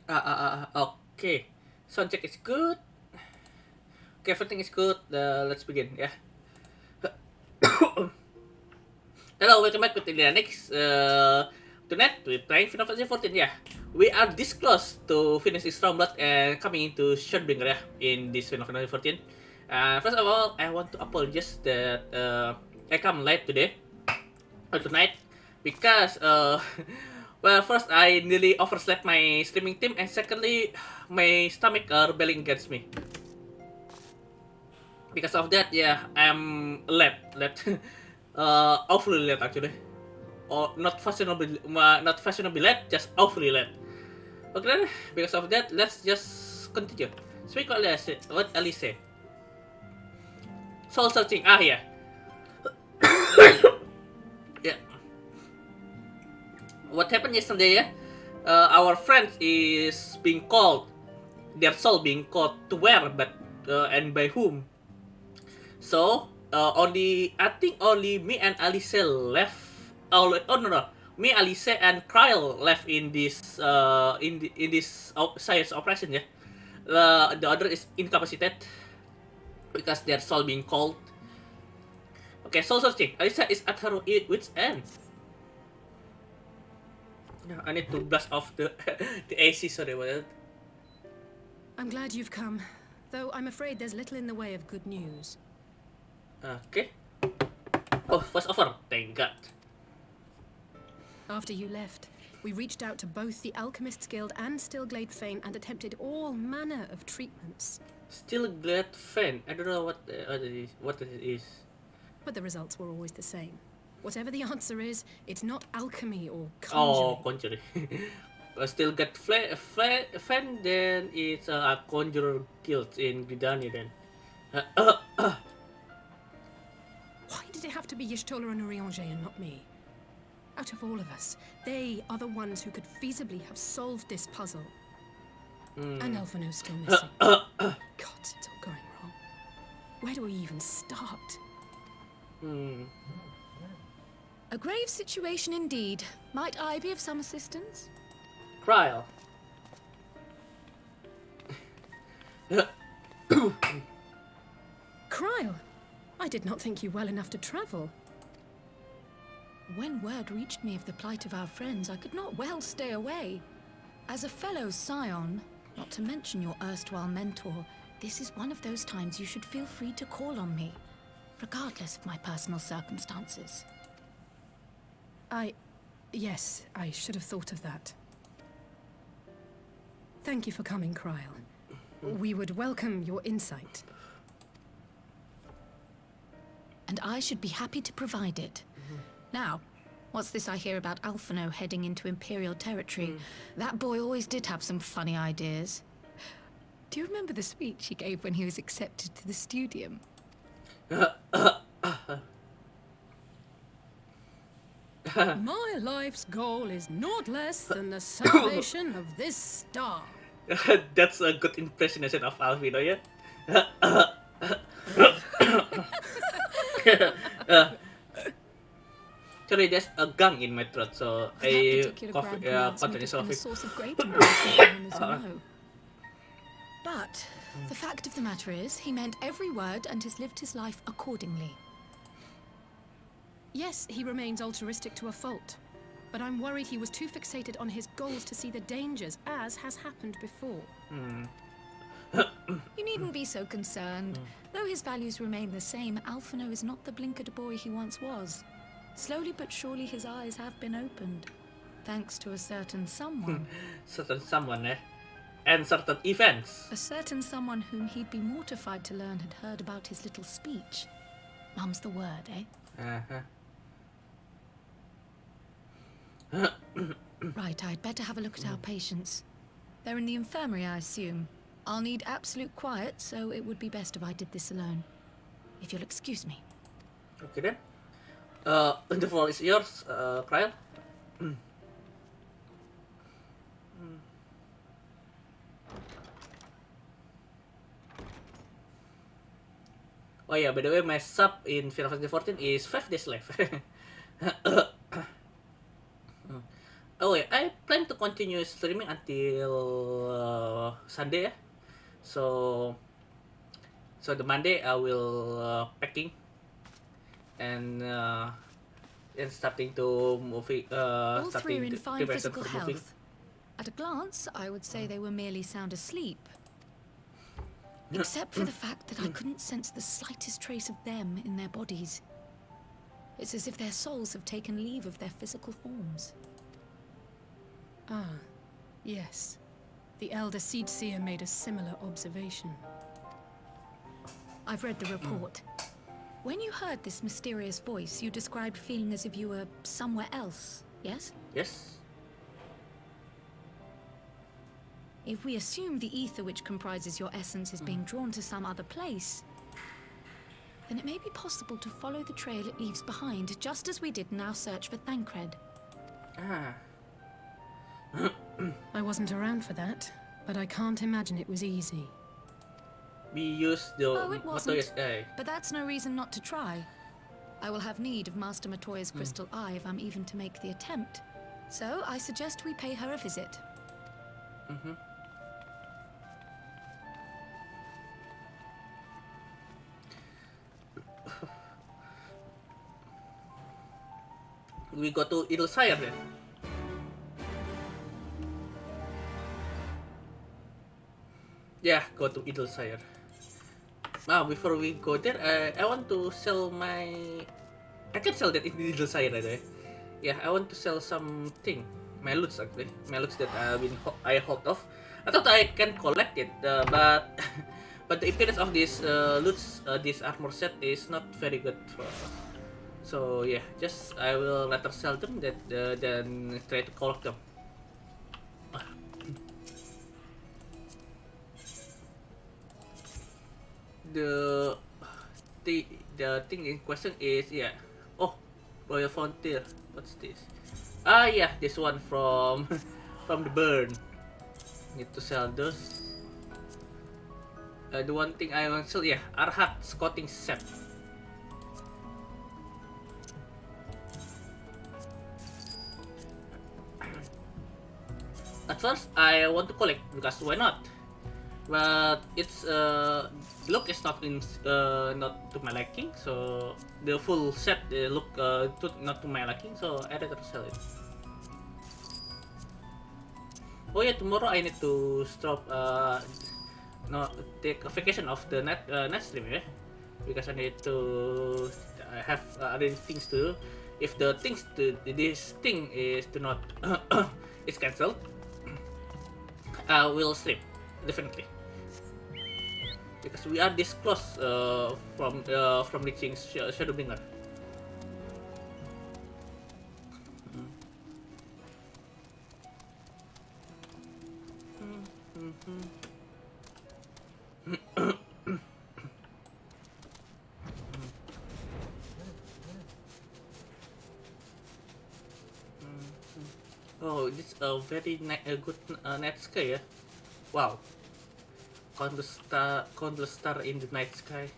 Okay. Sound check is good. Okay, everything is good. Let's begin. Yeah. Hello, welcome back with Illyria Nix. Tonight we're playing Final Fantasy 14. Yeah, we are this close to finish this Stormblood and coming into Shadowbringer. Yeah, in this Final Fantasy 14. First of all, I want to apologize that I come late today or tonight because well, first I nearly overslept my streaming team, and secondly, my stomach rebelling against me. Because of that, yeah, I'm late, awfully late actually, or not fashionably late, just awfully late. Okay then, because of that, let's just continue. Speak what Alice say. Soul searching. Ah, yeah, yeah. What happened yesterday? Yeah, our friend is being called, their soul being called to where, but and by whom? So only I think only me and Alice left. Oh no, me, Alice, and Kryle left in this in this science operation. Yeah, the other is incapacitated because their soul being called. Okay, soul searching. Alice is at her wit's end. Yeah, I need to blast off the the AC. Sorry about that. I'm glad you've come, though I'm afraid there's little in the way of good news. Okay. Oh, was over. Thank God. After you left, we reached out to both the Alchemists Guild and Stillglade Fane and attempted all manner of treatments. Stillglade Fane. I don't know what it is. But the results were always the same. Whatever the answer is, it's not alchemy or conjuring. Oh, conjuring. Stillglade Fane, then it's a conjurer guild in Gridania then. Why did it have to be Y'shtola and Urianger and not me? Out of all of us, they are the ones who could feasibly have solved this puzzle. And Alphino's still missing. God, it's all going wrong. Where do we even start? A grave situation indeed. Might I be of some assistance? Trial. Kryle, I did not think you well enough to travel. When word reached me of the plight of our friends, I could not well stay away. As a fellow scion, not to mention your erstwhile mentor, this is one of those times you should feel free to call on me, regardless of my personal circumstances. Yes, I should have thought of that. Thank you for coming, Kryle. We would welcome your insight. And I should be happy to provide it. Now, what's this I hear about Alphino heading into Imperial territory? That boy always did have some funny ideas. Do you remember the speech he gave when he was accepted to the Studium? My life's goal is naught less than the salvation of this star. That's a good impersonation of Alvino, yeah? Sorry, there's a gong in my throat, so I continue solving. Source of great But the fact of the matter is, he meant every word and has lived his life accordingly. Yes, he remains altruistic to a fault, but I'm worried he was too fixated on his goals to see the dangers, as has happened before. You needn't be so concerned. Though his values remain the same, Alphino is not the blinkered boy he once was. Slowly but surely his eyes have been opened, thanks to a certain someone. Certain someone, eh? And certain events. A certain someone whom he'd be mortified to learn had heard about his little speech. Mum's the word, eh? Right, I'd better have a look at our patients. They're in the infirmary, I assume. I'll need absolute quiet, so it would be best if I did this alone. If you'll excuse me. Okay then. The floor is yours, Kryle. Oh yeah, by the way, my sub in Final Fantasy 14 is 5 days left. Oh yeah, I plan to continue streaming until Sunday ya. So the Monday I will packing and starting to moving All three are starting in to fine preparation physical for moving. health. At a glance, I would say they were merely sound asleep. Except for the fact that I couldn't sense the slightest trace of them in their bodies. It's as if their souls have taken leave of their physical forms. Ah, yes. The elder seed seer made a similar observation. I've read the report. When you heard this mysterious voice, you described feeling as if you were somewhere else, yes? Yes. If we assume the ether which comprises your essence is being drawn to some other place, then it may be possible to follow the trail it leaves behind, just as we did in our search for Thancred. Ah. I wasn't around for that, but I can't imagine it was easy. We use the Oh, it wasn't. Matoya's But that's no reason not to try. I will have need of Master Matoya's crystal eye if I'm even to make the attempt. So I suggest we pay her a visit. We go to Illyria then. Yeah, go to Illyria. Now, before we go there, I want to sell my... I can sell that in Illyria, by the way. Yeah, I want to sell something. My loots, actually. My loots that I hold off. I thought I can collect it, but... but the appearance of this loots, this armor set is not very good for... So yeah, just I will rather sell them than try to collect them. The thing in question is Royal Frontier. What's this? Ah yeah, this one from from the burn. Need to sell those. The one thing I want to sell, yeah, Arhat Scouting Set. At first, I want to collect because why not? But it's look is not not to my liking, so the full set look not to my liking, so I rather sell it. Oh yeah, tomorrow I need to stop no take a vacation of the net stream yeah, because I need to have other things to do. If the things to this thing is to not is cancelled, I will stream definitely because we are this close from reaching Shadowbringer. Oh, this a very good night sky, yeah. Wow, countless star in the night sky.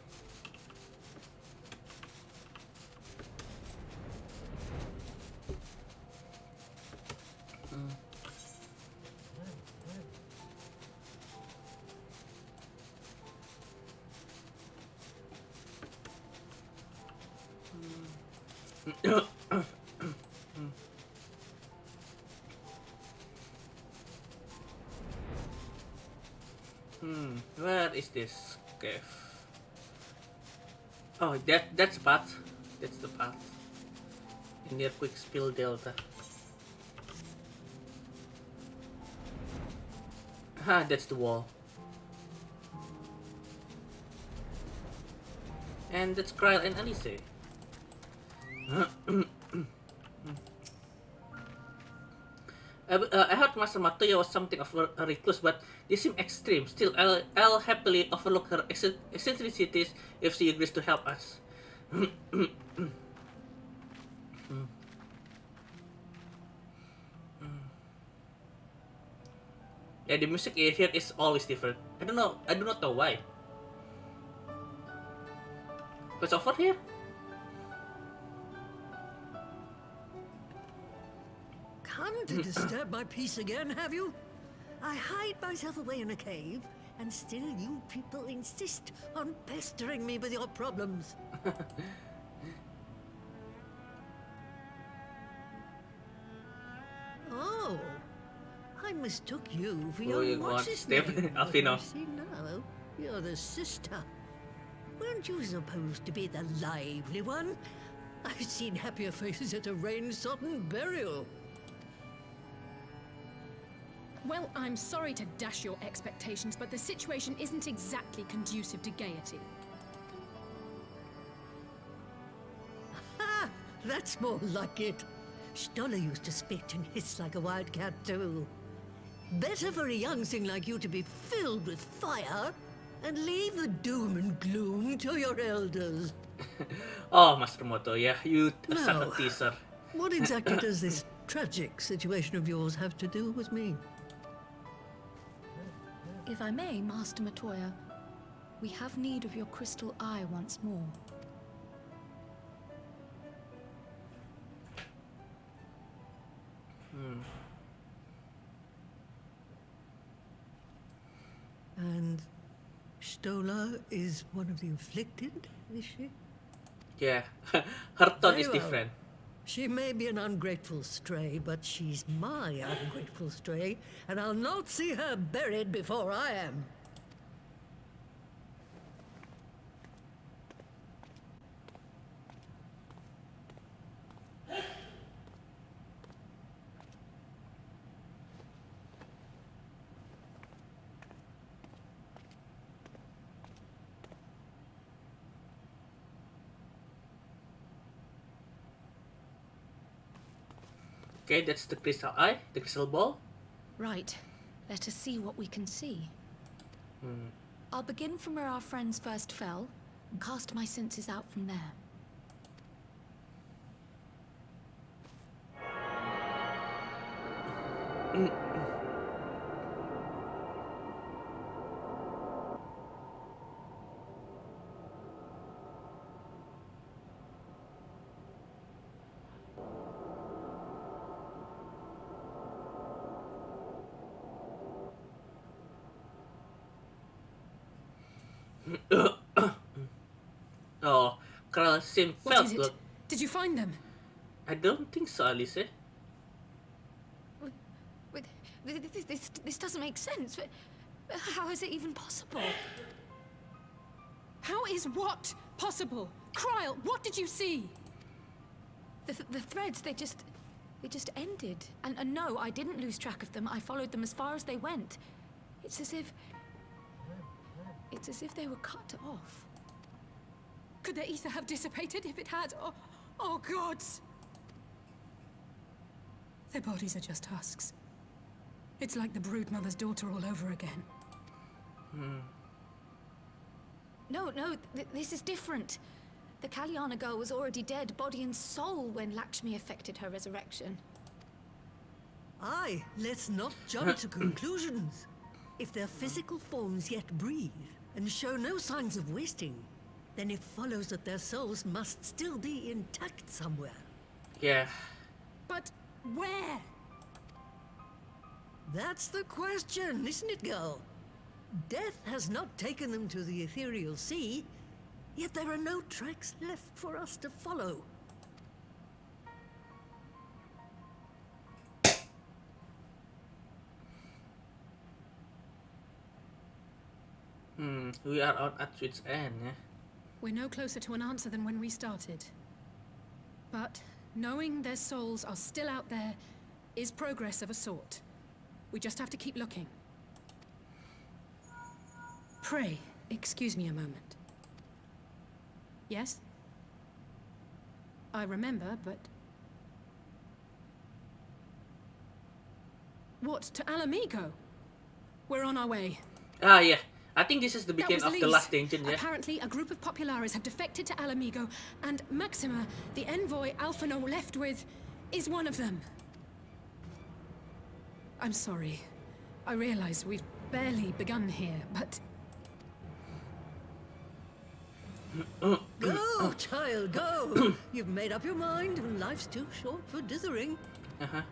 Where is this cave? Oh, that's the path. That's the path. Near Quickspill Delta. Ah, that's the wall. And that's Kryl and Alice. I heard Master Matoya was something of a recluse, but this seems extreme. Still, I'll happily overlook her eccentricities if she agrees to help us. Yeah, the music here is always different. I don't know. I do not know why. What's over here? come to disturb my peace again, have you? I hide myself away in a cave, and still you people insist on pestering me with your problems. Oh, I mistook you for Oh, your you what's want his step name? Alfino. I see now, you're the sister. Weren't you supposed to be the lively one? I've seen happier faces at a rain-sodden burial. Well, I'm sorry to dash your expectations, but the situation isn't exactly conducive to gaiety. Ha! That's more like it. Stoller used to spit and hiss like a wildcat too. Better for a young thing like you to be filled with fire and leave the doom and gloom to your elders. Oh, Master Moto, yeah, you suck No. a teaser. What exactly does this tragic situation of yours have to do with me? If I may, Master Matoya, we have need of your crystal eye once more. And Stoller is one of the afflicted, is she? Yeah, her tone Very is well. different. She may be an ungrateful stray, but she's my ungrateful stray, and I'll not see her buried before I am. Okay, that's the crystal eye, the crystal ball. Right. Let us see what we can see. I'll begin from where our friends first fell and cast my senses out from there. Oh, Carl Sim What felt is it? like... Did you find them? I don't think so, Alice. Wait, this doesn't make sense. How is it even possible? How is what possible? Kryl, what did you see? The threads, they just ended. And no, I didn't lose track of them. I followed them as far as they went. It's as if they were cut off. Could their ether have dissipated if it had? Oh gods! Their bodies are just husks. It's like the broodmother's daughter all over again. No, this is different. The Kalyana girl was already dead, body and soul, when Lakshmi effected her resurrection. Aye, let's not jump to conclusions. If their physical forms yet breathe and show no signs of wasting, then it follows that their souls must still be intact somewhere. Yeah. But where? That's the question, isn't it, girl? Death has not taken them to the ethereal sea, yet there are no tracks left for us to follow. We are on at wit's end, yeah? We're no closer to an answer than when we started. But knowing their souls are still out there is progress of a sort. We just have to keep looking. Pray, excuse me a moment. Yes? I remember, but... What, to Alamigo? We're on our way. Ah, yeah. I think this is the That beginning was of the Lise. last engine, yeah? Apparently, a group of Populares have defected to Alamigo, and Maxima, the envoy Alphino left with, is one of them. I'm sorry. I realize we've barely begun here, but... Go, child, go! You've made up your mind, and life's too short for dithering. Uh-huh.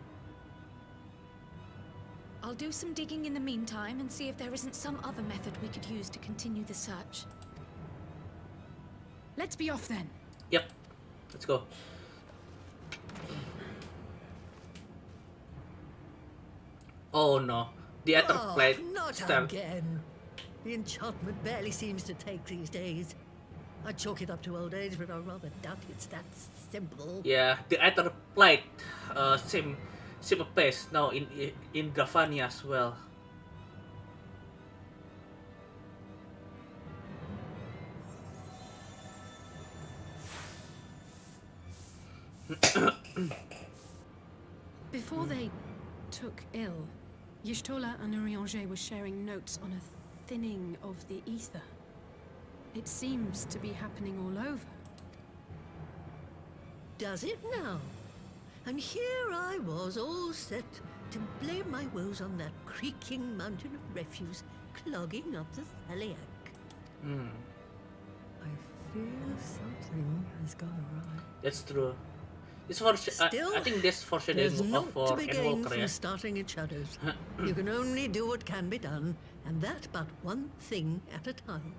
I'll do some digging in the meantime and see if there isn't some other method we could use to continue the search. Let's be off then. Yep, let's go. Oh no, the ether Oh, plate. not Star. again. The enchantment barely seems to take these days. I chalk it up to old age, but I rather doubt it's that simple. Yeah, the ether plate seem apace now in Gravania as well. Before they took ill, Y'shtola and Urianger were sharing notes on a thinning of the ether. It seems to be happening all over. Does it now? And here I was, all set to blame my woes on that creaking mountain of refuse clogging up the Thaliac. I fear something has gone awry. That's true. This for Still, I think this foreshadowing There's of naught to for be N gained Walker, from yeah. starting in shadows. You can only do what can be done, and that but one thing at a time.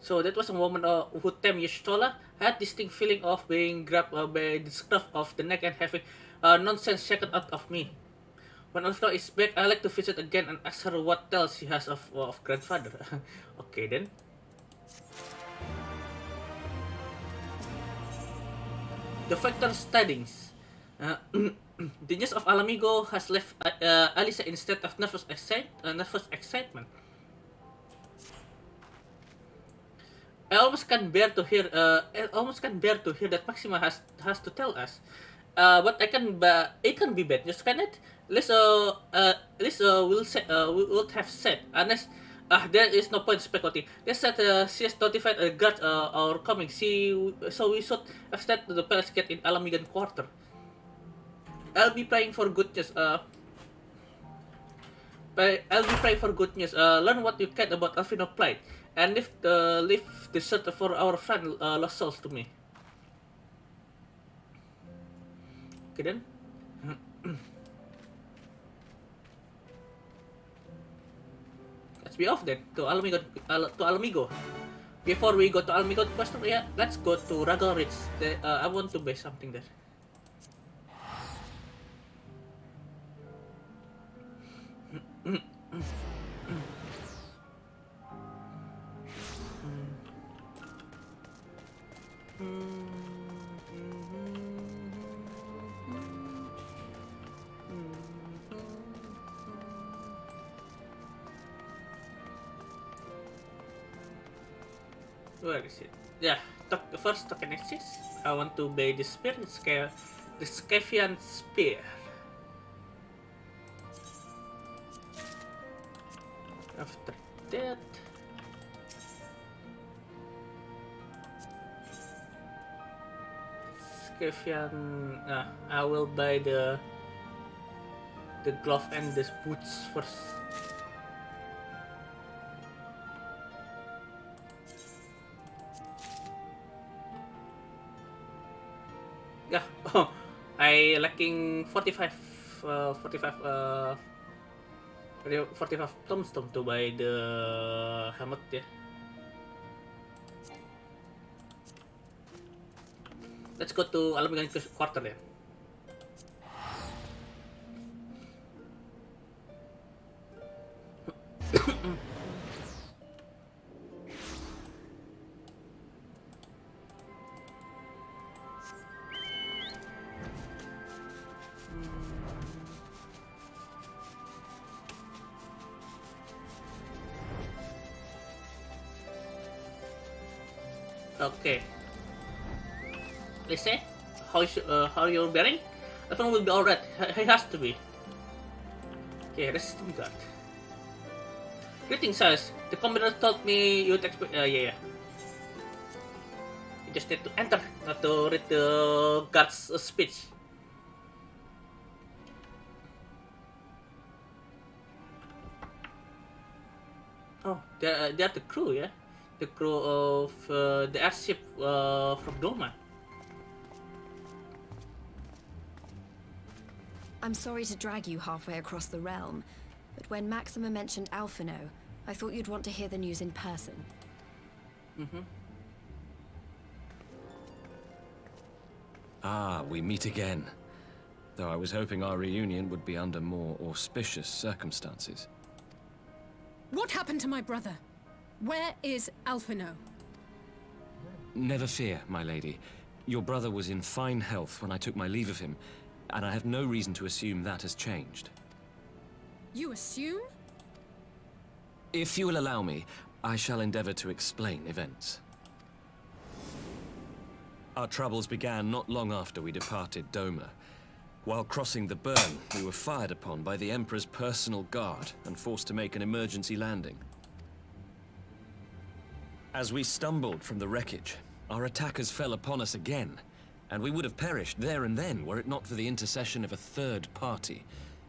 So that was a woman who tamed Y'shtola, had distinct feeling of being grabbed by the scruff of the neck and having nonsense shaken out of me. When Alfino is back, I like to visit again and ask her what tales she has of grandfather. Okay then. The Factor's tidings. The news of Alamigo has left Alisa instead of nervous excitement. I almost can't bear to hear. That Maxima has to tell us. But it can be bad news, can it? Will say. Would have said unless. There is no point speculating. They said she has notified the guards are coming. So we should have stayed to the palace gate in Alamigan Quarter. I'll be praying for good news. Learn what you can about Alfino plight, and leave the search for our friend lost souls to me. Okay then. Let's be off then to Alamigo. Before we go to Alamigo, let's go to Ragal Ridge. I want to buy something there. Where is it? Yeah, first token exists. I want to buy the spear, the Scavian spear. After that, Scavian. I will buy the glove and the boots first. Yeah, oh, I lacking 45 tombstone to buy the helmet, yeah. Let's go to Alamigan Quarter then. Okay. Let's say how you're bearing. Everyone will be alright. He has to be. Okay, resistant guard. Greetings, sirs. The commander told me you'd expect. Yeah. You just need to enter, not to read the guard's speech. Oh, they're the crew, yeah? The crew of the airship from Doma. I'm sorry to drag you halfway across the realm, but when Maxima mentioned Alphino, I thought you'd want to hear the news in person. Ah, we meet again. Though I was hoping our reunion would be under more auspicious circumstances. What happened to my brother? Where is Alphino? Never fear, my lady. Your brother was in fine health when I took my leave of him, and I have no reason to assume that has changed. You assume? If you will allow me, I shall endeavor to explain events. Our troubles began not long after we departed Doma. While crossing the burn, we were fired upon by the Emperor's personal guard and forced to make an emergency landing. As we stumbled from the wreckage, our attackers fell upon us again, and we would have perished there and then were it not for the intercession of a third party,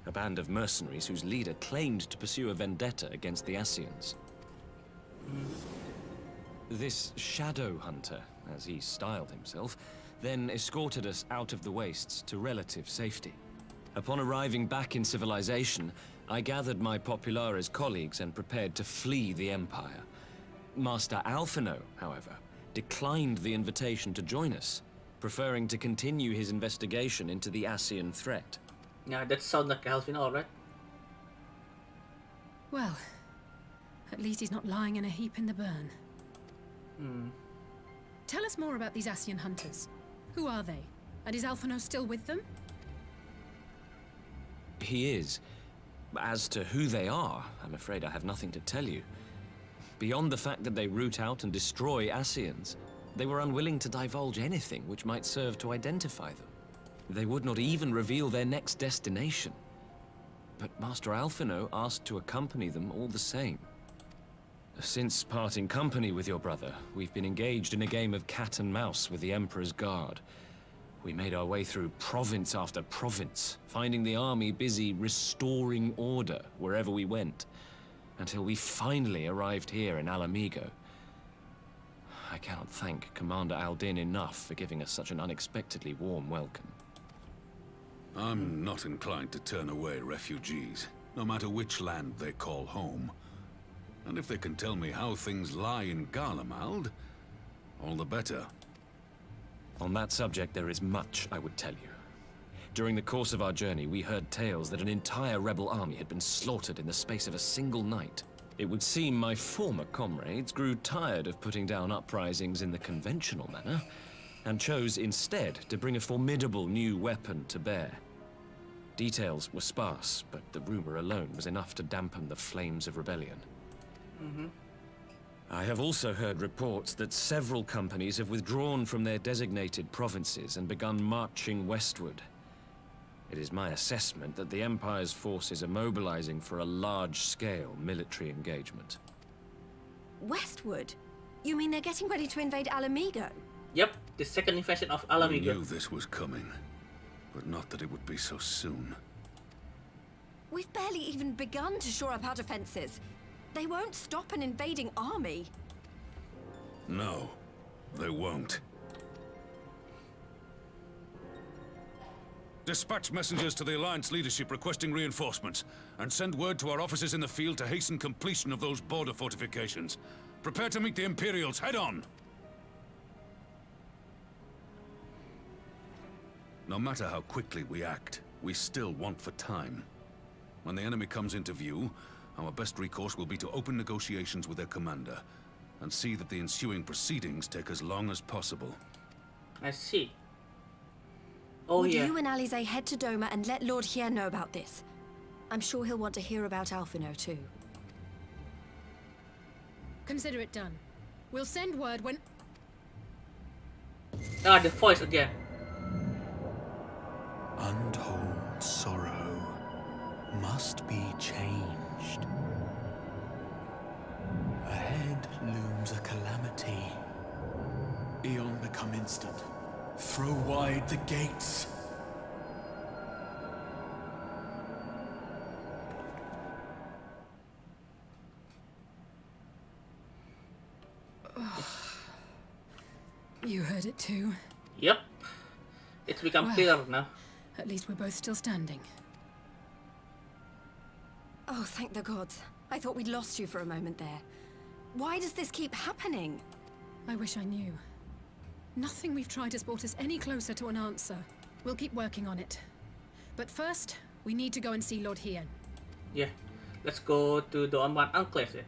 a band of mercenaries whose leader claimed to pursue a vendetta against the Ascians. This shadow hunter, as he styled himself, then escorted us out of the wastes to relative safety. Upon arriving back in civilization, I gathered my Populares colleagues and prepared to flee the Empire. Master Alphino, however, declined the invitation to join us, preferring to continue his investigation into the Ascian threat. Yeah, that sounds like Alphino, right? Well, at least he's not lying in a heap in the burn. Tell us more about these Ascian hunters. Who are they? And is Alphino still with them? He is. As to who they are, I'm afraid I have nothing to tell you. Beyond the fact that they root out and destroy Ascians, they were unwilling to divulge anything which might serve to identify them. They would not even reveal their next destination. But Master Alphino asked to accompany them all the same. Since parting company with your brother, we've been engaged in a game of cat and mouse with the Emperor's guard. We made our way through province after province, finding the army busy restoring order wherever we went, until we finally arrived here in Alamigo. I cannot thank Commander Aldin enough for giving us such an unexpectedly warm welcome. I'm not inclined to turn away refugees, no matter which land they call home. And if they can tell me how things lie in Garlemald, all the better. On that subject, there is much I would tell you. During the course of our journey, we heard tales that an entire rebel army had been slaughtered in the space of a single night. It would seem my former comrades grew tired of putting down uprisings in the conventional manner, and chose instead to bring a formidable new weapon to bear. Details were sparse, but the rumor alone was enough to dampen the flames of rebellion. I have also heard reports that several companies have withdrawn from their designated provinces and begun marching westward. It is my assessment that the Empire's forces are mobilizing for a large-scale military engagement. Westward? You mean they're getting ready to invade Alamigo? Yep, the second invasion of I Alamigo. knew this was coming, but not that it would be so soon. We've barely even begun to shore up our defenses. They won't stop an invading army. No, they won't. Dispatch messengers to the Alliance leadership requesting reinforcements, and send word to our officers in the field to hasten completion of those border fortifications. Prepare to meet the Imperials head-on! No matter how quickly we act, we still want for time. When the enemy comes into view, our best recourse will be to open negotiations with their commander, and see that the ensuing proceedings take as long as possible. I see. Oh Would yeah. you and Alize head to Doma and let Lord Hier know about this? I'm sure he'll want to hear about Alphino too. Consider it done. We'll send word when... Ah, the voice again. Untold sorrow must be changed. Ahead looms a calamity. Eon become instant. Throw wide the gates. You heard it too. Yep. It's become Well. clear now. At least we're both still standing. Oh, thank the gods. I thought we'd lost you for a moment there. Why does this keep happening? I wish I knew. Nothing we've tried has brought us any closer to an answer. We'll keep working on it. But first, we need to go and see Lord Hien. Yeah. Let's go to the Oman Enclave then.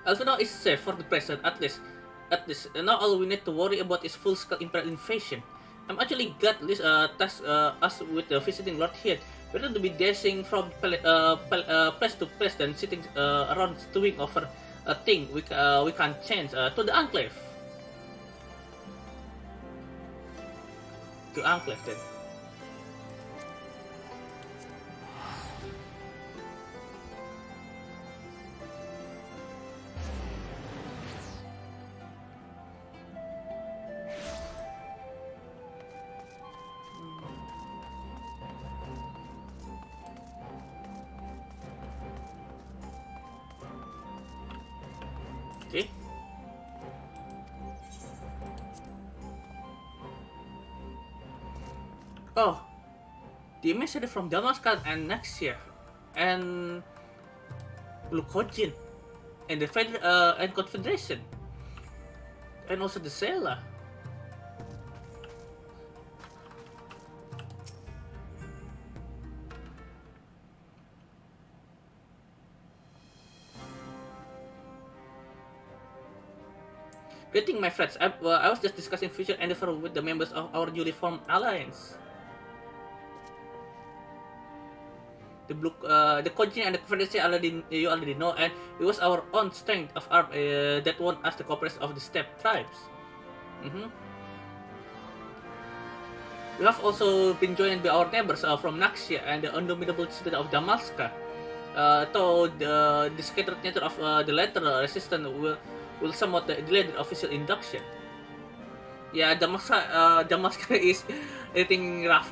Alphino is safe for the present, at least. Now all we need to worry about is full-scale Imperial invasion. I'm actually glad this tasked us with visiting Lord Hien. Better to be dashing from place to place than sitting around stewing over a thing we can't change. To the Enclave. To Enclave then. Okay. Oh, the emissary from Damascus and Nexia, and Glucogen, and the and Confederation, and also the Zela. Greeting, my friends. I was just discussing future endeavor with the members of our newly formed alliance. The Kojin and the Confederacy you already know, and it was our own strength of arm that won us the cooperation of the Steppe tribes. We have also been joined by our neighbors from Naxia and the indomitable city of Damascus. Though the scattered nature of the latter resistance will somewhat delay the official induction. Yeah, Damascus is hitting rough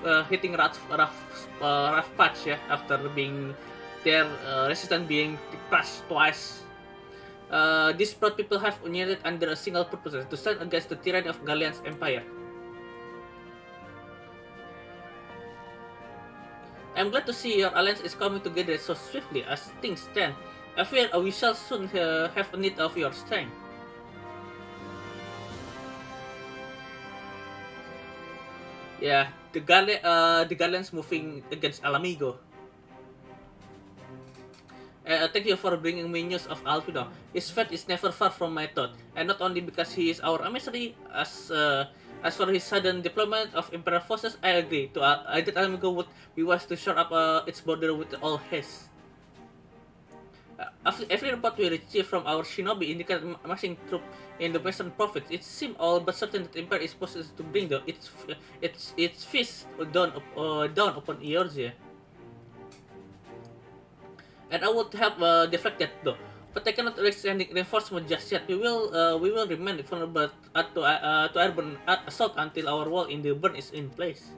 patch, yeah, after being their resistance being crushed twice. These proud people have united under a single purpose: to stand against the tyranny of Gallian's empire. I'm glad to see your alliance is coming together so swiftly. As things stand, I fear we shall soon have need of your strength. Yeah, the Gallians moving against Alamigo. Thank you for bringing me news of Alphino. His fate is never far from my thought, and not only because he is our emissary. As for his sudden deployment of Imperial forces, I agree. That Alamigo would be wise to shore up its border with all haste. After every report we received from our shinobi indicate massing troops in the western province, it seems all but certain that the Empire is possessed to bring its fist down upon Eorzea. And I would help deflect that though, but I cannot risk sending reinforcements just yet. We will remain vulnerable to airborne assault until our wall in the burn is in place.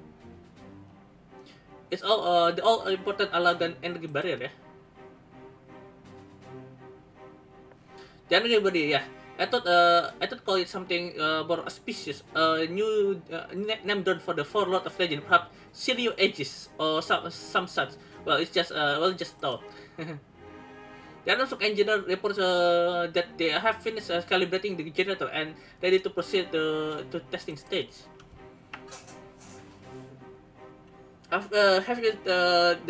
It's the all important Alagan energy barrier, yeah. The energy barrier, yeah. I thought call it something more auspicious. New name done for the four Lord of Legend, perhaps Sirio Aegis or some such. Well, it's just just thought. The Anosok engineer reports that they have finished calibrating the generator and ready to proceed to testing stage. Have you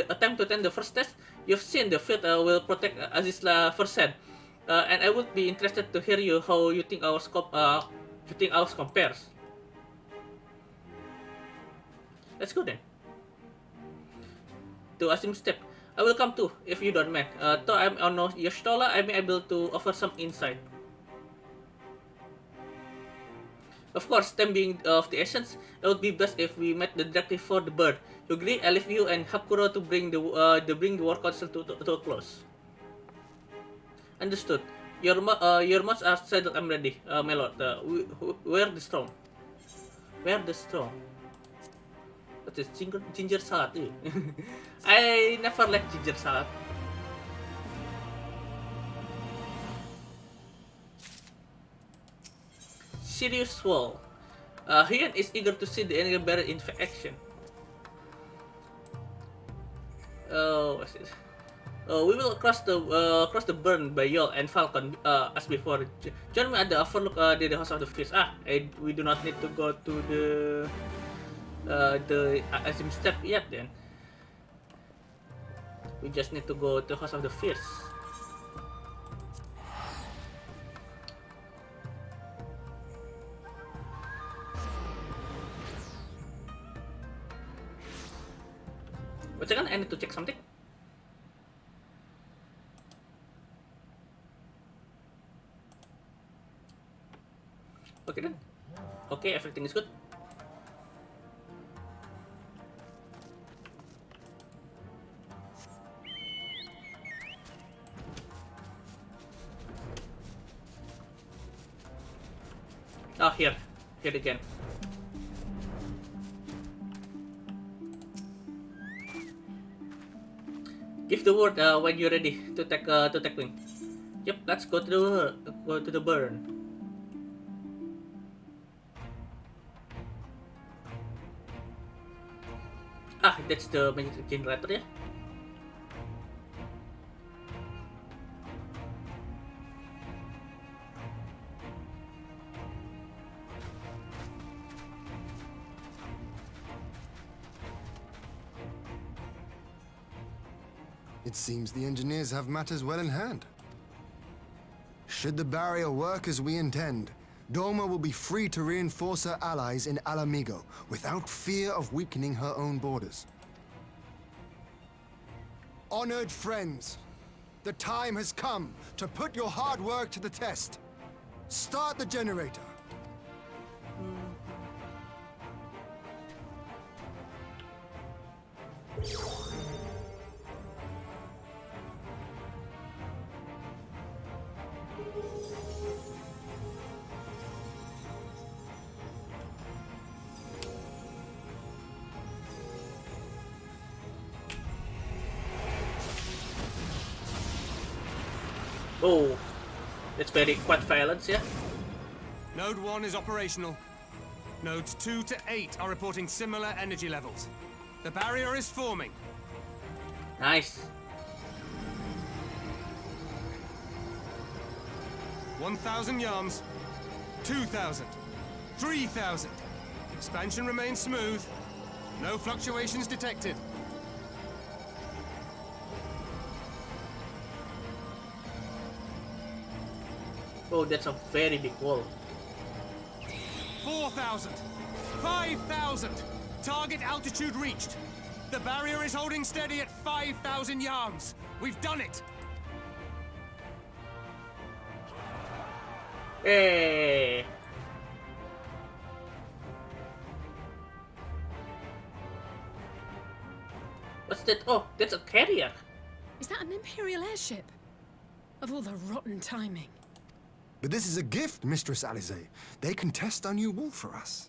attempt to attend the first test? You've seen the field will protect Azizla firsthand. And I would be interested to hear you how you think ours compares. Let's go then. To Asim step, I will come too if you don't mind. Though I'm on Yoshitola, I may be able to offer some insight. Of course, time being of the essence, it would be best if we met directly for the bird. You agree? I leave you and Hakuro to bring the war council to a close. Understood. Your mods are settled. I'm ready, my lord. Where the storm? Where the storm? What's this? Ginger salad. Ew. I never liked ginger salad. Sirius Wall. Hyun is eager to see the enemy barrier in action. What's this? We will cross the burn by Yol and Falcon as before. Join me at the overlook the House of the Fish. We do not need to go to the Azim step yet then. We just need to go to House of the Fish. Wait a second, I need to check something. Okay then. Okay, everything is good. Oh, here again. Give the word when you're ready to take wing. Yep, let's go to the burn. That's the magic generator, yeah. It seems the engineers have matters well in hand. Should the barrier work as we intend, Doma will be free to reinforce her allies in Alamigo without fear of weakening her own borders. Honored friends, the time has come to put your hard work to the test. Start the generator. Oh, it's quite violent, yeah. Node 1 is operational. Nodes 2 to 8 are reporting similar energy levels. The barrier is forming. Nice. 1,000 yards. 2,000. 3,000. Expansion remains smooth. No fluctuations detected. Oh, that's a very big wall. 4,000. 5,000. Target altitude reached. The barrier is holding steady at 5,000 yards. We've done it. Hey. What's that? Oh, that's a carrier. Is that an Imperial airship? Of all the rotten timing. But this is a gift, Mistress Alize. They can test our new wall for us.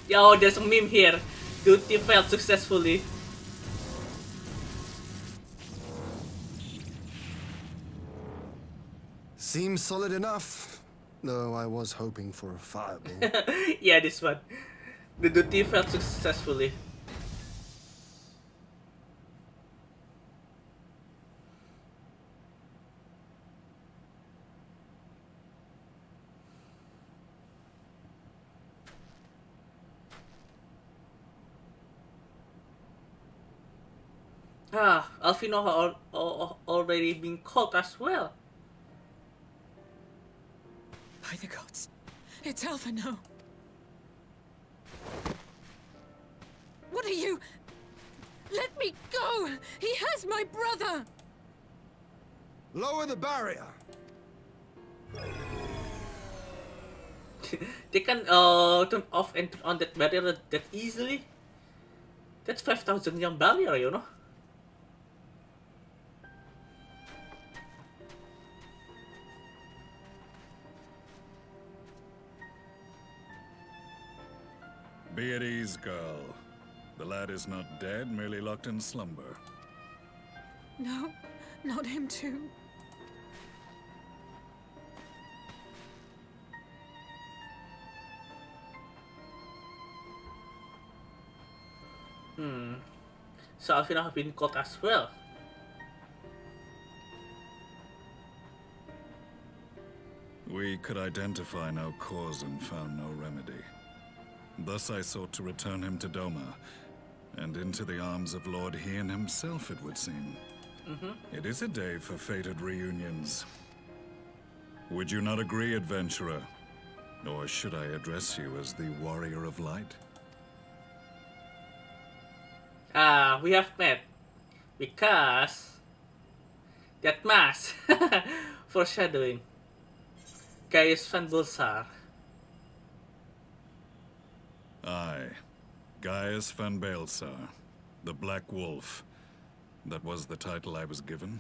Yo, there's a meme here. Duty failed successfully. Seems solid enough, though I was hoping for a fireball. Yeah, this one. The duty failed successfully. Alfino already been caught as well. By the gods, it's Alphino. What are you? Let me go! He has my brother! Lower the barrier! They can turn off and turn on that barrier that easily. That's 5,000 young barrier, you know. girl. The lad is not dead, merely locked in slumber. No, not him too. So Alvina have been caught as well. We could identify no cause and found no remedy. Thus I sought to return him to Doma, and into the arms of Lord Hien himself, it would seem. It is a day for fated reunions. Would you not agree, adventurer? Or should I address you as the Warrior of Light? We have met because that mask foreshadowing Gaius van Bulsar. Aye, Gaius van Baelsar, the Black Wolf. That was the title I was given,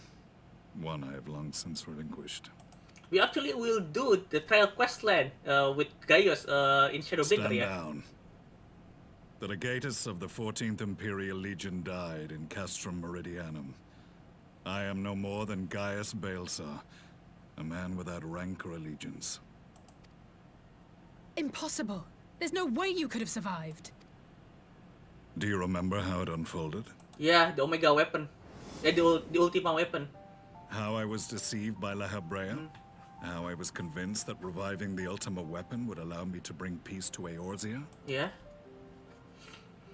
one I have long since relinquished. We actually will do the trial questline with Gaius in Shadowbreaker. Stand Yeah. down. The legatus of the 14th Imperial Legion died in Castrum Meridianum. I am no more than Gaius Baelsar, a man without rank or allegiance. Impossible. There's no way you could have survived. Do you remember how it unfolded? Yeah, the Omega weapon. Yeah, the Ultima weapon. How I was deceived by La Habrea? How I was convinced that reviving the Ultima weapon would allow me to bring peace to Eorzea? Yeah.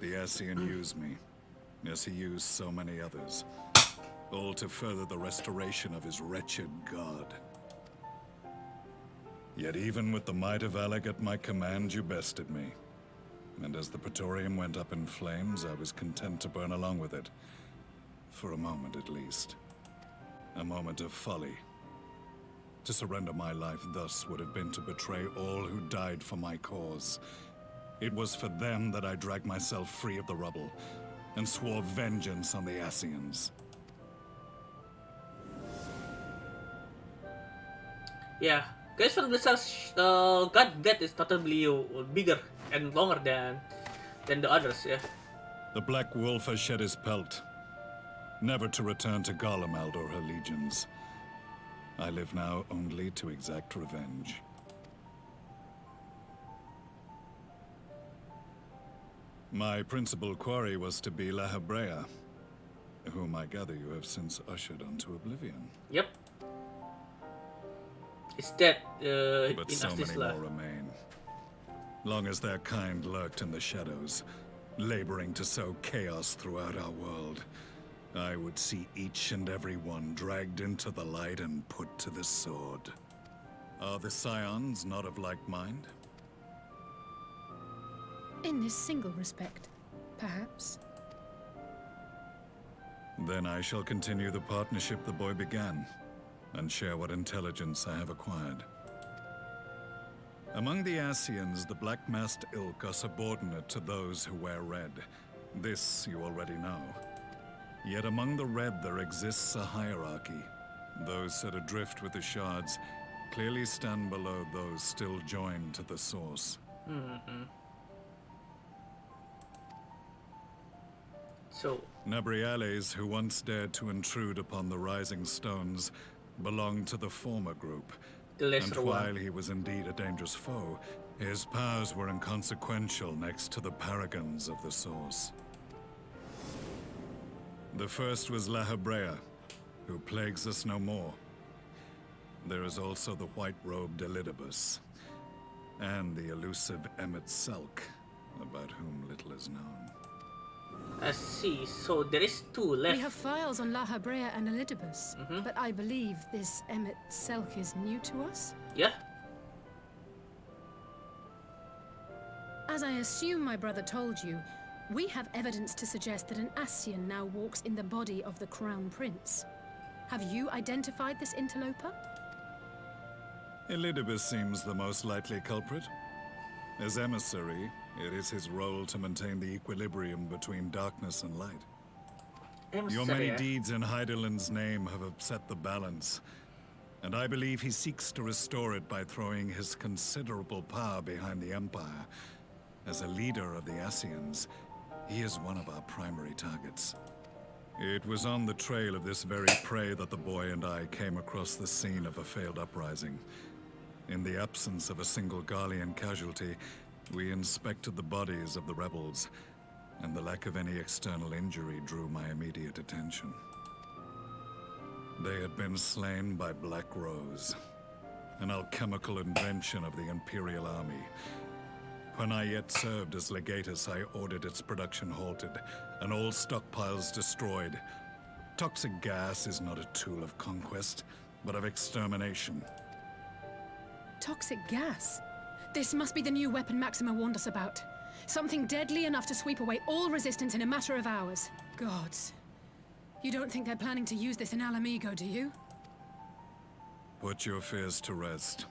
The Ascian used me, as he used so many others, all to further the restoration of his wretched god. Yet even with the might of Alec at my command, you bested me. And as the Praetorium went up in flames, I was content to burn along with it. For a moment at least. A moment of folly. To surrender my life thus would have been to betray all who died for my cause. It was for them that I dragged myself free of the rubble, and swore vengeance on the Ascians. Yeah. Gaius van Bulsar's god death is notably bigger and longer than the others. Yeah. The Black Wolf has shed his pelt, never to return to Garlemald or her legions. I live now only to exact revenge. My principal quarry was to be La Habrea, whom I gather you have since ushered onto oblivion. Yep. It's dead But in so many Astisla. more remain. Long as their kind lurked in the shadows, laboring to sow chaos throughout our world, I would see each and every one dragged into the light and put to the sword. Are the Scions not of like mind? In this single respect, perhaps. Then I shall continue the partnership the boy began, and share what intelligence I have acquired. Among the Ascians, the Black-Masked Ilk are subordinate to those who wear red. This you already know. Yet among the Red there exists a hierarchy. Those set adrift with the shards clearly stand below those still joined to the source. So, Nabriales, who once dared to intrude upon the Rising Stones, belonged to the former group. the lesser And while one. he was indeed a dangerous foe, his powers were inconsequential next to the paragons of the Source. The first was La Habrea, who plagues us no more. There is also the white-robed Elidibus, and the elusive Emmet Selk, about whom little is known. I see. So there is two left. We have files on La Habrea and Elidibus, but I believe this Emmet Selk is new to us. Yeah. As I assume my brother told you, we have evidence to suggest that an Ascian now walks in the body of the Crown Prince. Have you identified this interloper? Elidibus seems the most likely culprit. As emissary, it is his role to maintain the equilibrium between darkness and light. Your many deeds in Heidelin's name have upset the balance, and I believe he seeks to restore it by throwing his considerable power behind the Empire, As a leader of the Ascians, he is one of our primary targets. It was on the trail of this very prey that the boy and I came across the scene of a failed uprising. In the absence of a single Garlean casualty, we inspected the bodies of the rebels, and the lack of any external injury drew my immediate attention. They had been slain by Black Rose, an alchemical invention of the Imperial Army. When I yet served as legatus, I ordered its production halted, and all stockpiles destroyed. Toxic gas is not a tool of conquest, but of extermination. Toxic gas? This must be the new weapon Maxima warned us about. Something deadly enough to sweep away all resistance in a matter of hours. Gods. You don't think they're planning to use this in Alamigo, do you? Put your fears to rest.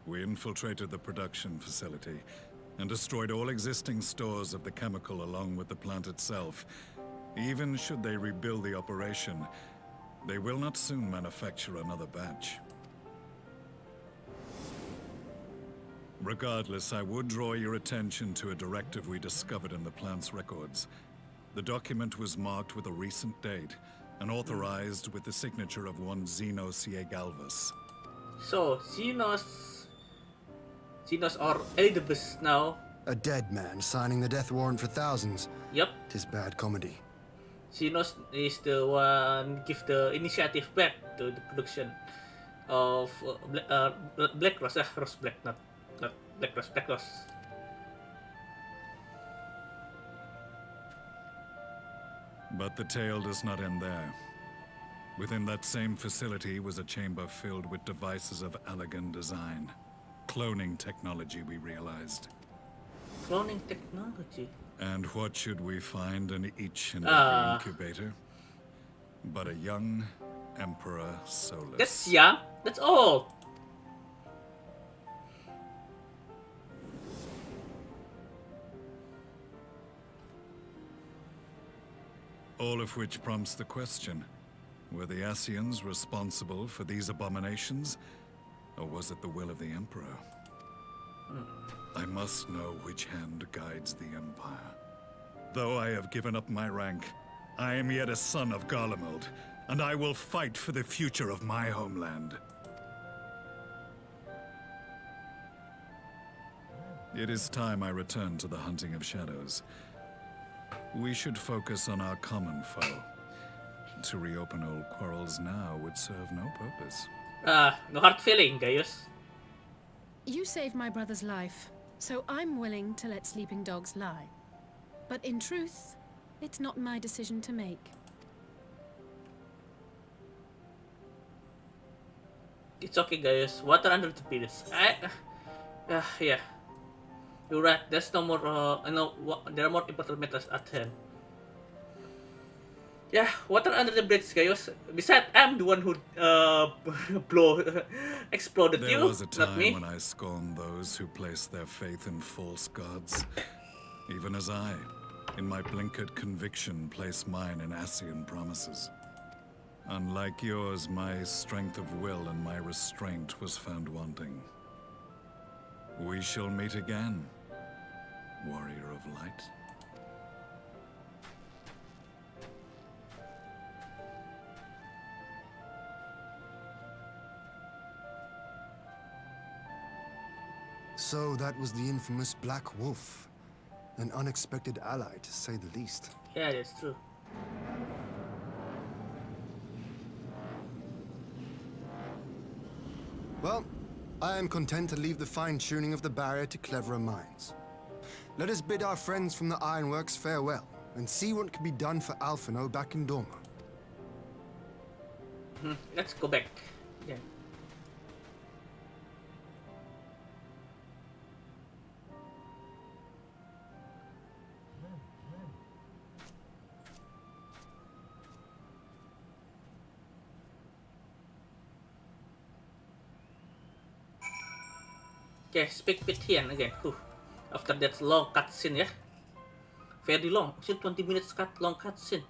We infiltrated the production facility and destroyed all existing stores of the chemical along with the plant itself. Even should they rebuild the operation, they will not soon manufacture another batch. Regardless, I would draw your attention to a directive we discovered in the plant's records. The document was marked with a recent date and authorized with the signature of one Xenos Galvus. So, Xenos or Elidibus now. A dead man signing the death warrant for thousands. Yep. Tis bad comedy. Xenos is the one give the initiative back to the production of Black Rose. Rose Black, not Black Rose. Black Rose. But the tale does not end there. Within that same facility was a chamber filled with devices of elegant design. Cloning technology, we realized. Cloning technology? And what should we find in each and every incubator? But a young Emperor Solus. That's young. That's old. All of which prompts the question, were the Ascians responsible for these abominations? Or was it the will of the Emperor? I must know which hand guides the Empire. Though I have given up my rank, I am yet a son of Garlemald, and I will fight for the future of my homeland. It is time I return to the hunting of shadows. We should focus on our common foe. To reopen old quarrels now would serve no purpose. No hard feeling, Gaius. You saved my brother's life, so I'm willing to let sleeping dogs lie. But in truth, it's not my decision to make. It's okay, Gaius. Water under the pillows. Yeah. You're right. There's no more. There are more important matters at hand. Yeah, water under the bridge, Gaius. Besides, I'm the one who exploded you, There was a not time me. when I scorned those who placed their faith in false gods. Even as I, in my blinkered conviction, placed mine in Ascian promises. Unlike yours, my strength of will and my restraint was found wanting. We shall meet again, warrior of light. So that was the infamous Black Wolf. An unexpected ally, to say the least. Yeah, that's true. Well, I am content to leave the fine-tuning of the barrier to cleverer minds. Let us bid our friends from the Ironworks farewell, and see what can be done for Alphino back in Dorma. Let's go back. Yeah. Okay, speak with Tian again. After that long cutscene, yeah, very long, still 20 minutes long cutscene.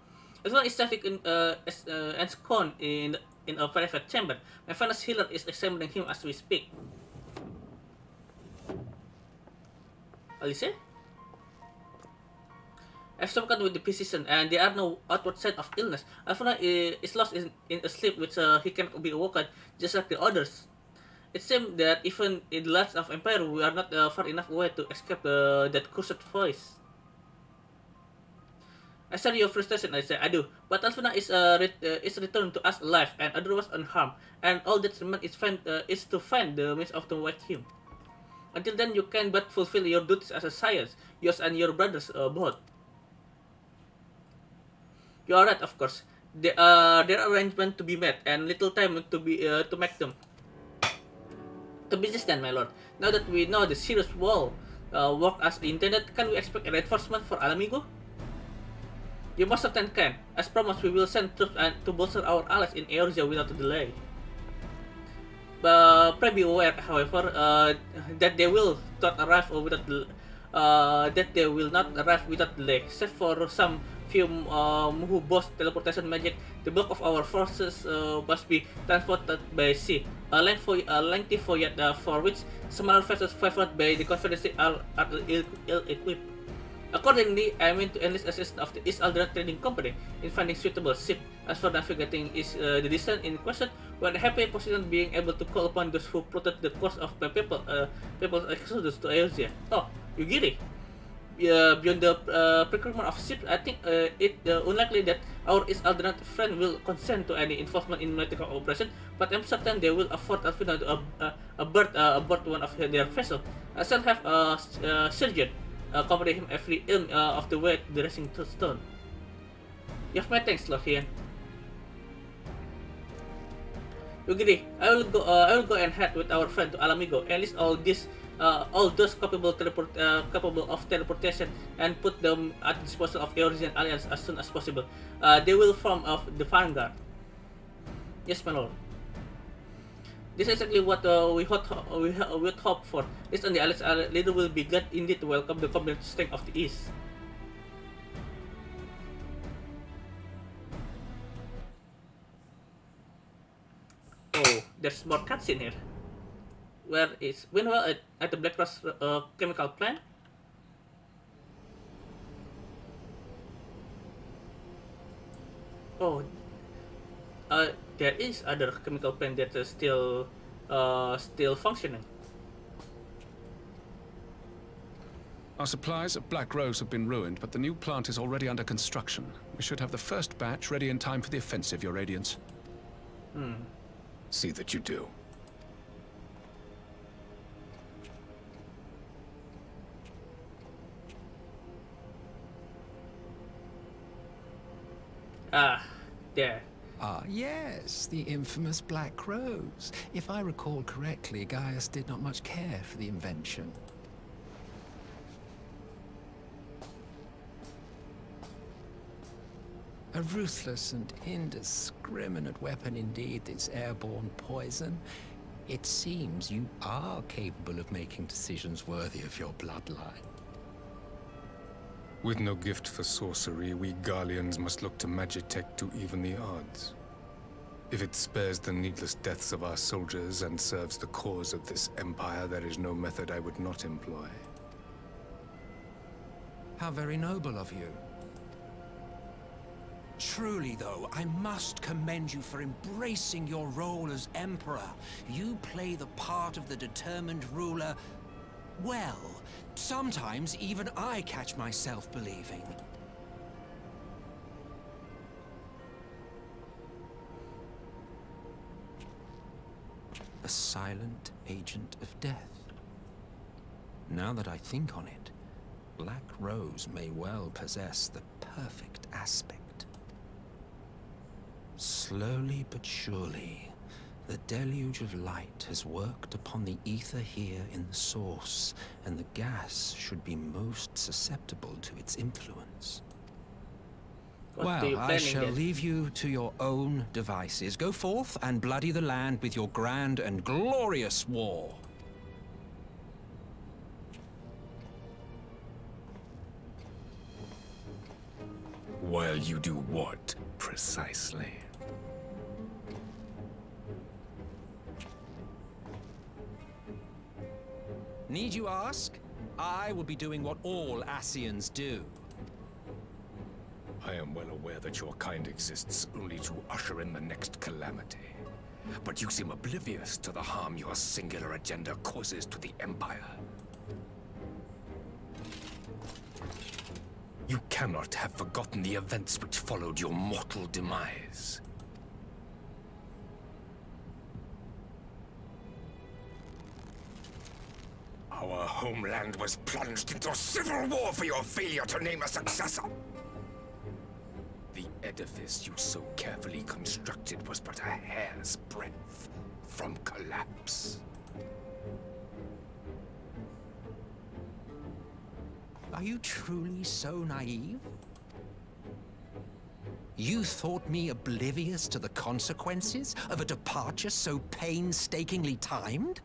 As long as traffic in and Scone in a private chamber, my finest healer is examining him as we speak. Alice? I've spoken with the physician, and there are no outward signs of illness. Alfuna is lost in a sleep which he cannot be awoken, just like the others. It seems that even in the lands of Empire, we are not far enough away to escape that cursed voice. I share your frustration, I say, I do. But Alfina is returned to us alive and otherwise unharmed, and all that remains is to find the means of to wake him. Until then, you can but fulfill your duties as a science, yours and your brothers both. You are right, of course. There are arrangements to be made, and little time to make them. To business then, my lord. Now that we know the serious wall worked as intended, can we expect a reinforcement for Alamigo? You most certainly can. As promised, we will send troops to bolster our allies in Eorzea without delay. Pray be aware, however, that they will not arrive without delay. Except for some few who boast teleportation magic, the bulk of our forces must be transported by sea. A lengthy voyage for which smaller vessels favored by the Confederacy are ill-equipped. Accordingly, I mean to enlist assistance of the East Aldera Trading Company in finding suitable ship. As for navigating the distance in question, we are happy position being able to call upon those who plotted the course of people's exodus to Eorzea. Oh, Yugiri. Beyond the procurement of ships, I think it unlikely that our East Aldera friend will consent to any involvement in military operation, but I'm certain they will afford Alfina a berth aboard one of their vessels. I shall have a surgeon accompany him every inch of the way to the resting stone. You have my thanks, Lord Hien. Yugiri, I will go and head with our friend to Alamigo, enlist all those capable of teleportation, and put them at the disposal of Eorzean Alliance as soon as possible. They will form of the vanguard. Yes, my lord. This is exactly what we would hope for. This and the Alliance leader will be glad indeed to welcome the combined strength of the East. Oh, there's more cutscene here. Where is Winwell at the Black Cross chemical plant? Oh, there is other chemical plant that is still functioning. Our supplies at Black Rose have been ruined, but the new plant is already under construction. We should have the first batch ready in time for the offensive, Your Radiance. See that you do. Ah, there. Ah, yes, the infamous Black Rose. If I recall correctly, Gaius did not much care for the invention. A ruthless and indiscriminate weapon indeed, this airborne poison. It seems you are capable of making decisions worthy of your bloodline. With no gift for sorcery, we Garleans must look to Magitech to even the odds. If it spares the needless deaths of our soldiers and serves the cause of this empire, there is no method I would not employ. How very noble of you. Truly, though, I must commend you for embracing your role as Emperor. You play the part of the determined ruler well. Sometimes even I catch myself believing. A silent agent of death. Now that I think on it, Black Rose may well possess the perfect aspect. Slowly but surely, the deluge of light has worked upon the ether here in the source, and the gas should be most susceptible to its influence. Well, I shall leave you to your own devices. Go forth and bloody the land with your grand and glorious war. While you do what, precisely? Need you ask? I will be doing what all Ascians do. I am well aware that your kind exists only to usher in the next calamity. But you seem oblivious to the harm your singular agenda causes to the Empire. You cannot have forgotten the events which followed your mortal demise. Our homeland was plunged into civil war for your failure to name a successor. The edifice you so carefully constructed was but a hair's breadth from collapse. Are you truly so naive? You thought me oblivious to the consequences of a departure so painstakingly timed?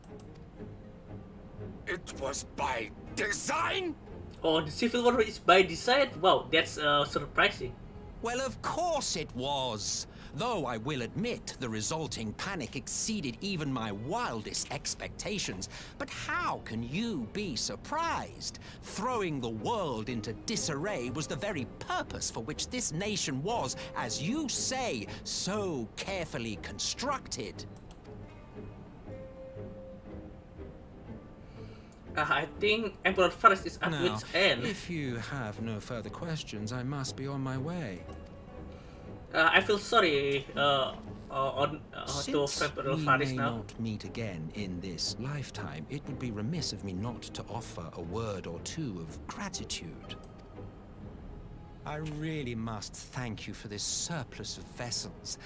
It was by design? Oh, the Civil War is by design? Wow, that's surprising. Well, of course it was. Though I will admit the resulting panic exceeded even my wildest expectations. But how can you be surprised? Throwing the world into disarray was the very purpose for which this nation was, as you say, so carefully constructed. I think Emperor Faris is at Now, wit's end. if you have no further questions, I must be on my way. I feel sorry to Since Emperor we Faris may now. not meet again in this lifetime, it would be remiss of me not to offer a word or two of gratitude. I really must thank you for this surplus of vessels.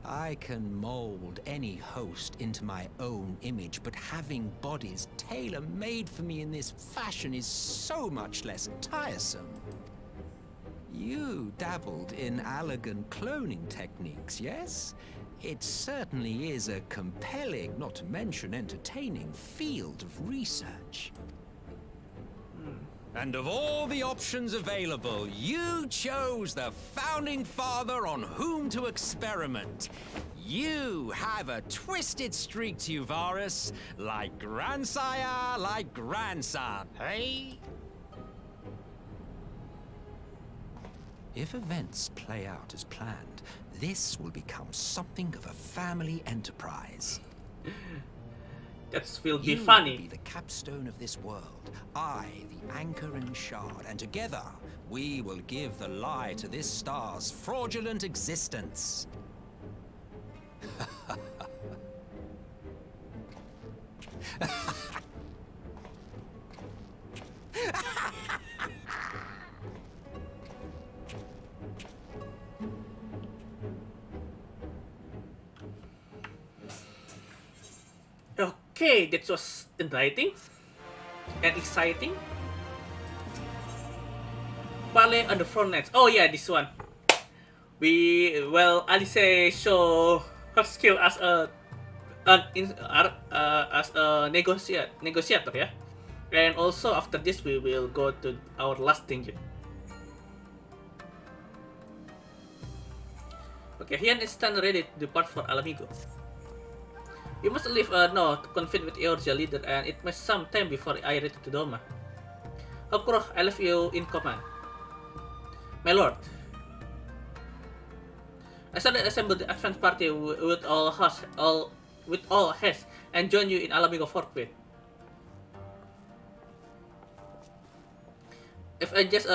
I can mold any host into my own image, but having bodies tailor-made for me in this fashion is so much less tiresome. You dabbled in elegant cloning techniques, yes? It certainly is a compelling, not to mention entertaining, field of research. And of all the options available, you chose the Founding Father on whom to experiment. You have a twisted streak to you, Varus. Like grandsire, like grandson, hey? If events play out as planned, this will become something of a family enterprise. That will be You funny. will be the capstone of this world, I the anchor and shard, and together we will give the lie to this star's fraudulent existence. Okay, that was enlightening and exciting. Ballet on the front lines. Oh yeah, this one. Alice show her skill as a negotiator, yeah. And also after this, we will go to our last dungeon. Okay, Hian is stand ready to depart for Alamigo. You must leave now to convene with Eorzea leader, and it may some time before I return to Doma. Okro, I left you in command. My lord, I suddenly assembled the advance party with all haste and join you in Alamigo forthwith. I've just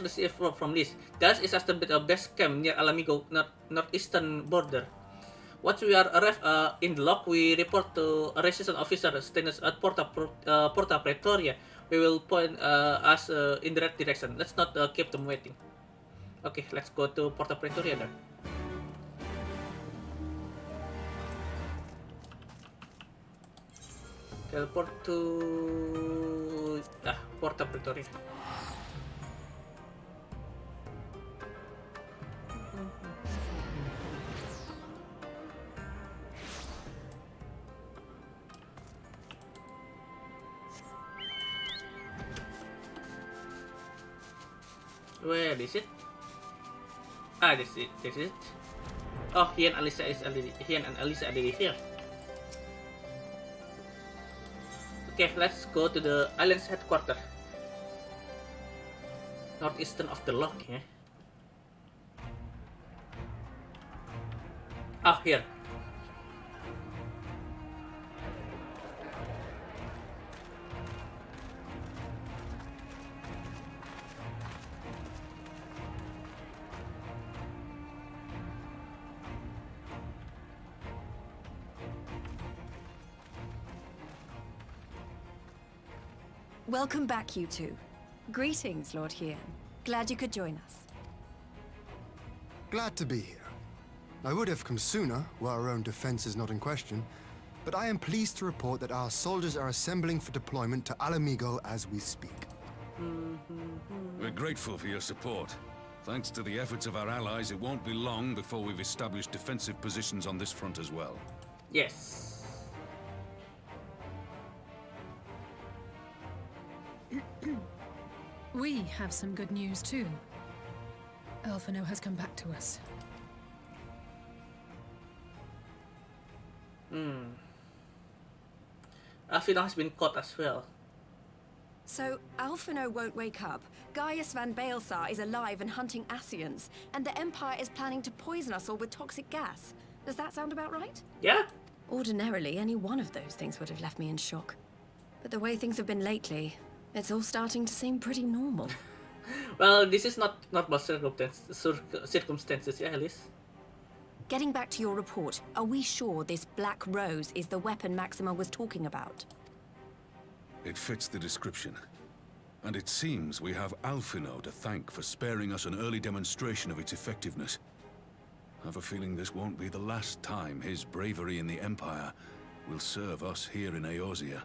received word from this. Dallas is established a base camp near Alamigo northeastern border. Once we are arrived in the lock, we report to a resistance officer stationed at Porta Pretoria. We will point us in the right direction. Let's not keep them waiting. Okay, let's go to Porta Pretoria then. Teleport to Porta Pretoria. Where is it? This is it. Oh, Hian and Alisa are already here. Okay, let's go to the island's headquarters. Northeastern of the lock, yeah. Ah, here. Welcome back, you two. Greetings, Lord Hien. Glad you could join us. Glad to be here. I would have come sooner, were our own defense is not in question, but I am pleased to report that our soldiers are assembling for deployment to Alamigo as we speak. We're grateful for your support. Thanks to the efforts of our allies, it won't be long before we've established defensive positions on this front as well. Yes. We have some good news too. Alphino has come back to us. Alphino has been caught as well. So, Alphino won't wake up. Gaius van Baelsar is alive and hunting Ascians, and the Empire is planning to poison us all with toxic gas. Does that sound about right? Yeah. Ordinarily, any one of those things would have left me in shock. But the way things have been lately, it's all starting to seem pretty normal. Well, this is not normal circumstances, yeah, Alice. Getting back to your report, are we sure this Black Rose is the weapon Maxima was talking about? It fits the description. And it seems we have Alphino to thank for sparing us an early demonstration of its effectiveness. I have a feeling this won't be the last time his bravery in the Empire will serve us here in Eorzea.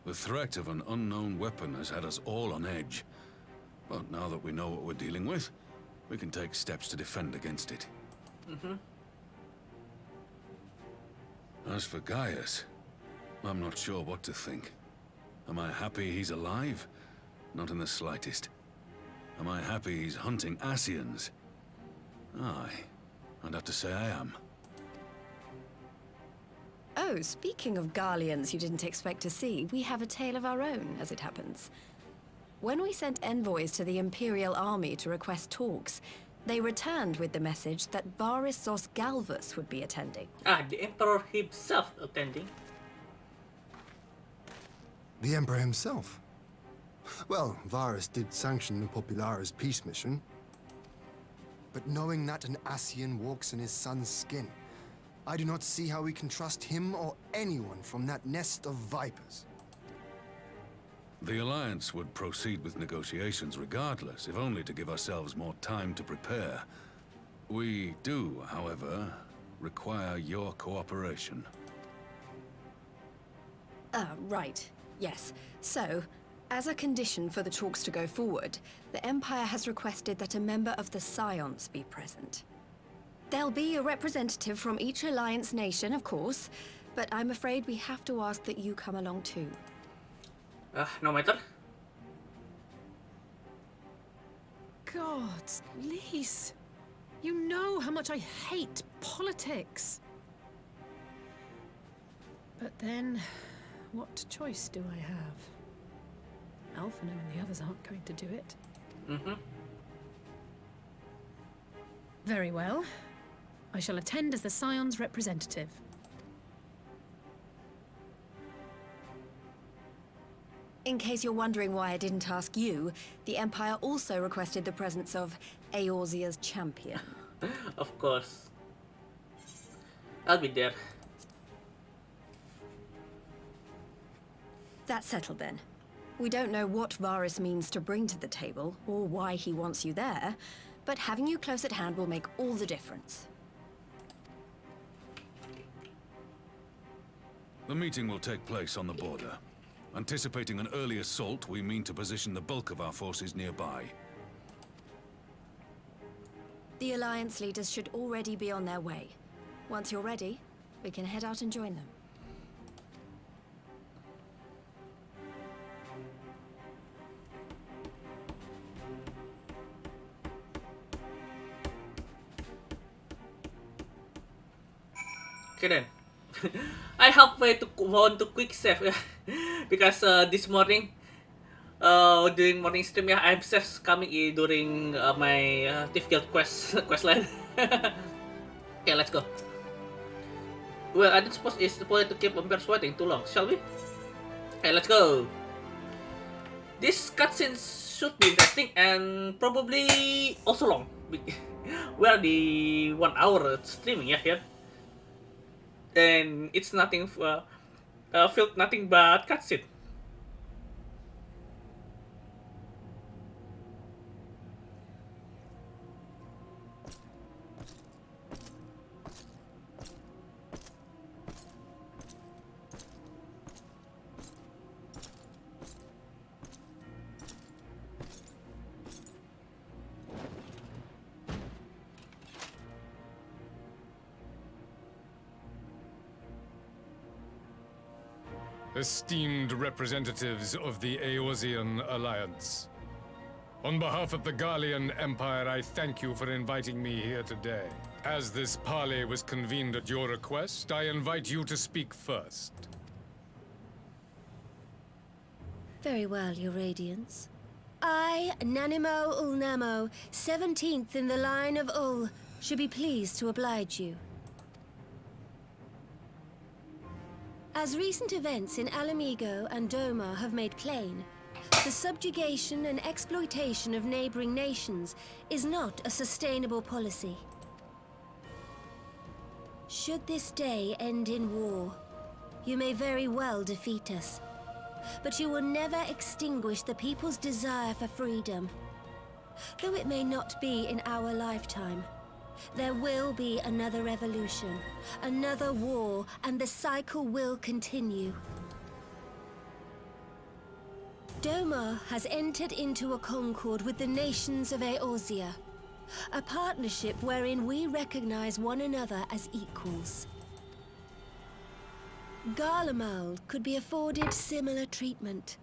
The threat of an unknown weapon has had us all on edge. But now that we know what we're dealing with, we can take steps to defend against it. As for Gaius, I'm not sure what to think. Am I happy he's alive? Not in the slightest. Am I happy he's hunting Ascians? Aye, I'd have to say I am. Oh, speaking of Garleans you didn't expect to see, we have a tale of our own, as it happens. When we sent envoys to the Imperial Army to request talks, they returned with the message that Varys Zos Galvus would be attending. Ah, the Emperor himself attending. The Emperor himself? Well, Varys did sanction the Popularis peace mission. But knowing that an Ascian walks in his son's skin, I do not see how we can trust him or anyone from that nest of vipers. The Alliance would proceed with negotiations regardless, if only to give ourselves more time to prepare. We do, however, require your cooperation. Right. Yes. So, as a condition for the talks to go forward, the Empire has requested that a member of the Scions be present. There'll be a representative from each Alliance nation, of course, but I'm afraid we have to ask that you come along too. No matter. Gods, Lise, you know how much I hate politics. But then, what choice do I have? Alphino and the others aren't going to do it. Very well. I shall attend as the Scion's representative. In case you're wondering why I didn't ask you, the Empire also requested the presence of Eorzea's champion. Of course. I'll be there. That's settled then. We don't know what Varys means to bring to the table, or why he wants you there, but having you close at hand will make all the difference. The meeting will take place on the border. Anticipating an early assault, we mean to position the bulk of our forces nearby. The Alliance leaders should already be on their way. Once you're ready, we can head out and join them. Okay then. I halfway to want to quick save because this morning, during morning stream, yeah, I'm saves coming in during my difficult quest line. Okay, let's go. Well, I don't suppose it's the point to keep on persuading too long, shall we? Okay, let's go. This cutscene should be interesting and probably also long. We are the 1 hour streaming, yeah, here. And it's nothing, felt nothing but cutscene. Esteemed representatives of the Eorzean Alliance, on behalf of the Gallian Empire, I thank you for inviting me here today. As this parley was convened at your request, I invite you to speak first. Very well, Your Radiance. I, Nanimo Ulnamo, 17th in the line of Ul, should be pleased to oblige you. As recent events in Alamigo and Doma have made plain, the subjugation and exploitation of neighboring nations is not a sustainable policy. Should this day end in war, you may very well defeat us, but you will never extinguish the people's desire for freedom. Though it may not be in our lifetime, there will be another revolution, another war, and the cycle will continue. Doma has entered into a concord with the nations of Eorzea, a partnership wherein we recognize one another as equals. Garlemald could be afforded similar treatment.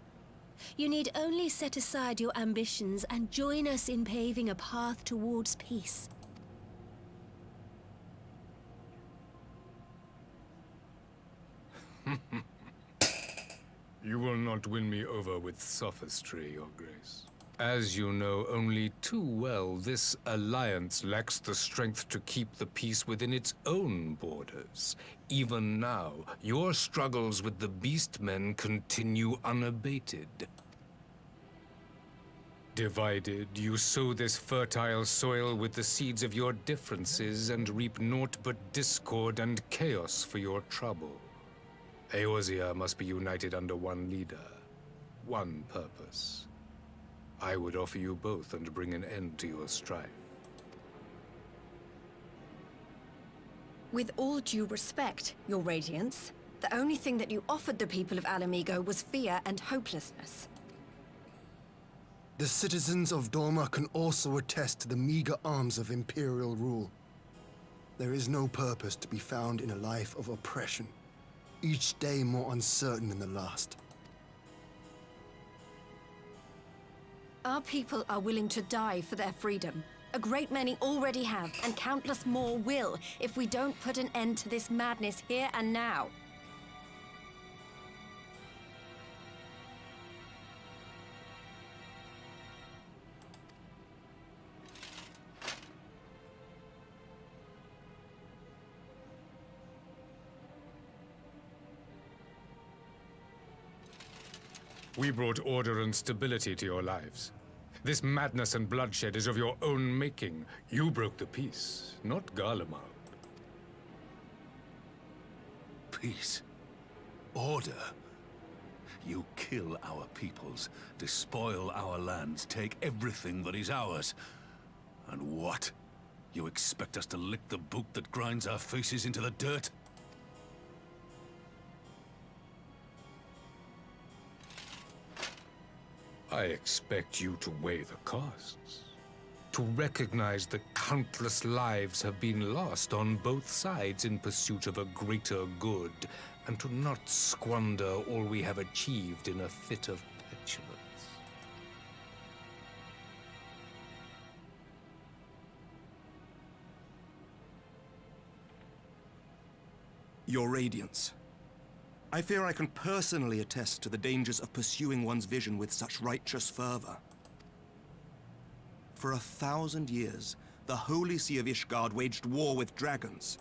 You need only set aside your ambitions and join us in paving a path towards peace. You will not win me over with sophistry, Your Grace. As you know only too well, this alliance lacks the strength to keep the peace within its own borders. Even now, your struggles with the Beastmen continue unabated. Divided, you sow this fertile soil with the seeds of your differences and reap naught but discord and chaos for your trouble. Eorzea must be united under one leader, one purpose. I would offer you both and bring an end to your strife. With all due respect, Your Radiance, the only thing that you offered the people of Alamigo was fear and hopelessness. The citizens of Doma can also attest to the meager arms of Imperial rule. There is no purpose to be found in a life of oppression, each day more uncertain than the last. Our people are willing to die for their freedom. A great many already have, and countless more will, if we don't put an end to this madness here and now. We brought order and stability to your lives. This madness and bloodshed is of your own making. You broke the peace, not Garlemald. Peace. Order. You kill our peoples, despoil our lands, take everything that is ours. And what? You expect us to lick the boot that grinds our faces into the dirt? I expect you to weigh the costs. To recognize that countless lives have been lost on both sides in pursuit of a greater good, and to not squander all we have achieved in a fit of petulance. Your Radiance, I fear I can personally attest to the dangers of pursuing one's vision with such righteous fervor. For 1,000 years, the Holy See of Ishgard waged war with dragons.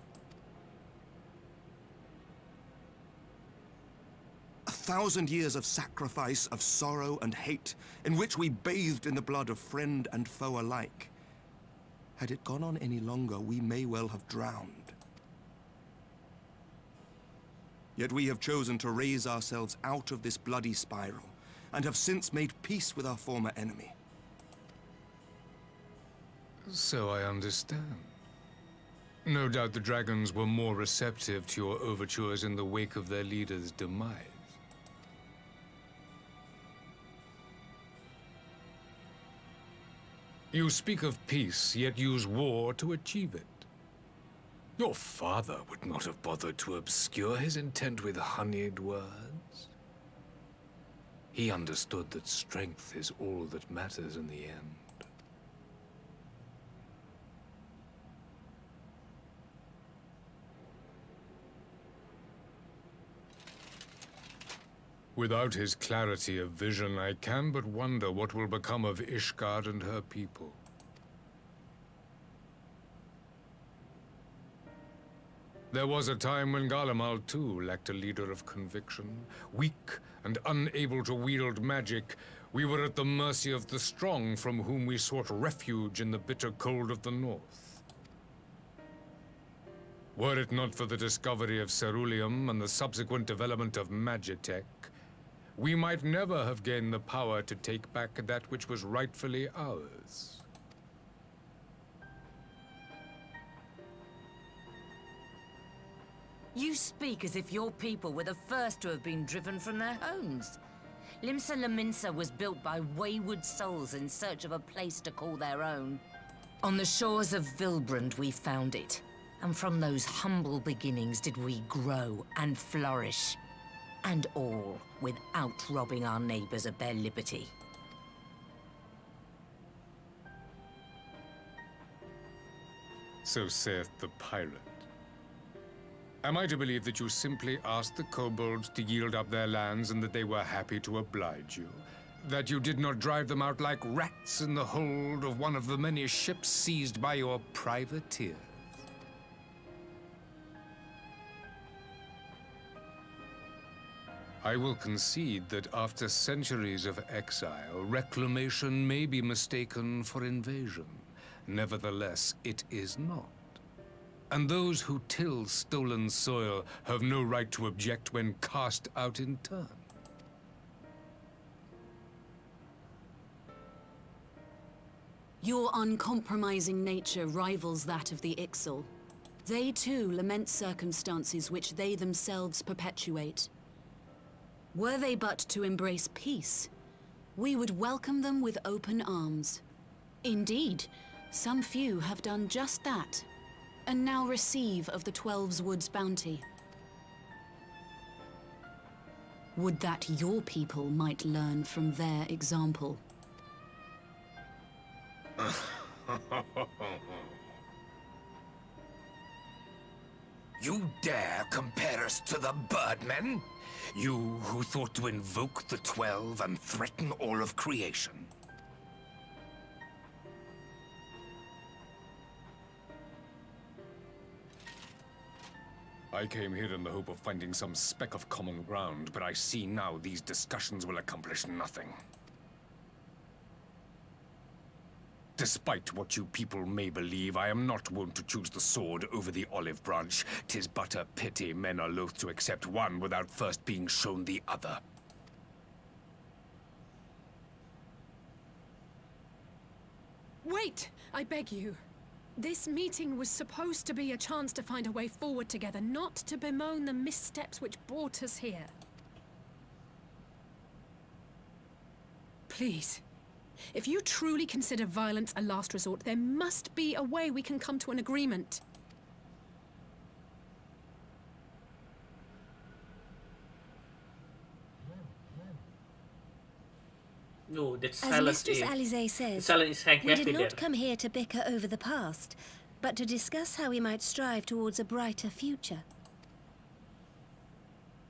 1,000 years of sacrifice, of sorrow and hate, in which we bathed in the blood of friend and foe alike. Had it gone on any longer, we may well have drowned. Yet we have chosen to raise ourselves out of this bloody spiral, and have since made peace with our former enemy. So I understand. No doubt the dragons were more receptive to your overtures in the wake of their leader's demise. You speak of peace, yet use war to achieve it. Your father would not have bothered to obscure his intent with honeyed words. He understood that strength is all that matters in the end. Without his clarity of vision, I can but wonder what will become of Ishgard and her people. There was a time when Garlemald too lacked a leader of conviction. Weak and unable to wield magic, we were at the mercy of the strong from whom we sought refuge in the bitter cold of the north. Were it not for the discovery of ceruleum and the subsequent development of magitech, we might never have gained the power to take back that which was rightfully ours. You speak as if your people were the first to have been driven from their homes. Limsa Lominsa was built by wayward souls in search of a place to call their own. On the shores of Vilbrand we found it, and from those humble beginnings did we grow and flourish. And all without robbing our neighbors of their liberty. So saith the pirate. Am I to believe that you simply asked the kobolds to yield up their lands and that they were happy to oblige you? That you did not drive them out like rats in the hold of one of the many ships seized by your privateers? I will concede that after centuries of exile, reclamation may be mistaken for invasion. Nevertheless, it is not. And those who till stolen soil have no right to object when cast out in turn. Your uncompromising nature rivals that of the Ixal. They too lament circumstances which they themselves perpetuate. Were they but to embrace peace, we would welcome them with open arms. Indeed, some few have done just that, and now receive of the Twelve's Wood's bounty. Would that your people might learn from their example. You dare compare us to the Birdmen? You who thought to invoke the 12 and threaten all of creation. I came here in the hope of finding some speck of common ground, but I see now these discussions will accomplish nothing. Despite what you people may believe, I am not wont to choose the sword over the olive branch. 'Tis but a pity men are loath to accept one without first being shown the other. Wait! I beg you. This meeting was supposed to be a chance to find a way forward together, not to bemoan the missteps which brought us here. Please. If you truly consider violence a last resort, there must be a way we can come to an agreement. No, that As silence Mistress is... Alisaie says, silence is hang we heavy did not there. come here to bicker over the past, but to discuss how we might strive towards a brighter future.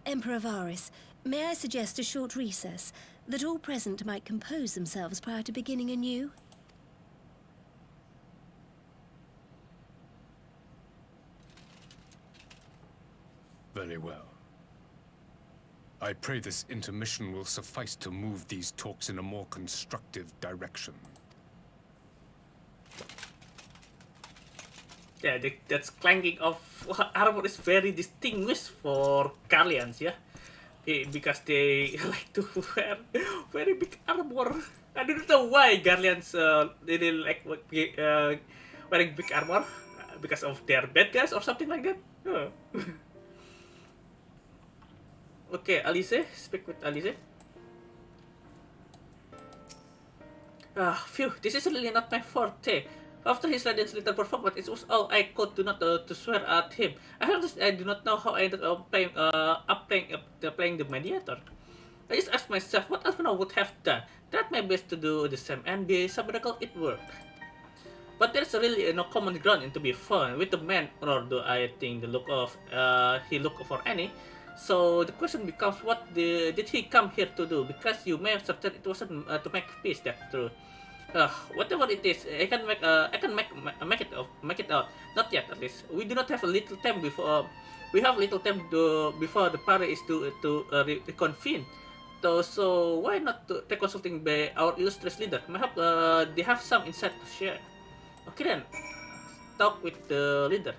Emperor Varys, may I suggest a short recess, that all present might compose themselves prior to beginning anew? Very well. I pray this intermission will suffice to move these talks in a more constructive direction. Yeah, that's clanking of armor is very distinguished for Garleans, yeah? Because they like to wear very big armor. I don't know why Garleans really like wearing big armor. Because of their bad guys or something like that? Oh. Okay, Alice, speak with Alice. Phew, this is really not my forte. After his Radiant's little performance, it was all I could do not to swear at him. I do not know how I ended up playing the mediator. I just asked myself what Alphino would have done. Tried my best to do the same, and by some miracle it worked. But there's really no common ground to be found with the man, nor do I think the look of he look for any. So the question becomes, what did he come here to do? Because you may have certain it wasn't to make peace. That's true. Whatever it is, I can make it out. Not yet, at least. We do not have a little time before. We have little time before the party is to reconvene. So why not take consulting by our illustrious leader? Perhaps they have some insight to share. Okay then, talk with the leader.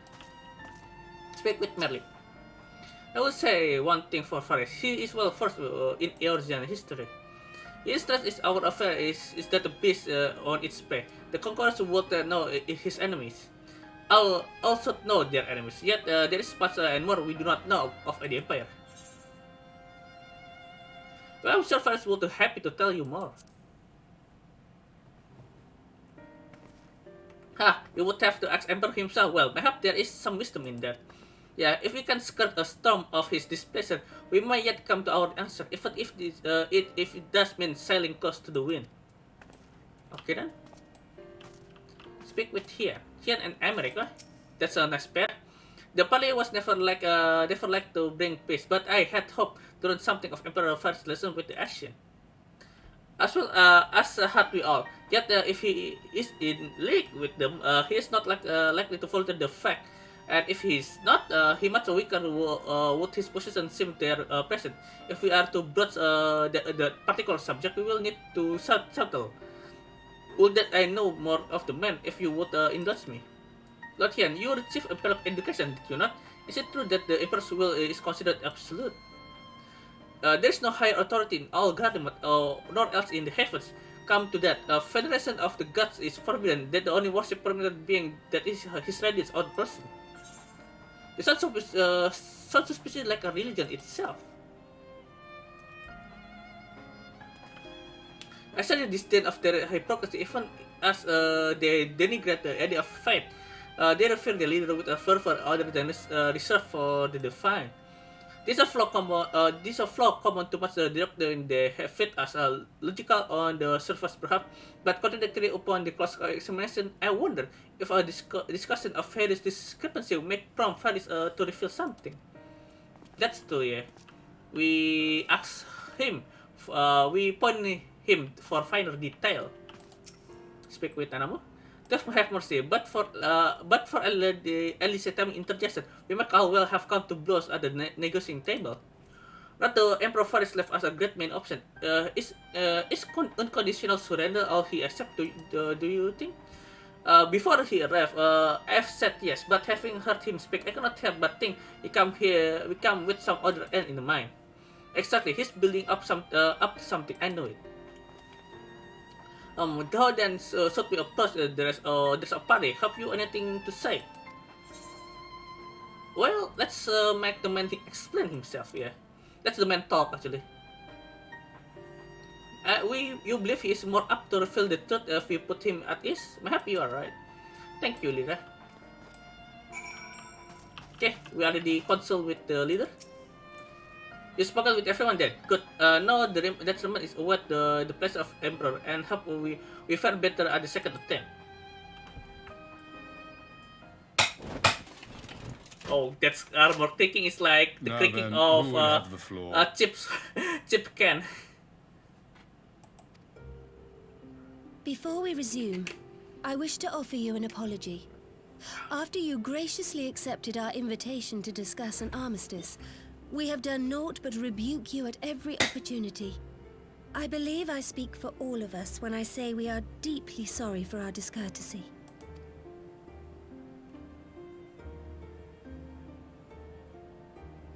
Speak with Merlin. I will say one thing for Faris. He is well versed in Eorzean history. His trust is our affair is that the beast on its prey. The conquerors would know his enemies. All also know their enemies. Yet there is much and more we do not know of the Empire. Well, I'm sure Faris will be happy to tell you more. You would have to ask Emperor himself. Well, perhaps there is some wisdom in that. Yeah, if we can skirt a storm of his displeasure, we might yet come to our answer, even if it does mean sailing close to the wind. Okay then. Speak with Hian and Emmerich, huh? That's a nice pair. The parley was never like to bring peace, but I had hoped to learn something of Emperor Faris' lesson with the Ashen. As well as had we all. Yet if he is in league with them, he is not likely to falter the fact. And if he is not, he much weaker would his position seem there present. If we are to broach the particular subject, we will need to settle. Would that I know more of the man if you would indulge me? Lord Hian, you received Imperial education, did you not? Is it true that the Emperor's will is considered absolute? There is no higher authority in all Garlemald nor else in the heavens. Come to that, Federation of the Gods is forbidden, that the only worship permitted being that is his Radiant's own person. It sounds suspicious like a religion itself. I studied this disdain of their hypocrisy even as they denigrate the idea of faith. They refer the leader with a fervor other than reserved for the divine. This is a flaw common to much doctrine they have fit as logical on the surface perhaps, but contradictory upon the close examination. I wonder if a discussion of Faris' discrepancy will make prompt Faris to reveal something. That's true, yeah. We ask him, we point him for finer detail. Speak with Anamo. Just have mercy, but for Alice time interjection, we might all well have come to blows at the negotiating table. Not the Emperor Faris left as a great main option. Is unconditional surrender all he accept? Do you think? Before he arrived, I've said yes, but having heard him speak, I cannot help but think we come with some other end in mind. Exactly, he's building up to something. I know it. How then should we approach there's a party? Have you anything to say? Well, let's make the man explain himself. Yeah, that's the man talk actually. You believe he is more apt to reveal the truth if we put him at ease? Maybe you are right. Thank you, leader. Okay, we already consult with the leader. You spoken with everyone then. Good. Now that Roman is await the place of Emperor and hope we fare better at the second attempt. Oh, that's armor taking is like the clicking of chip can. Before we resume, I wish to offer you an apology. After you graciously accepted our invitation to discuss an armistice, we have done naught but rebuke you at every opportunity. I believe I speak for all of us when I say we are deeply sorry for our discourtesy.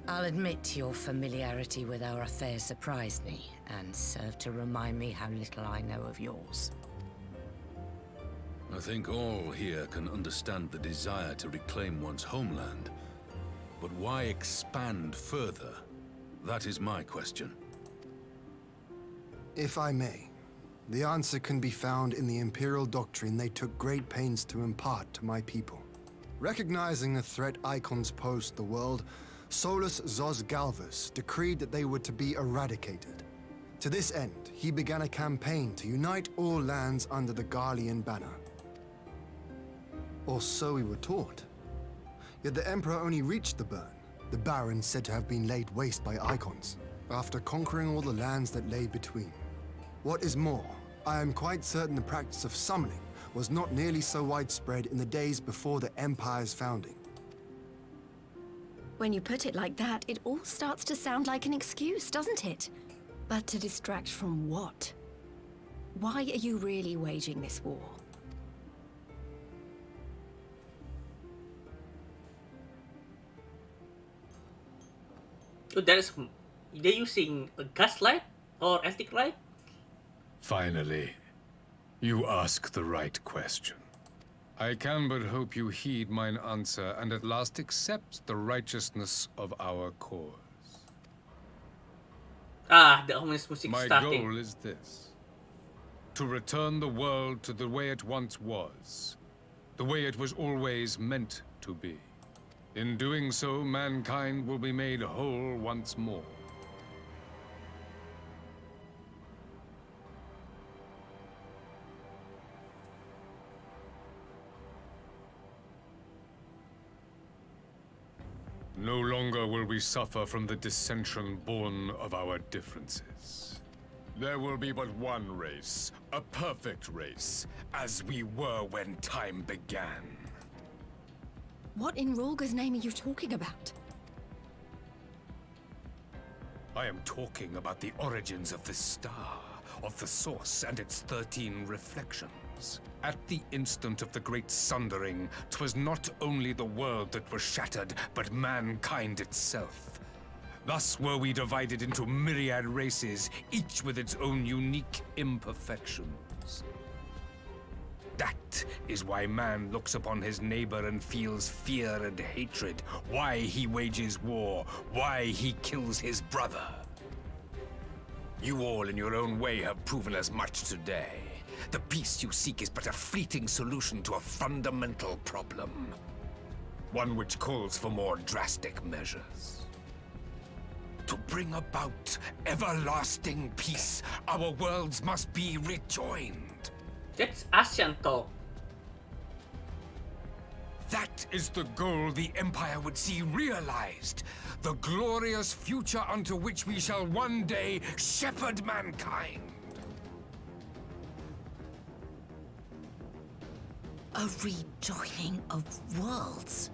I'll admit your familiarity with our affairs surprised me, and served to remind me how little I know of yours. I think all here can understand the desire to reclaim one's homeland. But why expand further? That is my question. If I may, the answer can be found in the Imperial doctrine they took great pains to impart to my people. Recognizing the threat icons posed to the world, Solus Zos Galvus decreed that they were to be eradicated. To this end, he began a campaign to unite all lands under the Garlean banner. Or so we were taught. Yet the Emperor only reached the burn, the Baron said to have been laid waste by icons, after conquering all the lands that lay between. What is more, I am quite certain the practice of summoning was not nearly so widespread in the days before the Empire's founding. When you put it like that, it all starts to sound like an excuse, doesn't it? But to distract from what? Why are you really waging this war? So they're using a gaslight or ethic light? Finally, you ask the right question. I can but hope you heed mine answer and at last accept the righteousness of our cause. Ah, the ominous music My starting. goal is this: to return the world to the way it once was, the way it was always meant to be. In doing so, mankind will be made whole once more. No longer will we suffer from the dissension born of our differences. There will be but one race, a perfect race, as we were when time began. What in Rulga's name are you talking about? I am talking about the origins of the star, of the source and its 13 reflections. At the instant of the great sundering, 'twas not only the world that was shattered, but mankind itself. Thus were we divided into myriad races, each with its own unique imperfections. That is why man looks upon his neighbor and feels fear and hatred, why he wages war, why he kills his brother. You all in your own way have proven as much today. The peace you seek is but a fleeting solution to a fundamental problem. One which calls for more drastic measures. To bring about everlasting peace, our worlds must be rejoined. That's Asian talk. That is the goal the Empire would see realized. The glorious future unto which we shall one day shepherd mankind. A rejoining of worlds.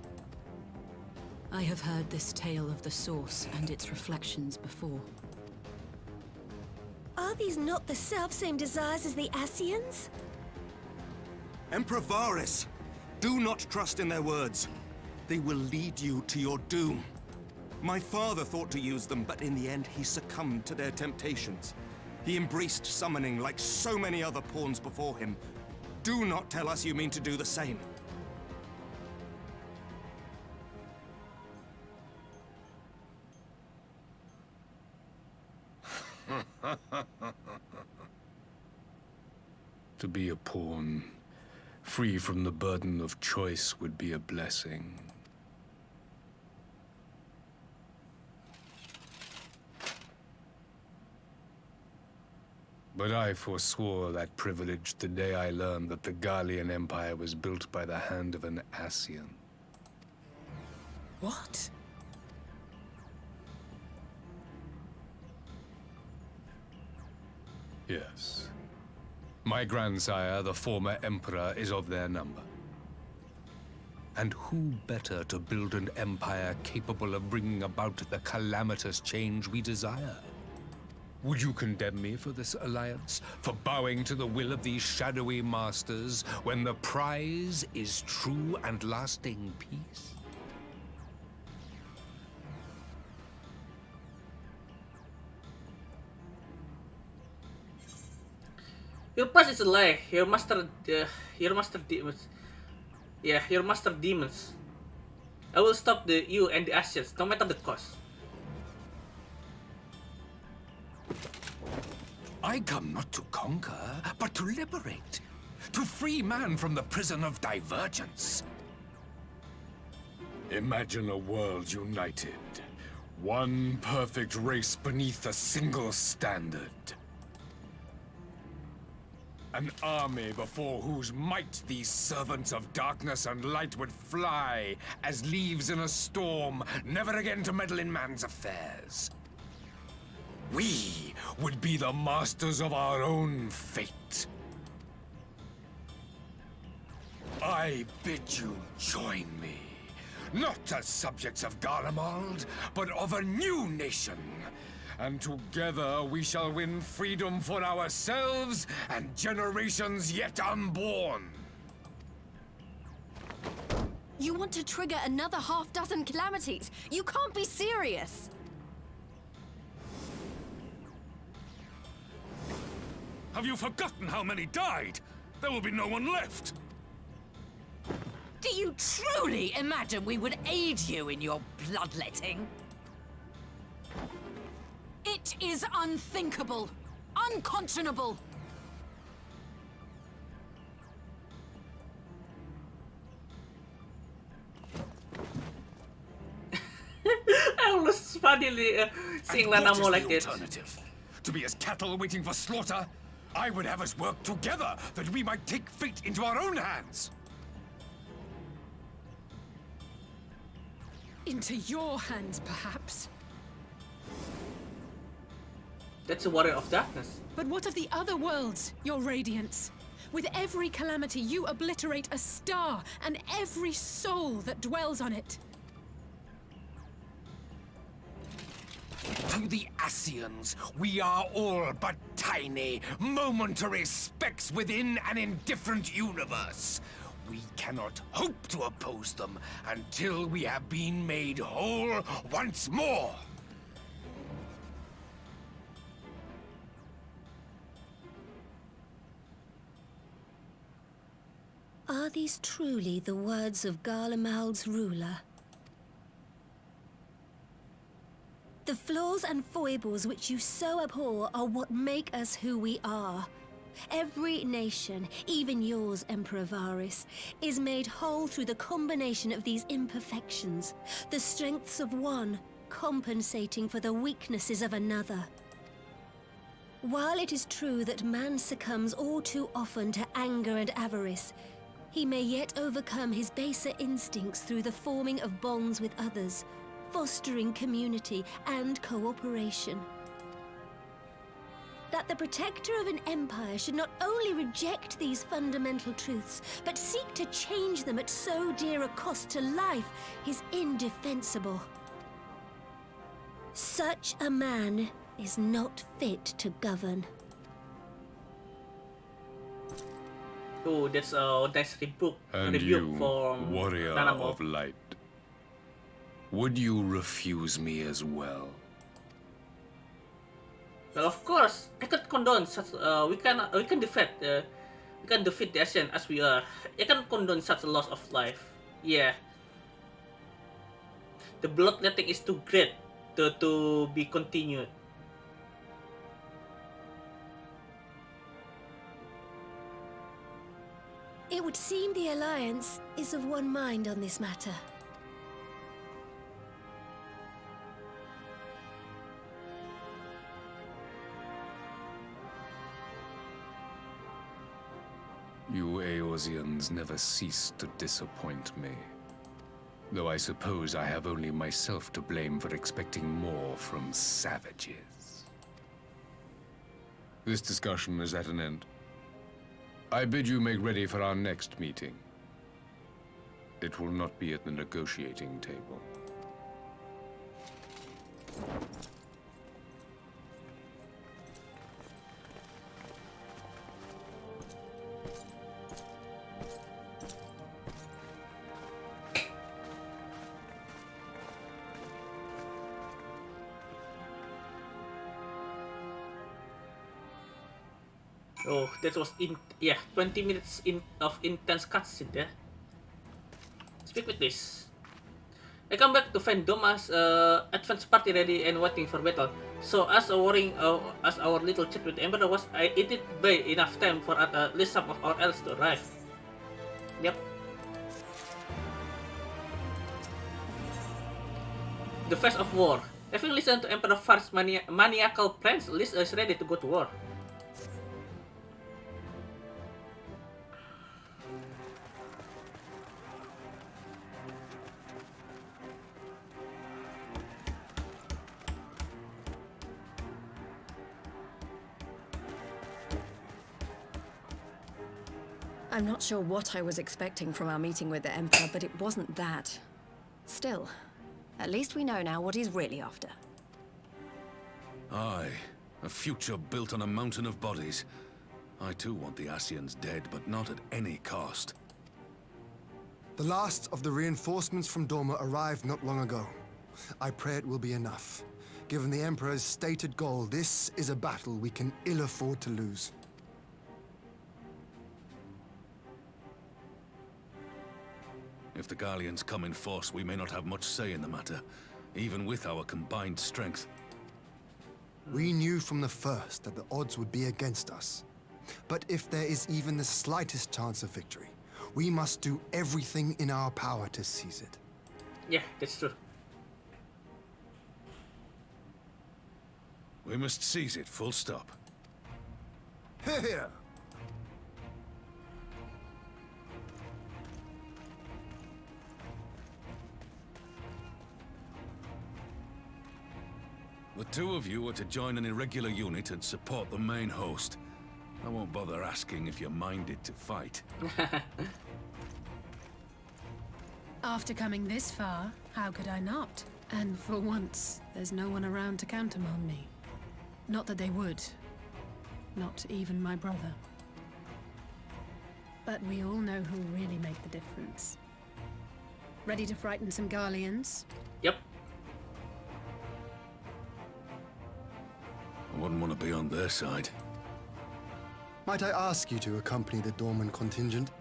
I have heard this tale of the Source and its reflections before. Are these not the self-same desires as the Asians? Emperor Varys, do not trust in their words. They will lead you to your doom. My father thought to use them, but in the end he succumbed to their temptations. He embraced summoning like so many other pawns before him. Do not tell us you mean to do the same. To be a pawn, free from the burden of choice, would be a blessing. But I forswore that privilege the day I learned that the Garlean Empire was built by the hand of an Asian. What? Yes. My grandsire, the former Emperor, is of their number. And who better to build an empire capable of bringing about the calamitous change we desire? Would you condemn me for this alliance? For bowing to the will of these shadowy masters when the prize is true and lasting peace? Your price is a lie. Your master demons. Yeah, your master demons. I will stop you and the Asians, no matter the cost. I come not to conquer, but to liberate. To free man from the prison of divergence. Imagine a world united. One perfect race beneath a single standard. An army before whose might these servants of darkness and light would fly as leaves in a storm, never again to meddle in man's affairs. We would be the masters of our own fate. I bid you join me, not as subjects of Garlemald, but of a new nation. And together we shall win freedom for ourselves and generations yet unborn. You want to trigger another half-dozen calamities? You can't be serious! Have you forgotten how many died? There will be no one left. Do you truly imagine we would aid you in your bloodletting? It is unthinkable, unconscionable. I always funnily seeing Lanamo like this. Alternative? To be as cattle waiting for slaughter? I would have us work together that we might take fate into our own hands. Into your hands, perhaps. That's a warrior of darkness. But what of the other worlds, your radiance? With every calamity, you obliterate a star and every soul that dwells on it. To the Asians, we are all but tiny, momentary specks within an indifferent universe. We cannot hope to oppose them until we have been made whole once more. Are these truly the words of Garlemald's ruler? The flaws and foibles which you so abhor are what make us who we are. Every nation, even yours, Emperor Varys, is made whole through the combination of these imperfections, the strengths of one compensating for the weaknesses of another. While it is true that man succumbs all too often to anger and avarice, he may yet overcome his baser instincts through the forming of bonds with others, fostering community and cooperation. That the protector of an empire should not only reject these fundamental truths, but seek to change them at so dear a cost to life is indefensible. Such a man is not fit to govern. Oh, that's a nice rebuke And you, from warrior Nanamo. of light, would you refuse me as well? Well, of course, I can condone such. We can defeat the Asian as we are. I can condone such a loss of life. Yeah. The bloodletting is too great to be continued. It would seem the Alliance is of one mind on this matter. You Eorzeans never cease to disappoint me. Though I suppose I have only myself to blame for expecting more from savages. This discussion is at an end. I bid you make ready for our next meeting. It will not be at the negotiating table. Oh, that was 20 minutes of intense cutscene there. Speak with this. I come back to find Doma's advance party ready and waiting for battle. So as our little chat with the Emperor was, it did buy enough time for at least some of our elves to arrive. Yep. The phase of war. Having listened to Emperor Far's maniacal plans, Liz is ready to go to war. I'm not sure what I was expecting from our meeting with the Emperor, but it wasn't that. Still, at least we know now what he's really after. Aye, a future built on a mountain of bodies. I too want the Ascians dead, but not at any cost. The last of the reinforcements from Dorma arrived not long ago. I pray it will be enough. Given the Emperor's stated goal, this is a battle we can ill afford to lose. If the Gallians come in force, we may not have much say in the matter, even with our combined strength. We knew from the first that the odds would be against us. But if there is even the slightest chance of victory, we must do everything in our power to seize it. Yeah, that's true. We must seize it, full stop. Here! The two of you are to join an irregular unit and support the main host. I won't bother asking if you're minded to fight. After coming this far, how could I not? And for once, there's no one around to countermand me. Not that they would. Not even my brother. But we all know who really make the difference. Ready to frighten some Garleans? Yep. I wouldn't want to be on their side. Might I ask you to accompany the Dorman contingent?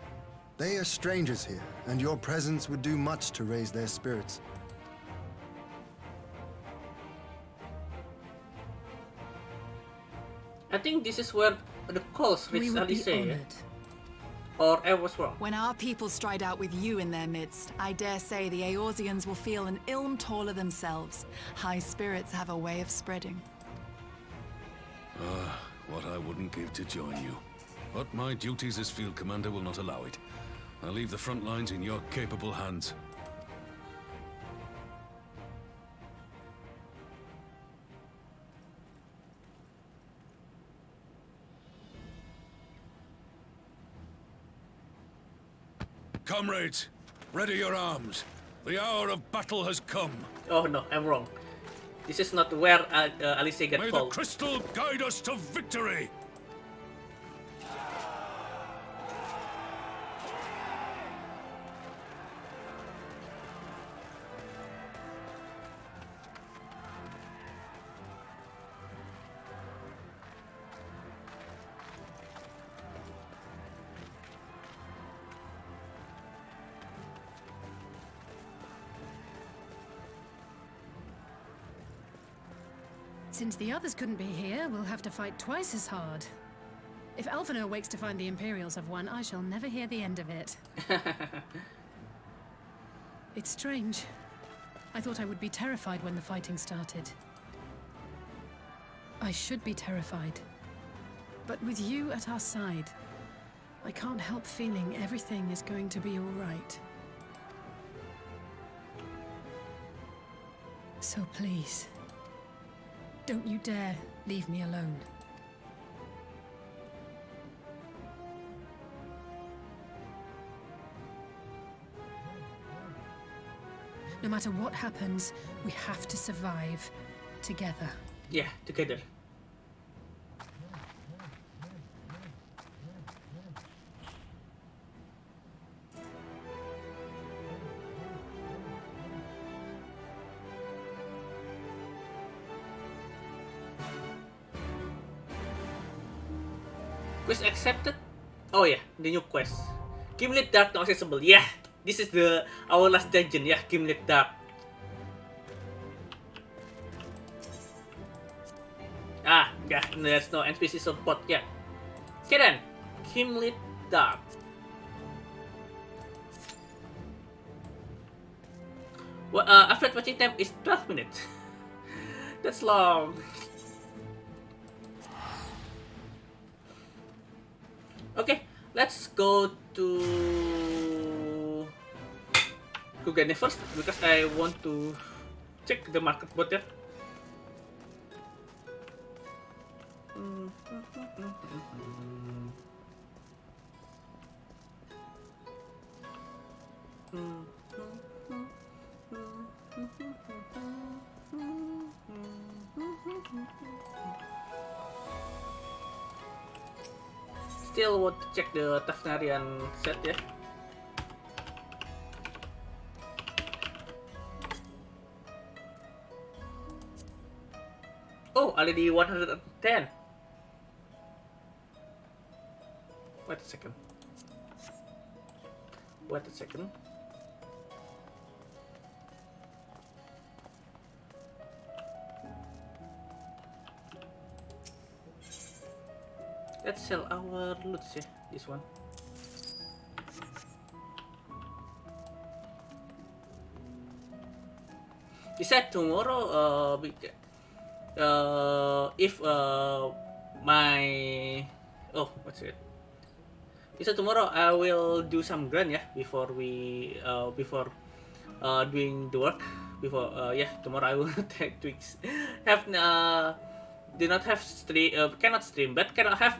They are strangers here, and your presence would do much to raise their spirits. I think this is where the calls reach Alice, or I was wrong. When our people stride out with you in their midst, I dare say the Eorzeans will feel an ilm taller themselves. High spirits have a way of spreading. What I wouldn't give to join you. But my duties as field commander will not allow it. I'll leave the front lines in your capable hands. Comrades, ready your arms. The hour of battle has come. Oh no, I'm wrong. This is not where Alice gets May called. the crystal guide us to victory! Since the others couldn't be here, we'll have to fight twice as hard. If Alphinaud wakes to find the Imperials have won, I shall never hear the end of it. It's strange. I thought I would be terrified when the fighting started. I should be terrified. But with you at our side, I can't help feeling everything is going to be all right. So please, don't you dare leave me alone. No matter what happens, we have to survive together. Yeah, together. Quest accepted. Oh yeah, the new quest. Gimlet Dark not accessible. Yeah, this is our last dungeon. Yeah, Gimlet Dark. Ah, yeah, there's no NPC support yet. Okay then, Gimlet Dark. Well, average watching time is 12 minutes. That's long. Okay, let's go to Kugane first because I want to check the market bot there. Still want to check the Tafnarian set, yeah. Oh, already 110. Wait a second. Wait a second. Let's sell our loot, yeah, this one. He said tomorrow, if my what's it? He said tomorrow I will do some grind, yeah, before we doing the work. Before yeah, tomorrow I will take tweaks. Do not have stream, cannot stream, but cannot have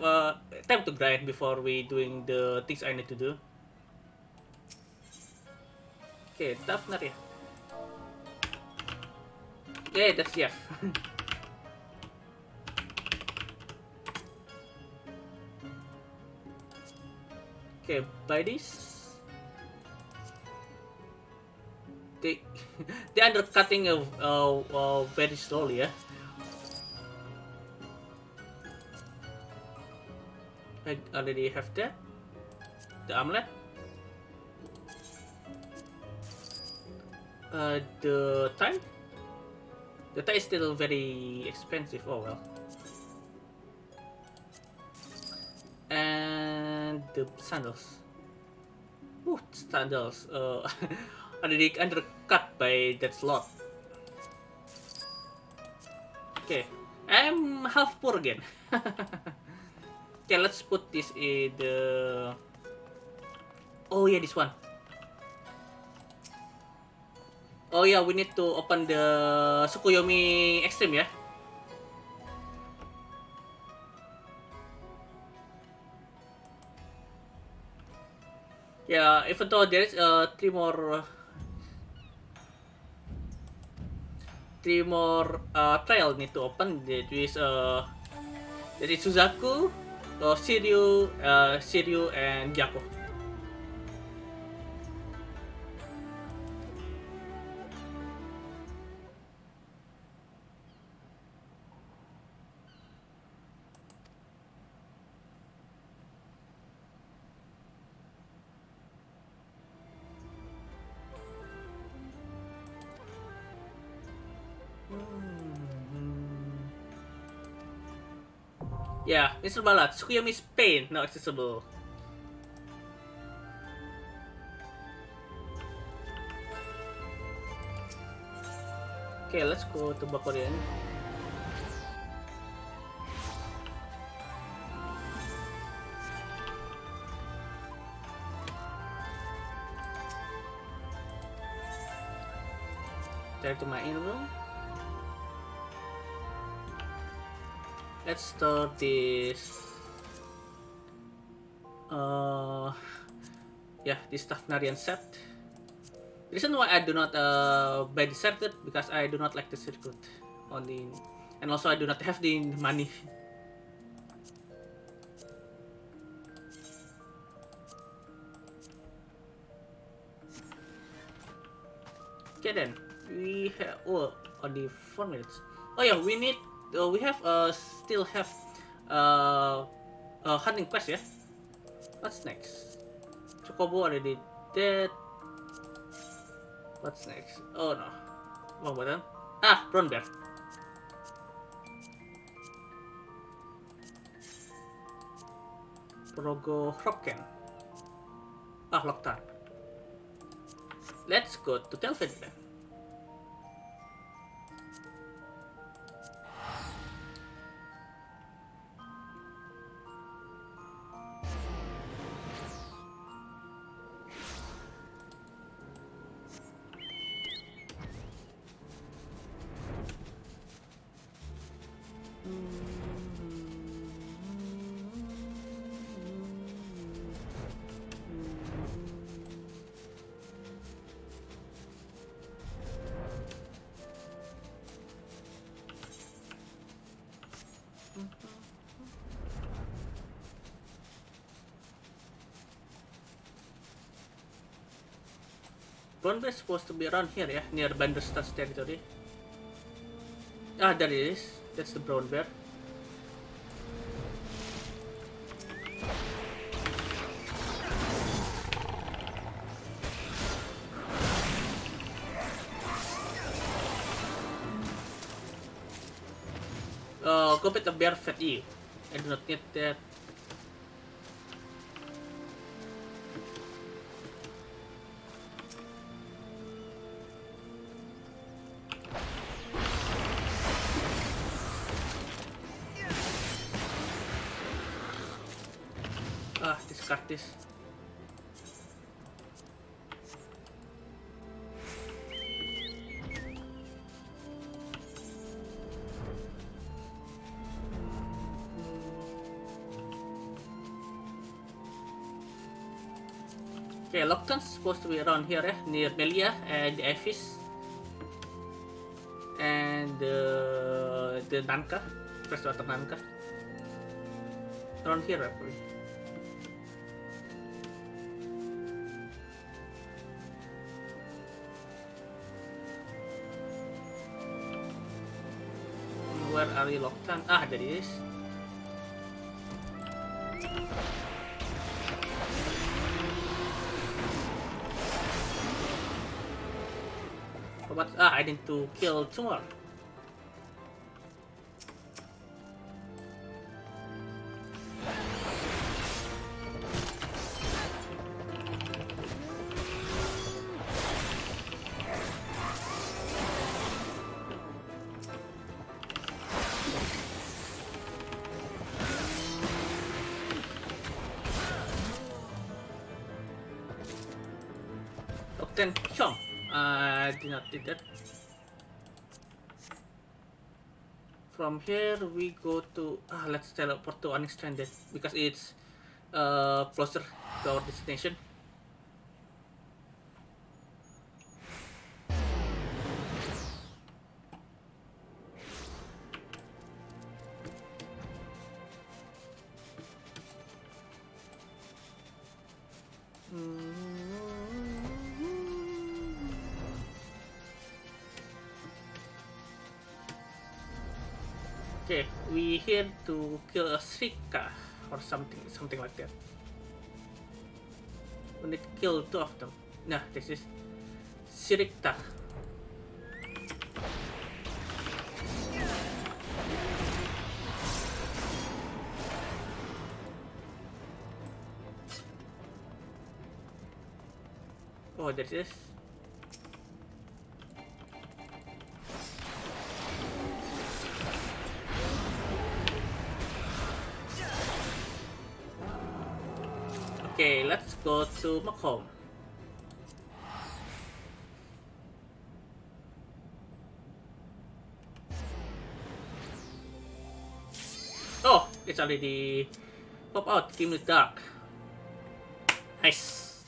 time to grind before we doing the things I need to do. Okay, Tafnar ya. Okay, that's Jeff. Okay, buy this. They undercutting very slowly, yeah. I already have that. The amulet. The time. The tie is still very expensive. Oh well. And the sandals. Ooh, sandals. Already undercut by that slot. Okay, I'm half poor again. Okay, let's put this in the. Oh yeah, this one. Oh yeah, we need to open the Tsukuyomi Extreme, yeah? Yeah, even though there is three more trial need to open. There is Suzaku, Shiryu, and Gyako. Yeah, Mr. Balat, Tsukuyomi Spain, not accessible. Okay, let's go to Bakorian. There to my inner room. Let's start this. Yeah, this Tafnarian set. Reason why I do not buy the circuit because I do not like the circuit only, and also I do not have the money. Okay then, we have only 4 minutes. Oh yeah, we need we have still have a hunting quest, yeah. What's next? Chocobo already dead. What's next? Oh no, wrong button. Ah, brown bear. Progo Hropken. Ah, Loktar. Let's go to Telfed then. Brown bear is supposed to be around here, yeah, near Banderstar's territory. Ah, there it is. That's the brown bear. Go get a bear fat E. I do not need that. Discard this. Okay, Lockton's supposed to be around here, near Melia and the Aphis. And the Nanka, freshwater Nanka. Around here, actually. Where are you, Lockton? Ah, there it is. What? Ah, I need to kill 2 more. Then chomp. I did not do that. From here we go to let's teleport to Unextended because it's closer to our destination. Okay, we here to kill a Shrika or something like that. We need to kill 2 of them. Nah, this is Sirikta. Oh, there it is. Okay, let's go to Macomb. Oh, it's already pop out. Team is dark. Nice.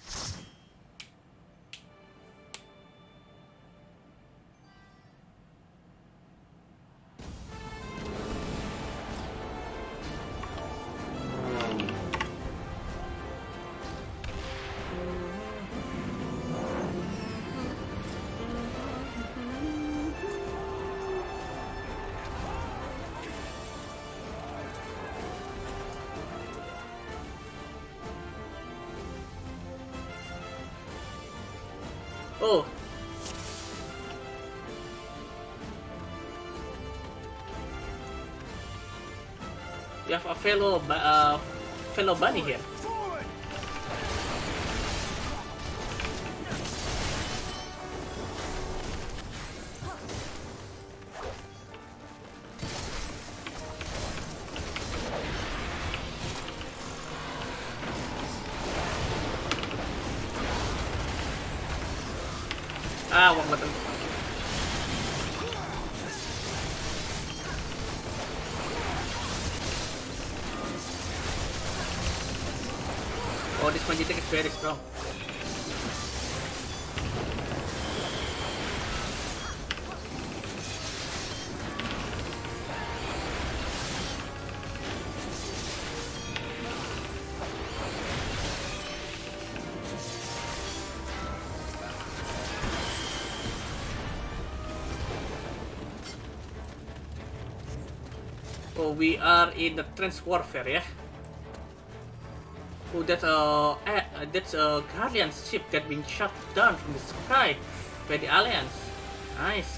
Oh. We have a fellow bunny here. Ah, wrong button. Oh, this magic is very strong. Oh, we are in the trench warfare, yeah. Oh, that's a Guardian ship that being shot down from the sky by the Alliance. Nice.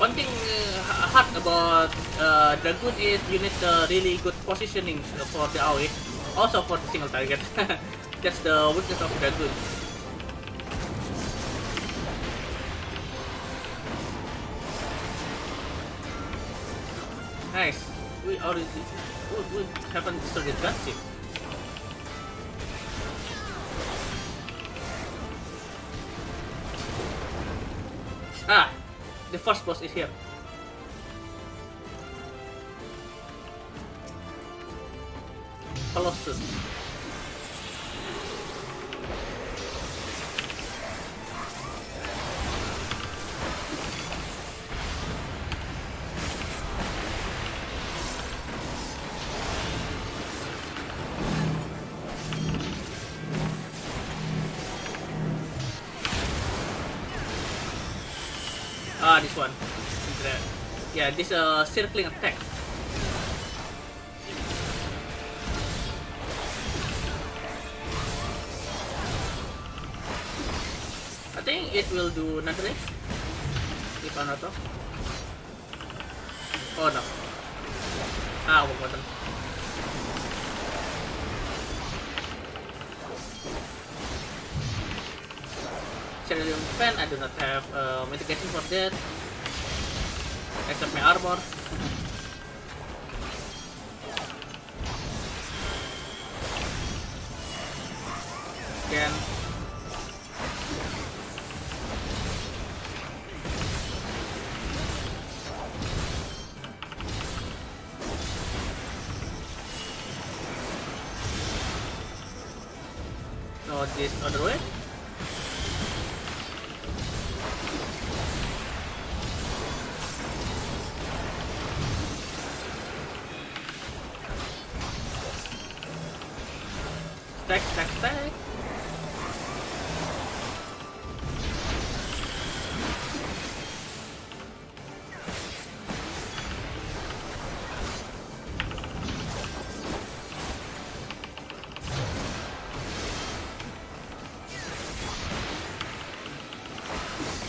One thing hard about Dragoon is you need really good positioning for the AoE, also for the single target. That's the weakness of Dragoon. Nice. We haven't destroyed the gunship. Ah! The first boss is here. Colossus. Ah, this one. Yeah, this circling attack. I think it will do another hit, if I'm not wrong. Oh no. Ah, one button. Cerulean Fan, I do not have mitigation for that, except my armor. Again. No, this other way. Stack.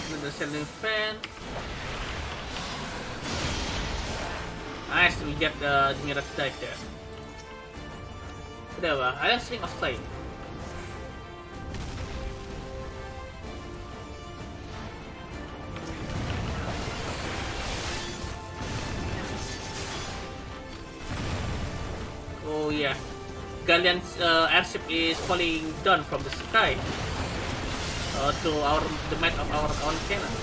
Another Cerulean Fan. Nice, we get the mirror strike there. Udah bah, Iron Sling of Flame. Oh yeah, Galleon's airship is falling down from the sky to the might of our own cannon.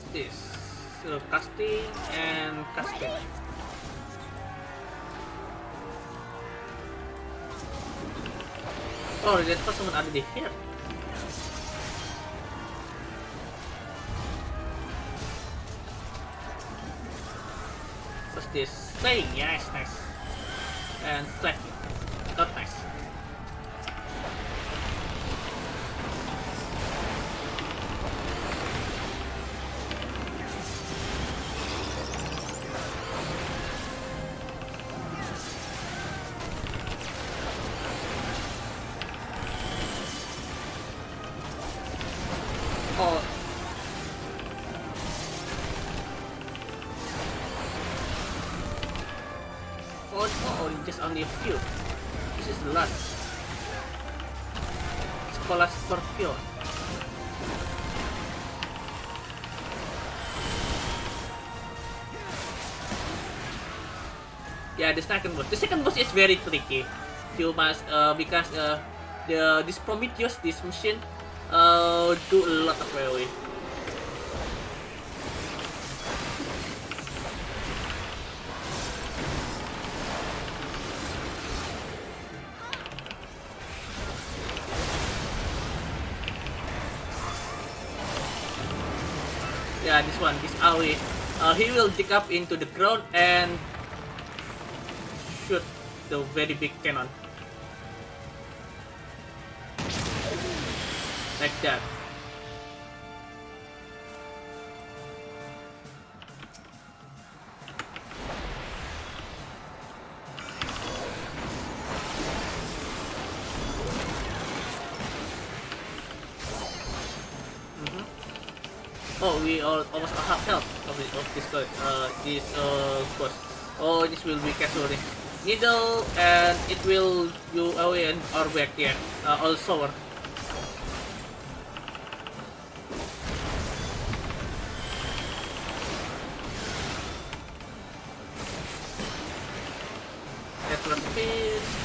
What's this? Casting and casting. Oh, that person ada di here. What's this? Stay, yes, nice. And strike. Not nice. Oh. Oh, just only a few. This is the last. Sekolah Scorpio. Yeah, the second boss. The second boss is very tricky. You must because this Prometheus, this machine, do a lot of AoE. Yeah, this one, this AoE. He will dig up into the ground and shoot the very big cannon. Like that. Oh, we almost half health of this guy, this boss. Oh, this will be casualty. Needle, and it will do away and or back here. All sour. Atlas Fist.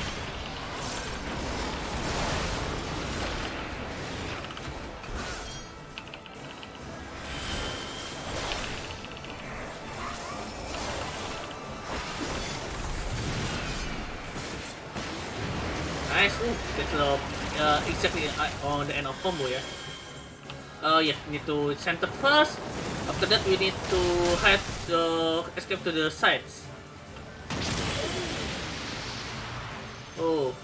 Nice, that's exactly on the end of combo, yeah. Yeah, need to center first. After that, we need to head escape to the sides. Oh,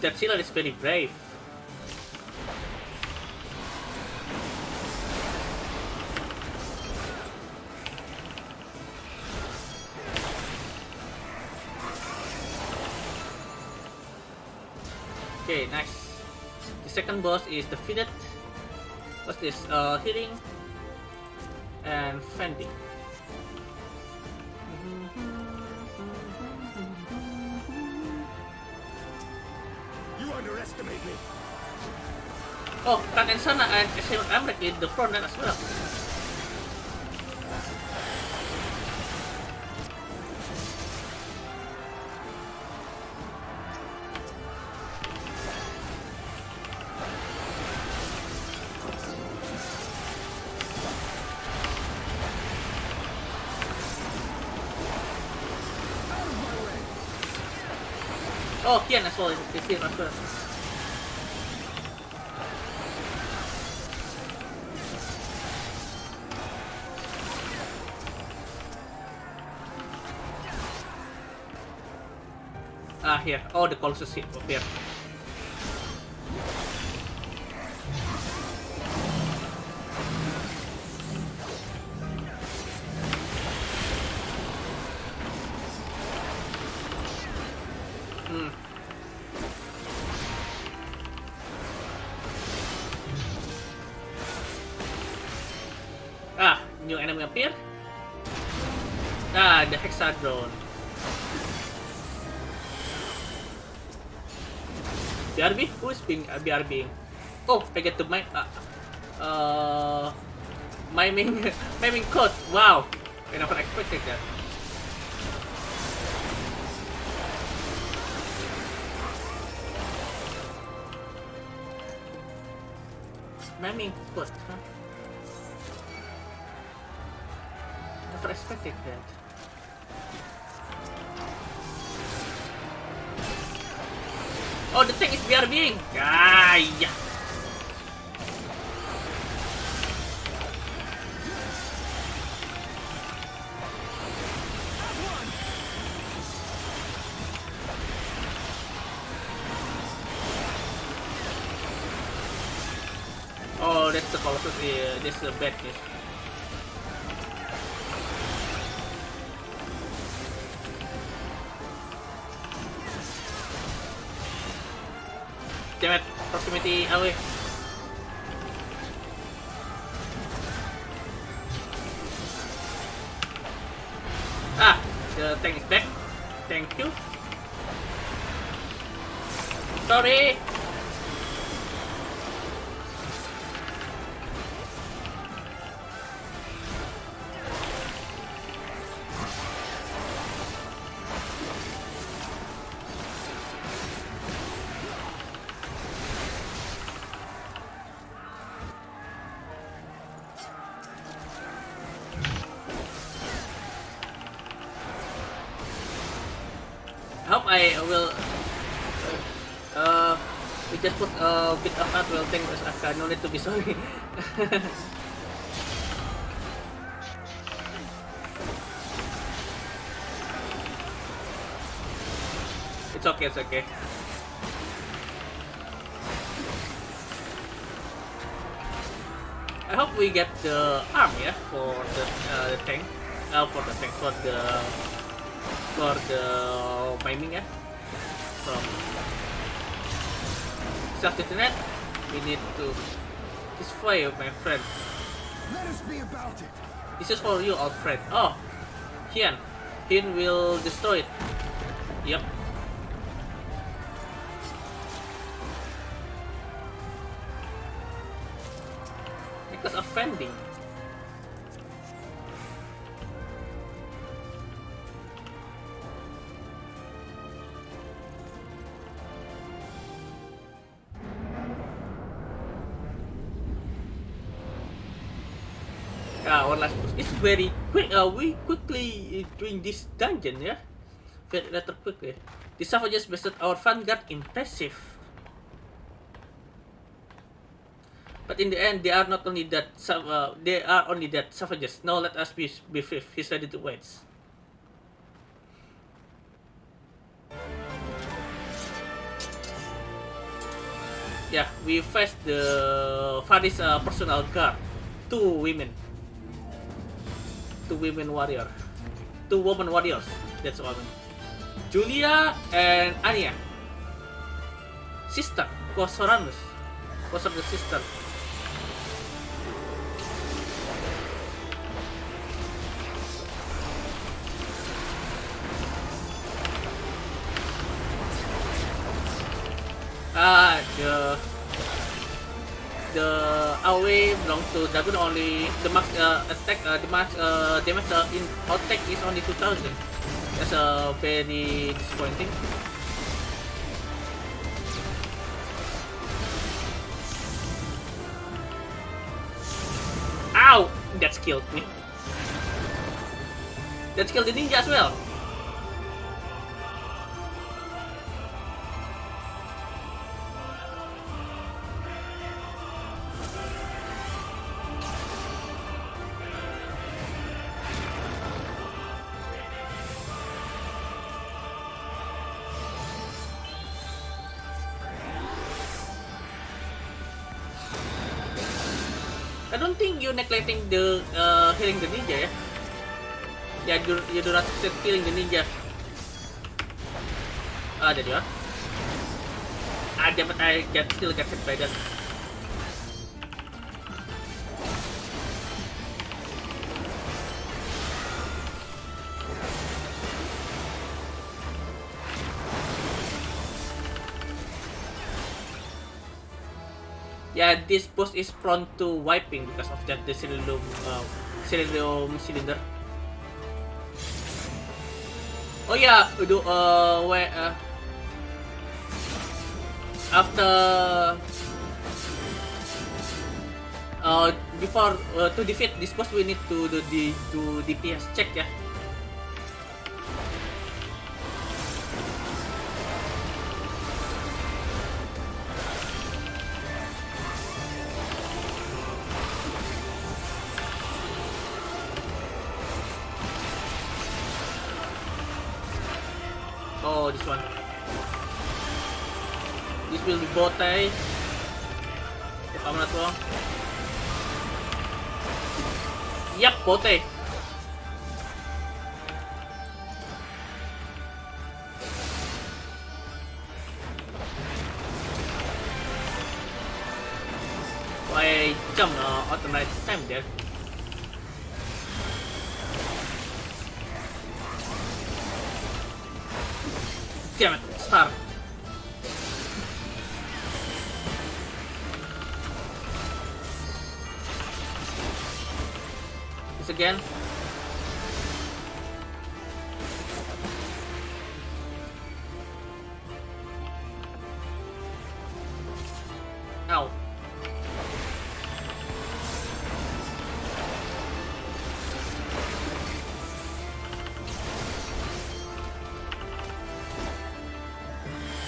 that Silla is very brave. Okay, nice. The second boss is defeated. What's this? Healing and fending. You underestimate me. Oh, Kat and Sana and Simon Amrek in the front line as well. Oh, Kian as well is here as well. Ah, here. Oh, the Colossus here. Up here. Ah, new enemy appear. Ah, the hexadron. BRB? Who is being BRB? Oh, I get to mime. Miming code. Wow, I never expected that. Miming code, huh? never expected that. Oh, the tank is BRBing! Ah, yeah. Oh, that's the Colossus. Yeah, this is a bad news. Damn it, proximity away. Ah, the tank is back. Thank you. Sorry. I hope I will we just put a bit of that will think as no need to be sorry. It's okay, it's okay. I hope we get the arm, yeah, for the tank. For the miming, yeah. From self-detonate, we need to destroy my friend. Let us be about it. This is for you, old friend. Oh, Hian. Hian will destroy it. Yep. Because offending. One last push. It's very quick. We quickly doing this dungeon, yeah. Very rather quickly. The savages bested our vanguard. Impressive. But in the end, they are not only that. They are only that savages. Now let us be brief. He's ready to wait. Yeah, we faced the Faris personal guard. Two women warrior. Two woman warriors. That's what I mean. Julia and Anya. Sister. Kosoranus. Kosoranus sister. The AoE belongs to Dragon only. The max attack, the max damage in attack is only 2000. That's very disappointing. Ow! That killed me. That killed the ninja as well. I don't think you're neglecting the healing the ninja, yeah? Yeah, you do not succeed killing the ninja. There you are. Damn it, I still get hit by that. Yeah, this boss is prone to wiping because of that the Celerium cylinder. Oh yeah, where Before to defeat this boss, we need to do DPS check ya. Oh, this one. This will be bote, if I'm not wrong. Yep, bote. Why jump at the right time there? Damn it, star. This again. Ow.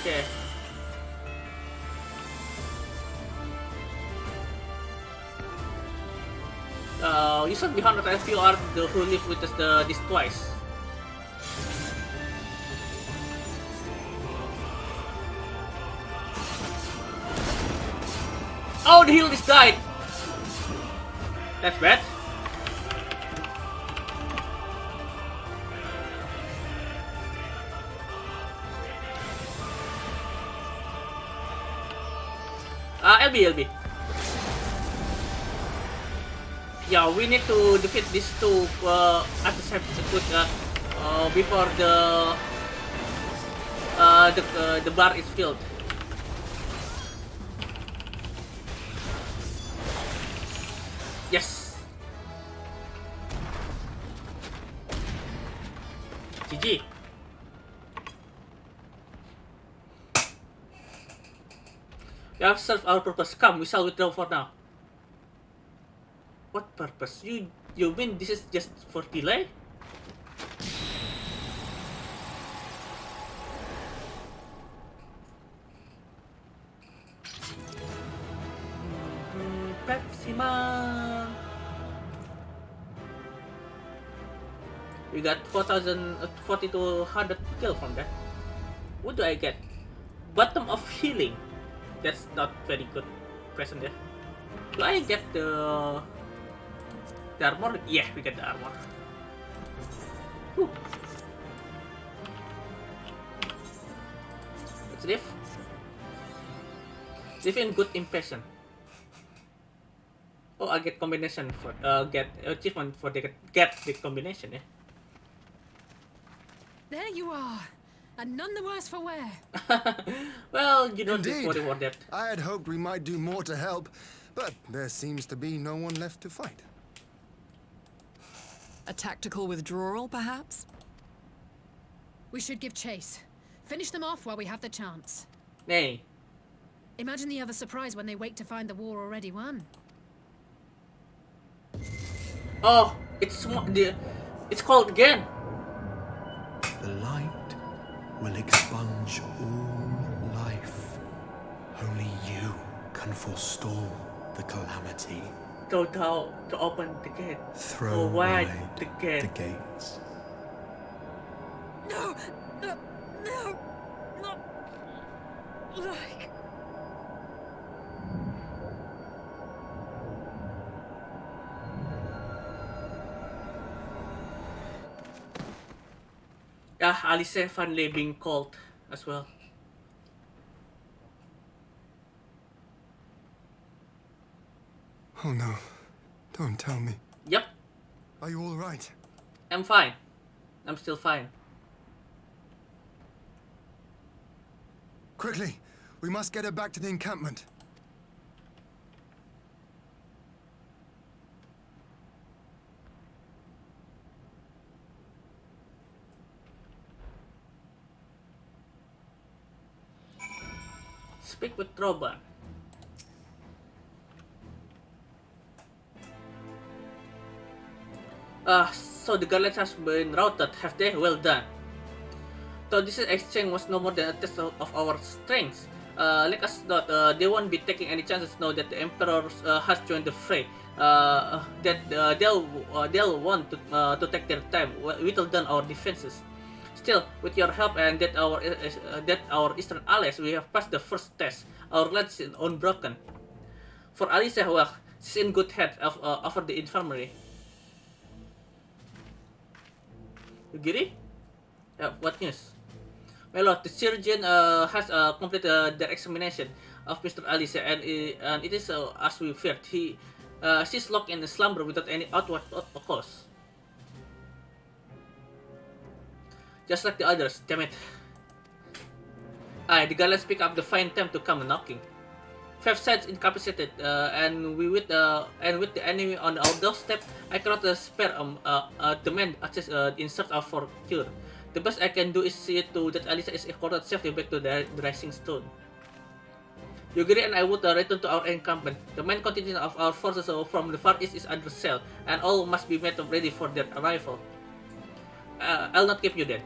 Okay. You said behind that if you are the who live with this twice. Oh, the heal is died. That's bad. LB. Yeah, we need to defeat these two at the same time before the bar is filled. Yes. GG. We have served our purpose. Come, we shall withdraw for now. What purpose? You mean this is just for delay? Pepsi Man. We got 4,200 kill from that. What do I get? Bottom of healing. That's not very good present there. Do I get the armor? Yeah, we get the armor. Whew. Let's live. Live in good impression. Oh, I get combination for get achievement for the get the combination, yeah. There you are, and none the worse for wear. Well, you don't Indeed. reward that. I had hoped we might do more to help, but there seems to be no one left to fight. A tactical withdrawal, perhaps? We should give chase. Finish them off while we have the chance. Nay. Imagine the other surprise when they wake to find the war already won. Oh, it's called again. The light will expunge all life. Only you can forestall the calamity. To open the gate. Throw wide wide the gate. the gates. No! Not like... Yeah, Alice finally being called as well. Oh no, don't tell me. Yep. Are you all right? I'm fine. I'm still fine. Quickly, we must get her back to the encampment. Speak with Roban. So the Guardians has been routed, have they? Well done. So this exchange was no more than a test of our strengths. Let us note, they won't be taking any chances now that the Emperor has joined the fray. They'll want to take their time, whittle down our defenses. Still, with your help and that our Eastern allies, we have passed the first test. Our lance is unbroken. For Alicia, well, she's in good health over the infirmary. You get it? What news? My lord, the surgeon has completed their examination of Mr. Alicia, and it is as we feared. She's locked in a slumber without any outward cause. Just like the others, damn it. The Gallants pick up the fine time to come knocking. 5 sides incapacitated, and with the enemy on our doorstep, I cannot spare the men in search of for cure. The best I can do is see to that Alicia is escorted safely back to the Rising Stone. Yugiri and I would return to our encampment. The main contingent of our forces from the far east is under sail, and all must be made ready for their arrival. I'll not keep you then.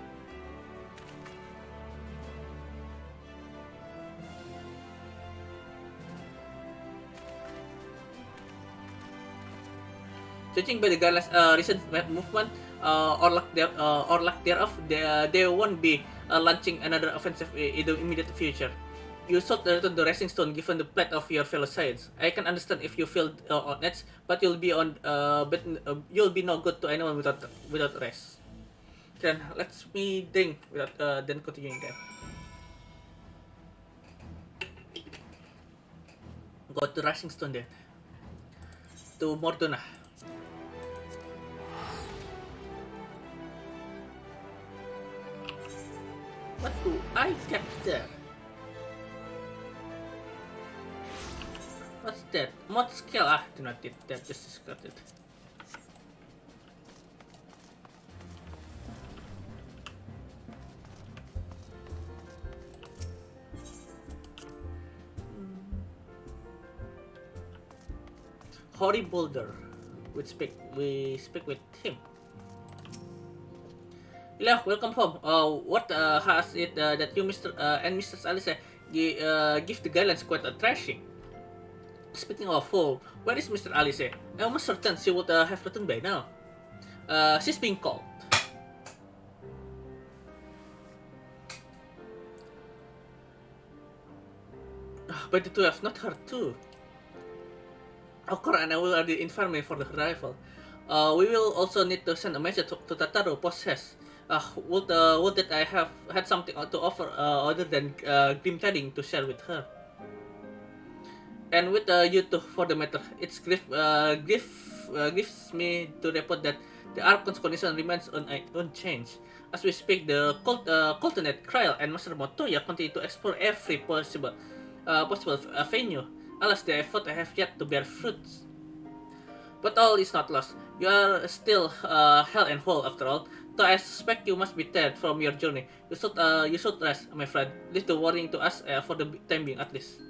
Judging by the Gallants' recent movement, or lack thereof, they won't be launching another offensive in the immediate future. You should return to Rising Stone given the plight of your fellow Saiyans. I can understand if you feel on edge, but you'll be no good to anyone without rest. Then let's me drink without then continuing that. Go to Rising Stone then. To Mordona. What do I get there? What's that? Mod skill? Do not need that, just discard it. Hoary Boulder. We speak with him. Ilya, welcome home. What has it that you, Mr. And Mrs. Alice give the Gallants quite a thrashing? Speaking of home, where is Mr. Alice? I'm almost certain she would have returned by now. She's being called. But the 12, not her too. Okra and I will are the infirmary for the arrival. We will also need to send a message to Tataru post-haste. Would that I have had something to offer other than grim tidings to share with her. And with you too, for the matter, it's grieves me to report that the Archon's condition remains unchanged. As we speak, the Coltonet, Kryl, and Master Motoya continue to explore every possible venue. Alas, the effort I have yet to bear fruits. But all is not lost. You are still hell and whole after all. Though I suspect you must be tired from your journey. You should rest, my friend. Leave the worrying to us for the time being, at least.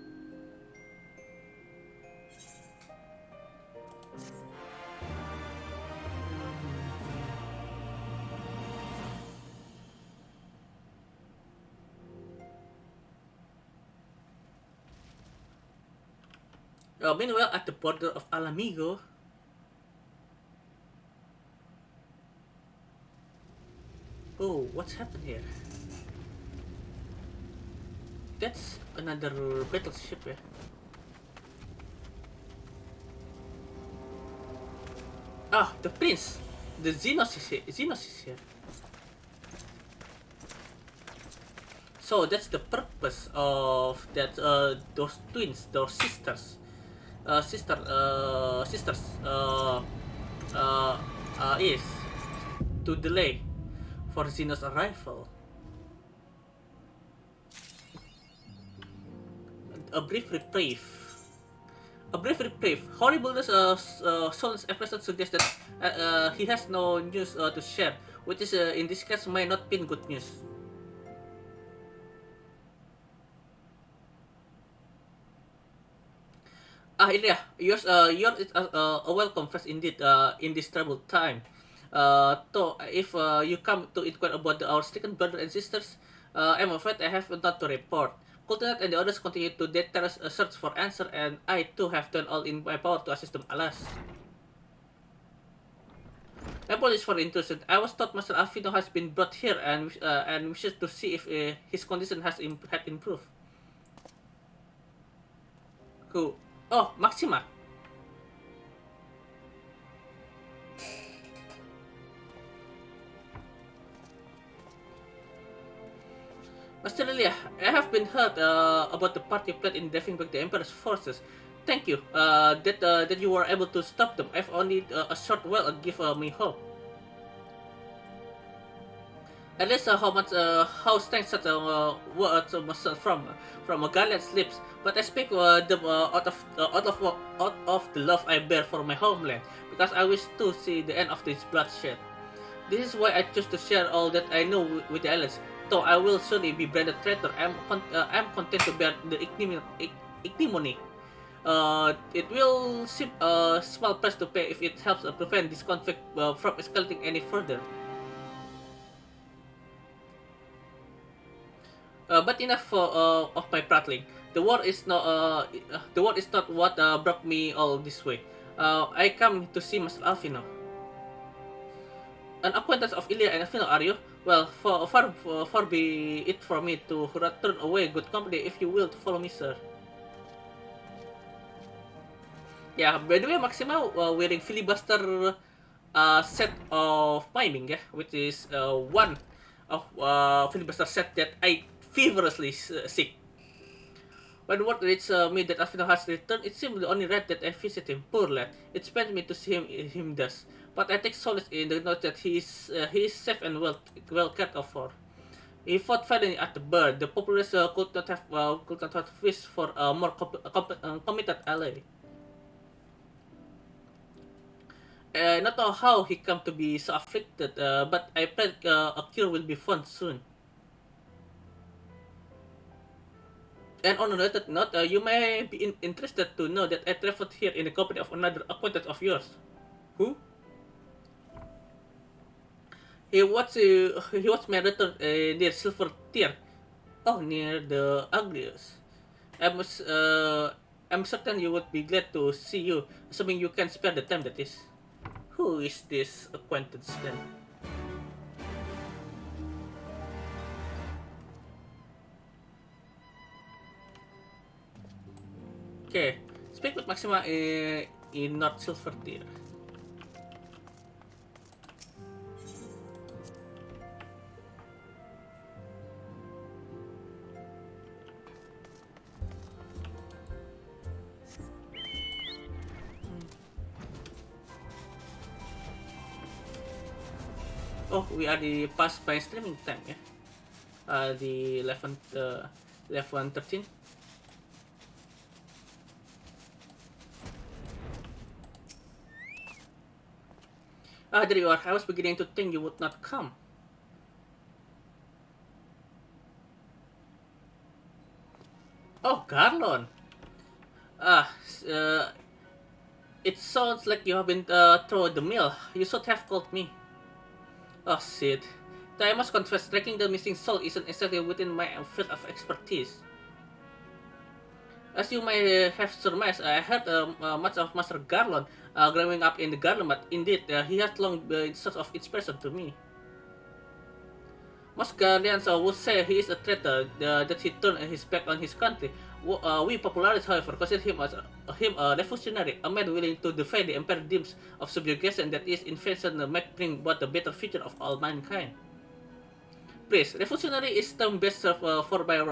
Meanwhile, at the border of Alamigo, oh, what's happened here? That's another battleship, yeah. Ah, the prince! The Xenos is here. So that's the purpose of that those twins, those sisters. Is to delay for Xenos' arrival. A brief reprieve. Horribleness Sol's episode suggests that he has no news to share, which is in this case might not be good news. Ilya, yours is a welcome first indeed in this troubled time. So if you come to inquire about our stricken brothers and sisters, I'm afraid I have not to report. Kultinat and the others continue to deterrence a search for answer, and I too have done all in my power to assist them, alas. Apologies for the intrusion. I was told Master Alfino has been brought here and wishes to see if his condition had improved. Who? Oh, Maxima. Master Illyria, I have been heard about the part you played in driving back the Emperor's forces. Thank you. That you were able to stop them. I've only a short while give me hope. At least how strange such words must from a Gallian's lips. But I speak them out of the love I bear for my homeland, because I wish to see the end of this bloodshed. This is why I choose to share all that I know with the islands. Though I will surely be branded traitor, I'm content to bear the ignominy. It will seem a small price to pay if it helps prevent this conflict from escalating any further. But enough of my prattling. The war is not what brought me all this way. I come to see Master Alfino. An acquaintance of Illyria and Alfino, are you? Well, far be it from me to turn away good company. If you will to follow me, sir. Yeah, by the way, Maxima wearing filibuster set of miming, yeah, which is one of filibuster set that I feverishly seek. When word reached me that Alfino has returned, it seemed the only right that I visit him. Poor lad, it pains me to see him thus. But I take solace in the note that he is safe and well cared for. He fought valiantly at the bird. The populace could not have wished for a more committed ally. Not know how he come to be so afflicted, but I pray a cure will be found soon. And on a related note, you may be interested to know that I traveled here in the company of another acquaintance of yours. Who? He watched my return near Silver Tier. Oh, near the Agrius. I'm certain you would be glad to see you, assuming you can spare the time, that is. Who is this acquaintance then? Okay, speak with Maxima in North Silver Tier. Oh, we are past by streaming time, yeah? The 11:13. Ah, there you are. I was beginning to think you would not come. Oh, Garlon. It sounds like you have been through the mill. You should have called me. Oh, Sid. I must confess, tracking the missing soul isn't exactly within my field of expertise. As you may have surmised, I heard much of Master Garlon growing up in the Garlemat. Indeed, he has long been sort of inspiration to me. Most Guardians would say he is a traitor, that he turned his back on his country. We popularists, however, consider him a revolutionary, a man willing to defy the Emperor dreams of subjugation that his invention might bring about a better future of all mankind. Please, revolutionary is term best served for my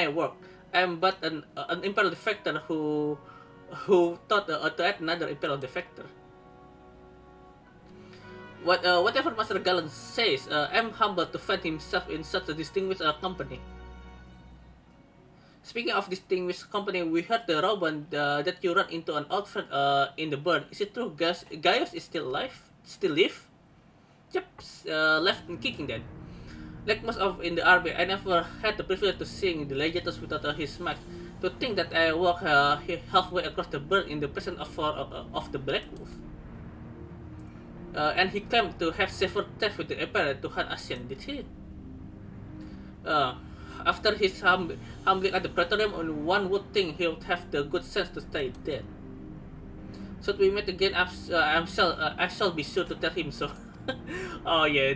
work. I am but an imperial defector who thought to add another imperial defector. Whatever Master Galen says, I'm humbled to find himself in such a distinguished company. Speaking of distinguished company, we heard the Roban that you ran into an old friend in the burn. Is it true Gaius is still alive? Still live? Yep, left and kicking then. Like most of in the army, I never had the privilege to sing the legatus without his match. To think that I walk halfway across the burn in the presence of the Black Wolf. And he claimed to have severed ties with the Emperor to hunt Asian, did he? After his humbling at the Praetorium, one would think he would have the good sense to stay dead. Should we meet again, I shall be sure to tell him so. Oh yeah,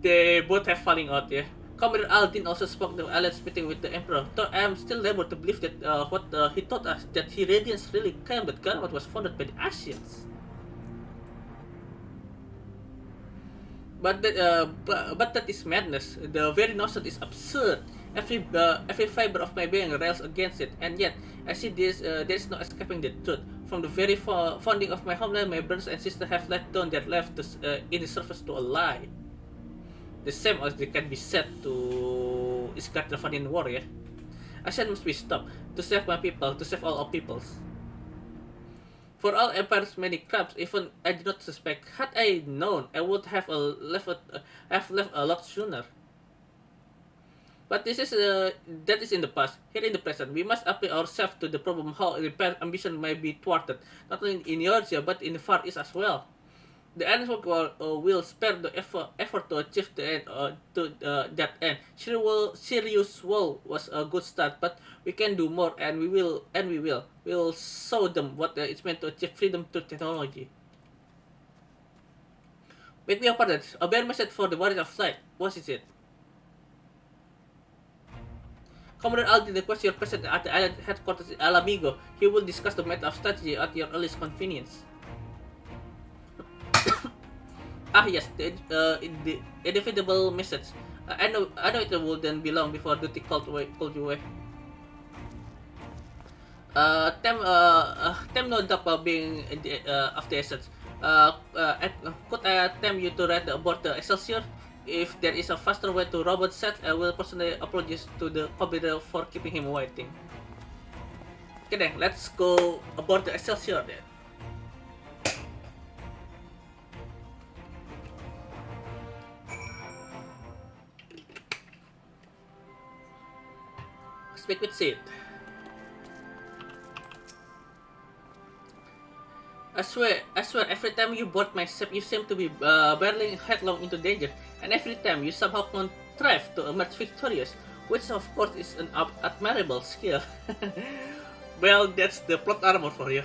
they both have falling out, yeah. Commander Aldin also spoke the alliance meeting with the Emperor, though I am still able to believe that what he told us, that he Radiance really claimed that Garmat was founded by the Asians. But that is madness. The very notion is absurd. Every fiber of my being rails against it, and yet I see this. There is no escaping the truth. From the very founding of my homeland, my brothers and sisters have laid down their life in the service to a lie. The same as they can be said to Iskartravanian war, yeah? Asian must be stopped, to save my people, to save all our peoples. For all Empire's many crimes, even I do not suspect, had I known, I would have left a lot sooner. But this is that is in the past. Here in the present, we must apply ourselves to the problem how Empire's ambition may be thwarted, not only in Eurasia but in the Far East as well. The Alliance will spare the effort to achieve the end, that end. Serious war was a good start, but we can do more, and we will. We'll show them what it's meant to achieve freedom through technology. Make me a pardon. A bare message for the Warrior of Light. What is it? Commander Aldin requests your presence at the island headquarters in Alamigo. He will discuss the matter of strategy at your earliest convenience. Ah yes, the inevitable message. I know it will then be long before duty called you away. Tem no doubt being of the essence. Could I attempt you to ride aboard the Excelsior? If there is a faster way to robot set, I will personally apologize to the commander for keeping him waiting. Okay then, let's go aboard the Excelsior then. Speak with Sid. I swear, every time you board my ship, you seem to be barreling headlong into danger, and every time you somehow contrive to emerge victorious, which of course is an admirable skill. Well, that's the plot armor for you.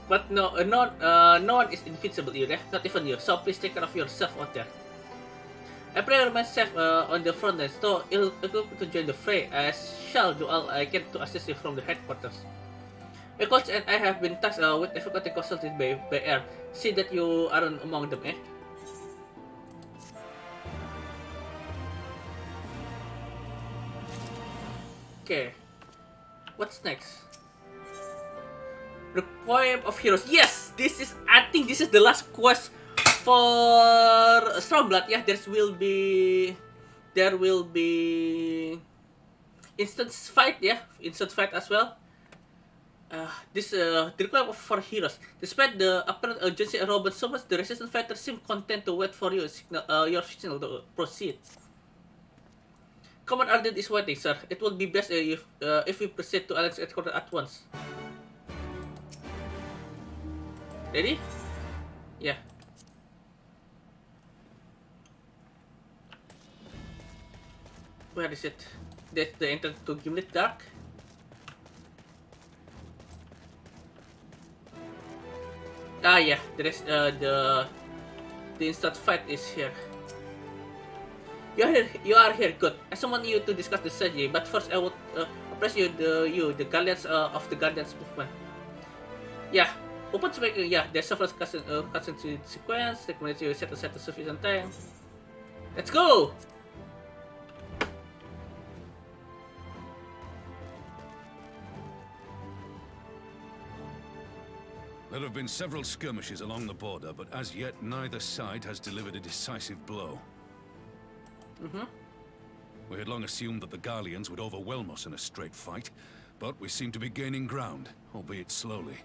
But no one is invincible here, not even you, so please take care of yourself out there. I prepare myself on the front line, so ill-equipped to join the fray. I shall do all I can to assist you from the headquarters. My coach and I have been tasked with difficulty consulted by air. See that you aren't among them, eh? Okay. What's next? Requiem of Heroes. Yes! I think this is the last quest for Stormblood. Yeah, there will be instant fight, yeah, instant fight as well. The requiem for heroes. Despite the apparent urgency and robot so much, the resistance fighters seem content to wait for your signal to proceed. Command Ardent is waiting, sir. It would be best if we proceed to Alliance headquarters at once. Ready? Yeah. Where is it? That's the entrance to Gimlet Dark. Ah yeah, there is the instant fight is here. You are here, good. I summon you to discuss the strategy, but first I would appraise the guardians of the Guardians movement. Yeah, open to make there's several cutscene sequence. Recommend you set aside sufficient time. Let's go! There have been several skirmishes along the border, but as yet neither side has delivered a decisive blow. We had long assumed that the Garleans would overwhelm us in a straight fight, but we seem to be gaining ground, albeit slowly.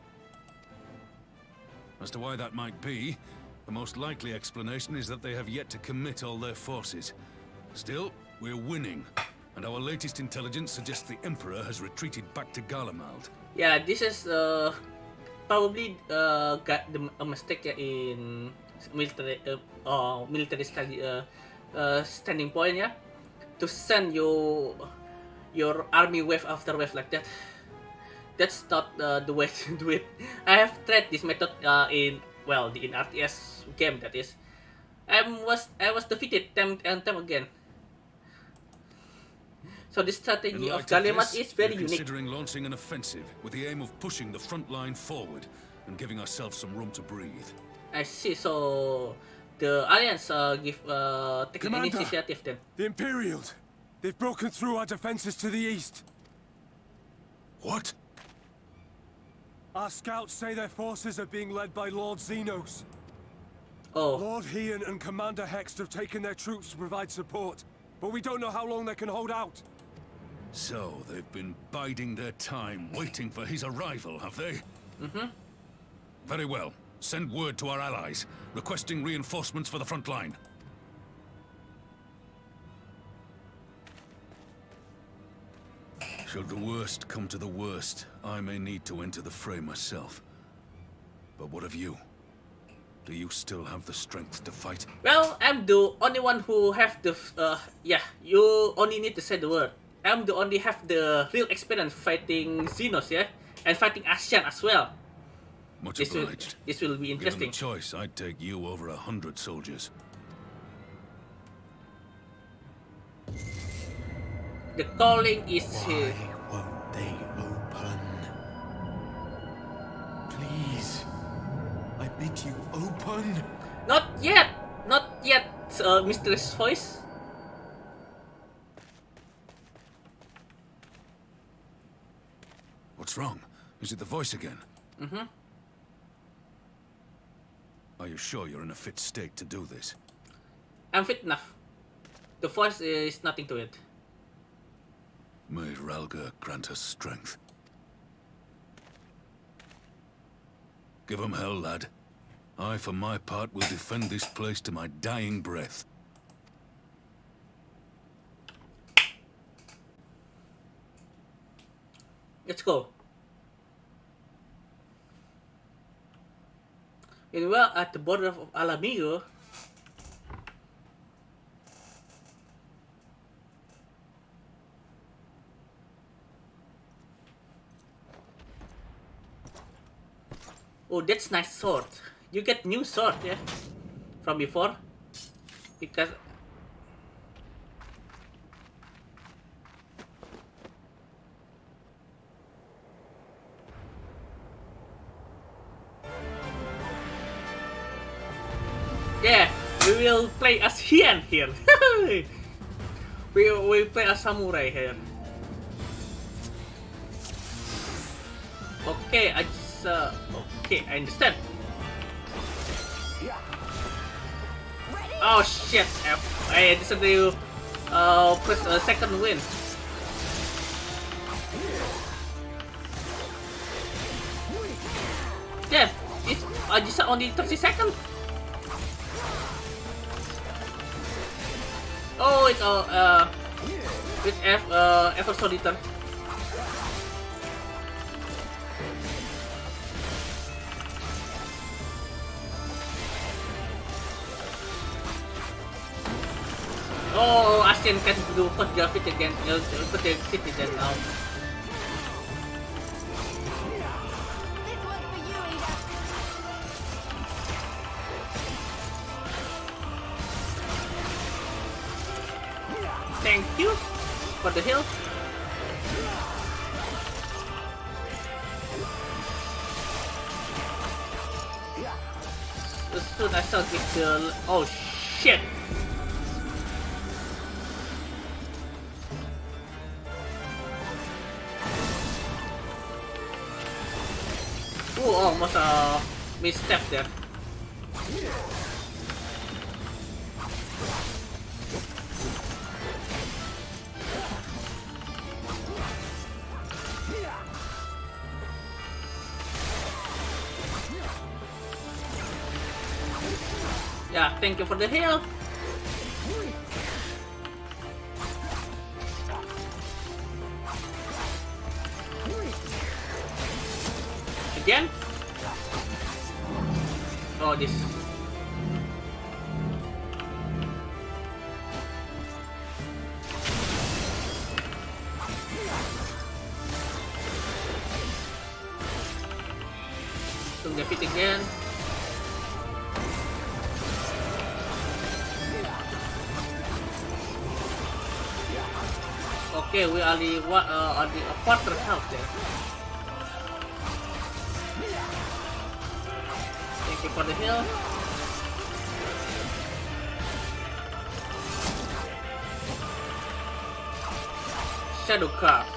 As to why that might be, the most likely explanation is that they have yet to commit all their forces. Still, we're winning, and our latest intelligence suggests the Emperor has retreated back to Garlemald. Yeah, this is probably a mistake in military standing point, yeah, to send your army wave after wave like that. That's not the way to do it. I have tried this method in RTS game, that is. I was defeated time and time again. So the strategy of Galimat is very unique. Considering launching an offensive with the aim of pushing the front line forward and giving ourselves some room to breathe. I see. So the Alliance taking initiative then. The Imperials! They've broken through our defenses to the east. What? Our scouts say their forces are being led by Lord Xenos. Oh. Lord Heian and Commander Hext have taken their troops to provide support, but we don't know how long they can hold out. So, they've been biding their time, waiting for his arrival, have they? Mm-hmm. Very well. Send word to our allies, requesting reinforcements for the front line. Should the worst come to the worst, I may need to enter the fray myself. But what of you? Do you still have the strength to fight? Well, I'm the only one who have the you only need to say the word. I'm the only have the real experience fighting Xenos, yeah? And fighting ASEAN as well. Much obliged. This will be interesting. Given the choice, I'd take you over 100 soldiers. The calling is here. Why won't they open? Please, I bid you open. Not yet. Not yet, mysterious voice. What's wrong? Is it the voice again? Mm-hmm. Are you sure you're in a fit state to do this? I'm fit enough. The voice is nothing to it. May Ralga grant us strength. Give 'em hell, lad. I, for my part, will defend this place to my dying breath. Let's go. Meanwhile, at the border of Alamigo, oh, that's nice sword. You get new sword, yeah, from before, because yeah, we will play as Heian here. we will play as samurai here. Okay, I just okay, I understand. Oh shit! I decided to press a second win. Yeah, it's just only 30 seconds. Oh, it's with F Solitaire. Oh, ASEAN can do hot graphic again. Put the city then now. Thank you for the heal. As soon as I get the oh shit. Oh, almost a misstep there. Yeah, thank you for the heal. Again? Oh, this. To defeat again. Okay, we are the a quarter health there. Thank you for the heal. Shadow cards.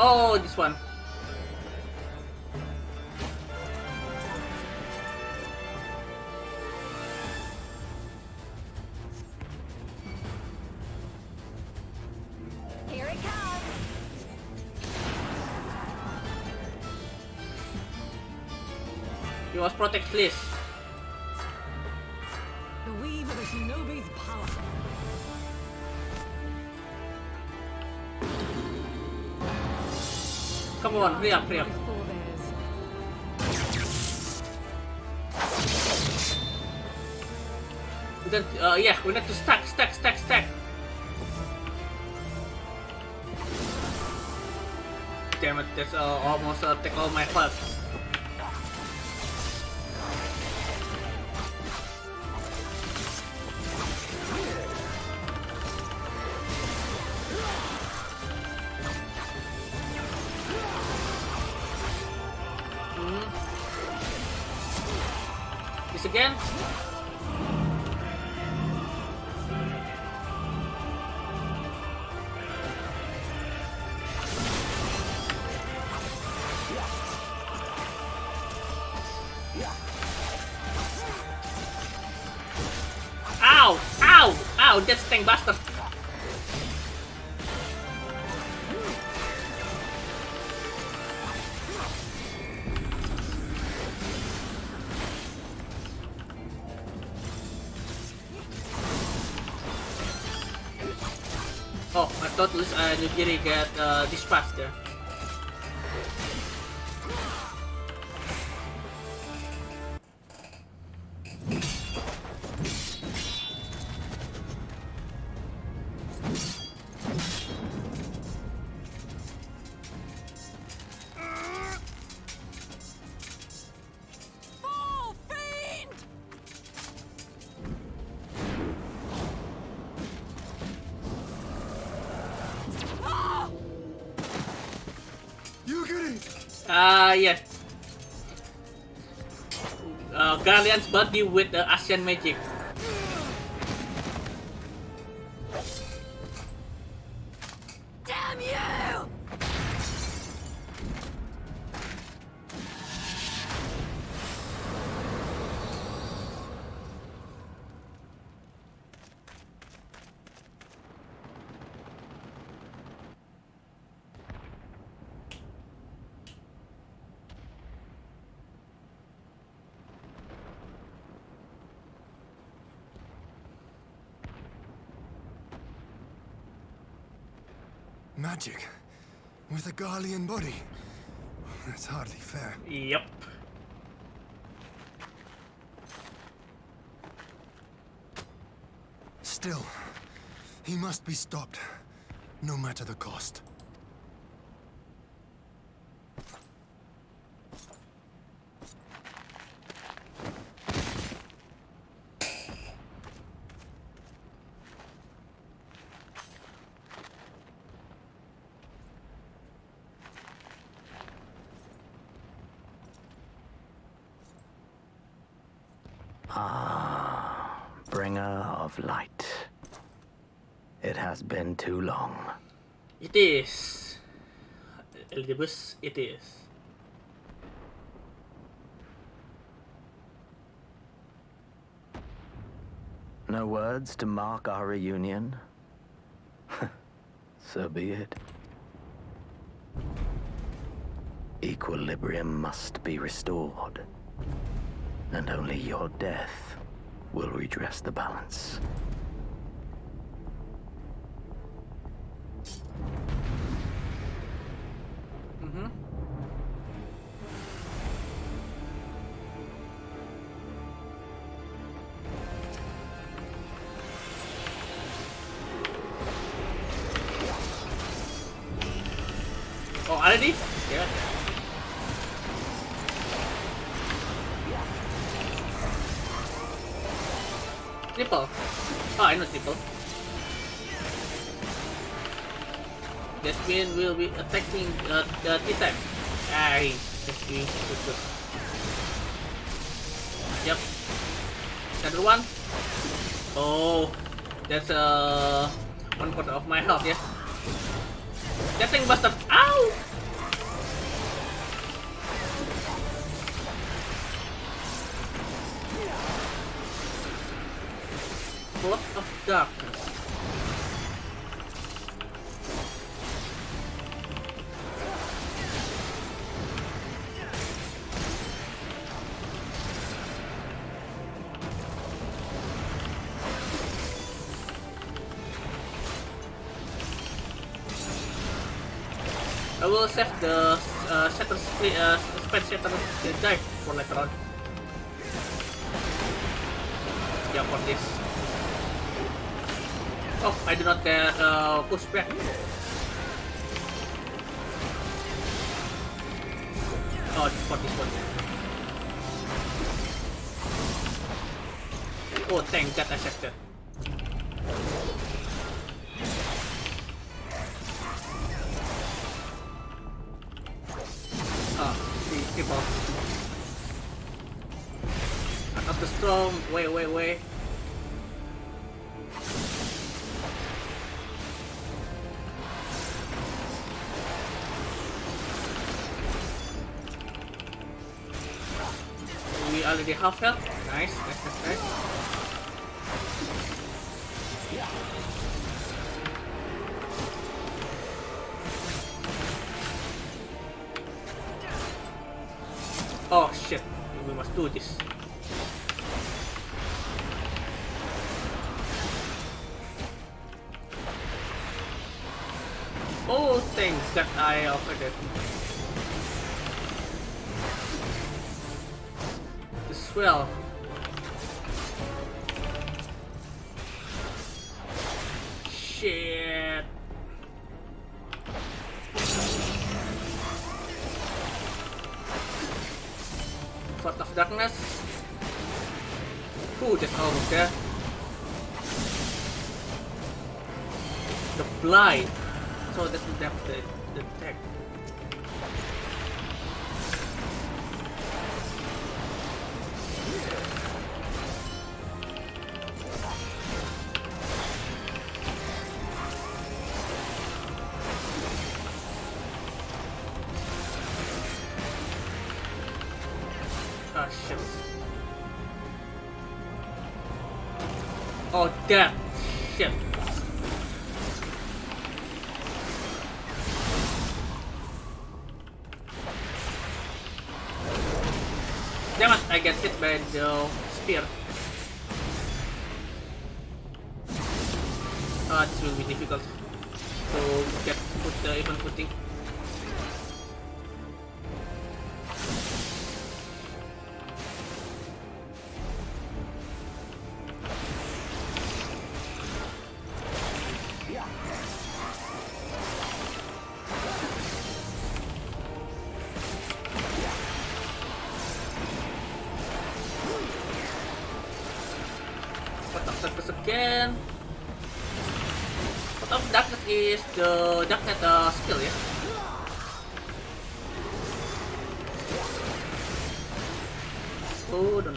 Oh, this one. Here it comes. You must protect Liz. The weave of a shinobi's power. Come on, hurry up, hurry up. Then, yeah, we need to stack. Damn it, that's almost take all my health. This again. Ow! Ow! Ow! That's tank bastard. Oh, I thought Liz and Illyria get dispatched there. Yeah. Guardian's body with Asian magic. Damn you! Magic with a Garlean body. That's hardly fair. Yep. Still, he must be stopped, no matter the cost. Ah, bringer of light. It has been too long. It is. Elidibus, it is. No words to mark our reunion? So be it. Equilibrium must be restored. And only your death will redress the balance. Oh, already? Yeah. Triple. Oh, I know triple. That means we'll be attacking the Titan. Aye, that's me. Yep. Another one. Oh, that's 1/4 of my health, yeah. That thing busted. Ow! Flood of darkness. I will save the Shatter Spell Shatter dive for later on. Yeah, for this. Oh, I do not get push back. Oh, for this one. Oh, thank God I saved that. People. Out of the storm, way. We already half health. Nice. Oh shit, we must do this. Oh, thank God I offered it. The swell. Shit. Flood of darkness. Ooh, that's almost there. The blight. So that's the attack. Ah, shit. Oh, damn. Shit. Damn it, I get hit by the spear. Ah, this will be difficult to get the even footing. Again. What of darkness is the darknet skill, yeah? Oh, no.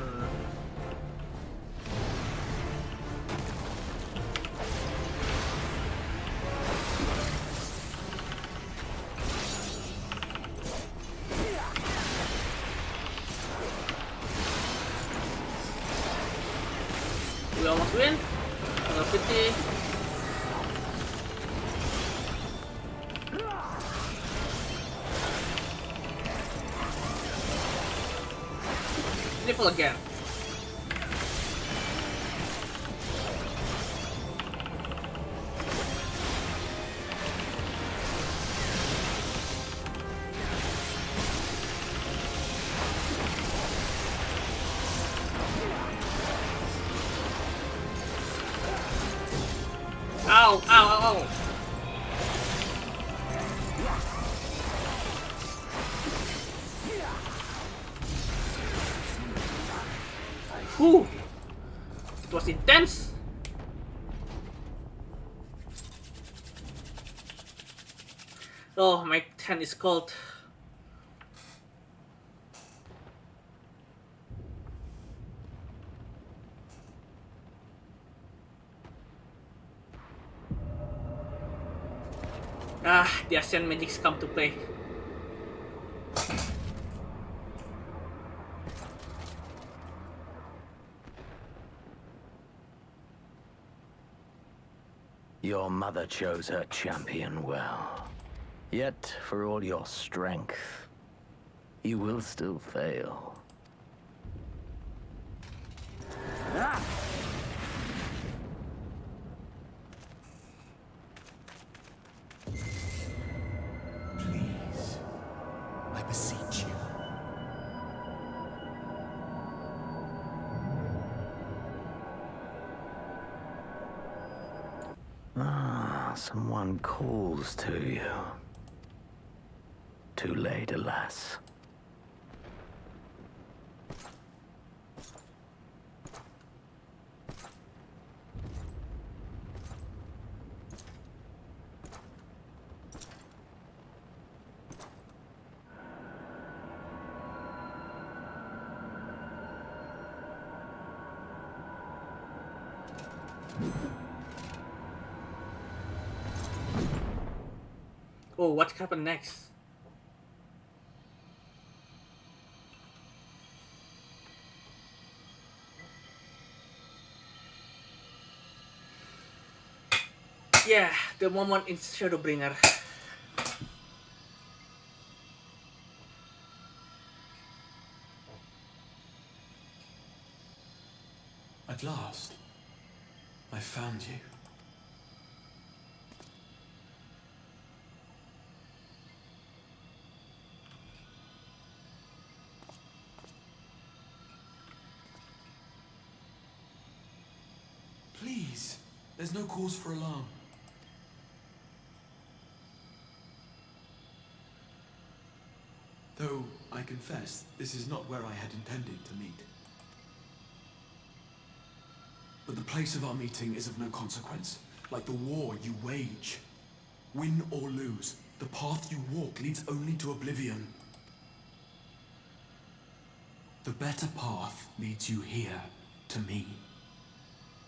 We almost win. 50. Triple again. Ow. Whew. It was intense. Oh, my hand is cold. Ah, the Ascent magics come to play. Your mother chose her champion well. Yet, for all your strength, you will still fail. Ah! Please, I beseech you. Ah, someone calls to you. Too late, alas. Oh, what happened next? Yeah, the moment in Shadowbringer. At last, I found you. Please, there's no cause for alarm. Though, I confess, this is not where I had intended to meet. But the place of our meeting is of no consequence, like the war you wage. Win or lose, the path you walk leads only to oblivion. The better path leads you here, to me.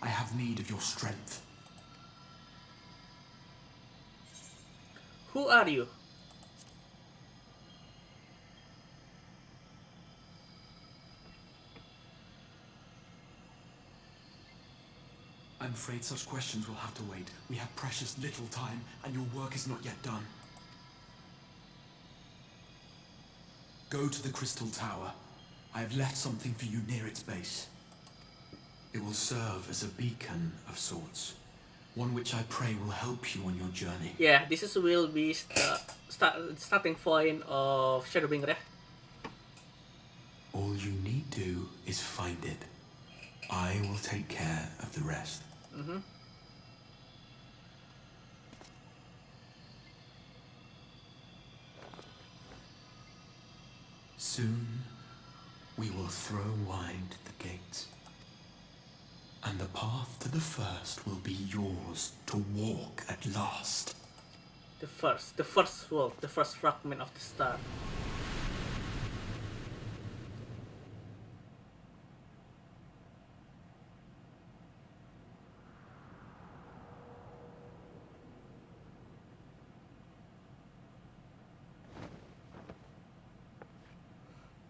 I have need of your strength. Who are you? I'm afraid such questions will have to wait. We have precious little time, and your work is not yet done. Go to the Crystal Tower. I have left something for you near its base. It will serve as a beacon of sorts. One which I pray will help you on your journey. Yeah, this is will be starting point of Shadowbringer. All you need do is find it. I will take care of the rest. Mm-hmm. Soon, we will throw wide the gates. And the path to the first will be yours to walk at last. The first world, the first fragment of the star.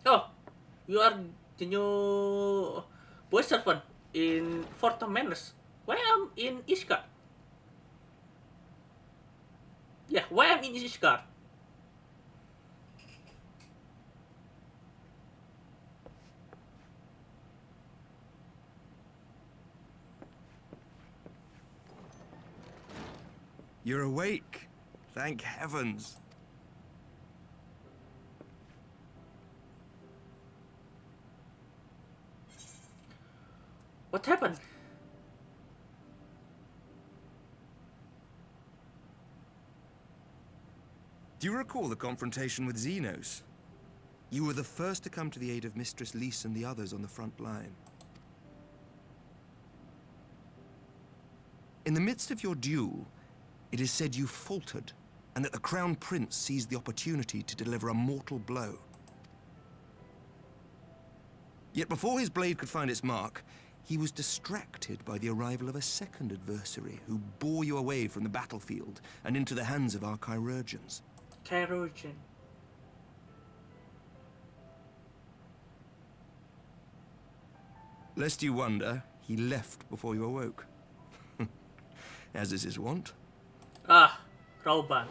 Oh, you are the new boy servant in Fort of Manners. Why am in Ishgard? Yeah, why I'm in Ishgard? You're awake. Thank heavens. What happened? Do you recall the confrontation with Xenos? You were the first to come to the aid of Mistress Lys and the others on the front line. In the midst of your duel, it is said you faltered, and that the Crown Prince seized the opportunity to deliver a mortal blow. Yet before his blade could find its mark, he was distracted by the arrival of a second adversary who bore you away from the battlefield and into the hands of our chirurgeons. Chirurgeon. Lest you wonder, he left before you awoke. As is his wont. Ah, Rauban.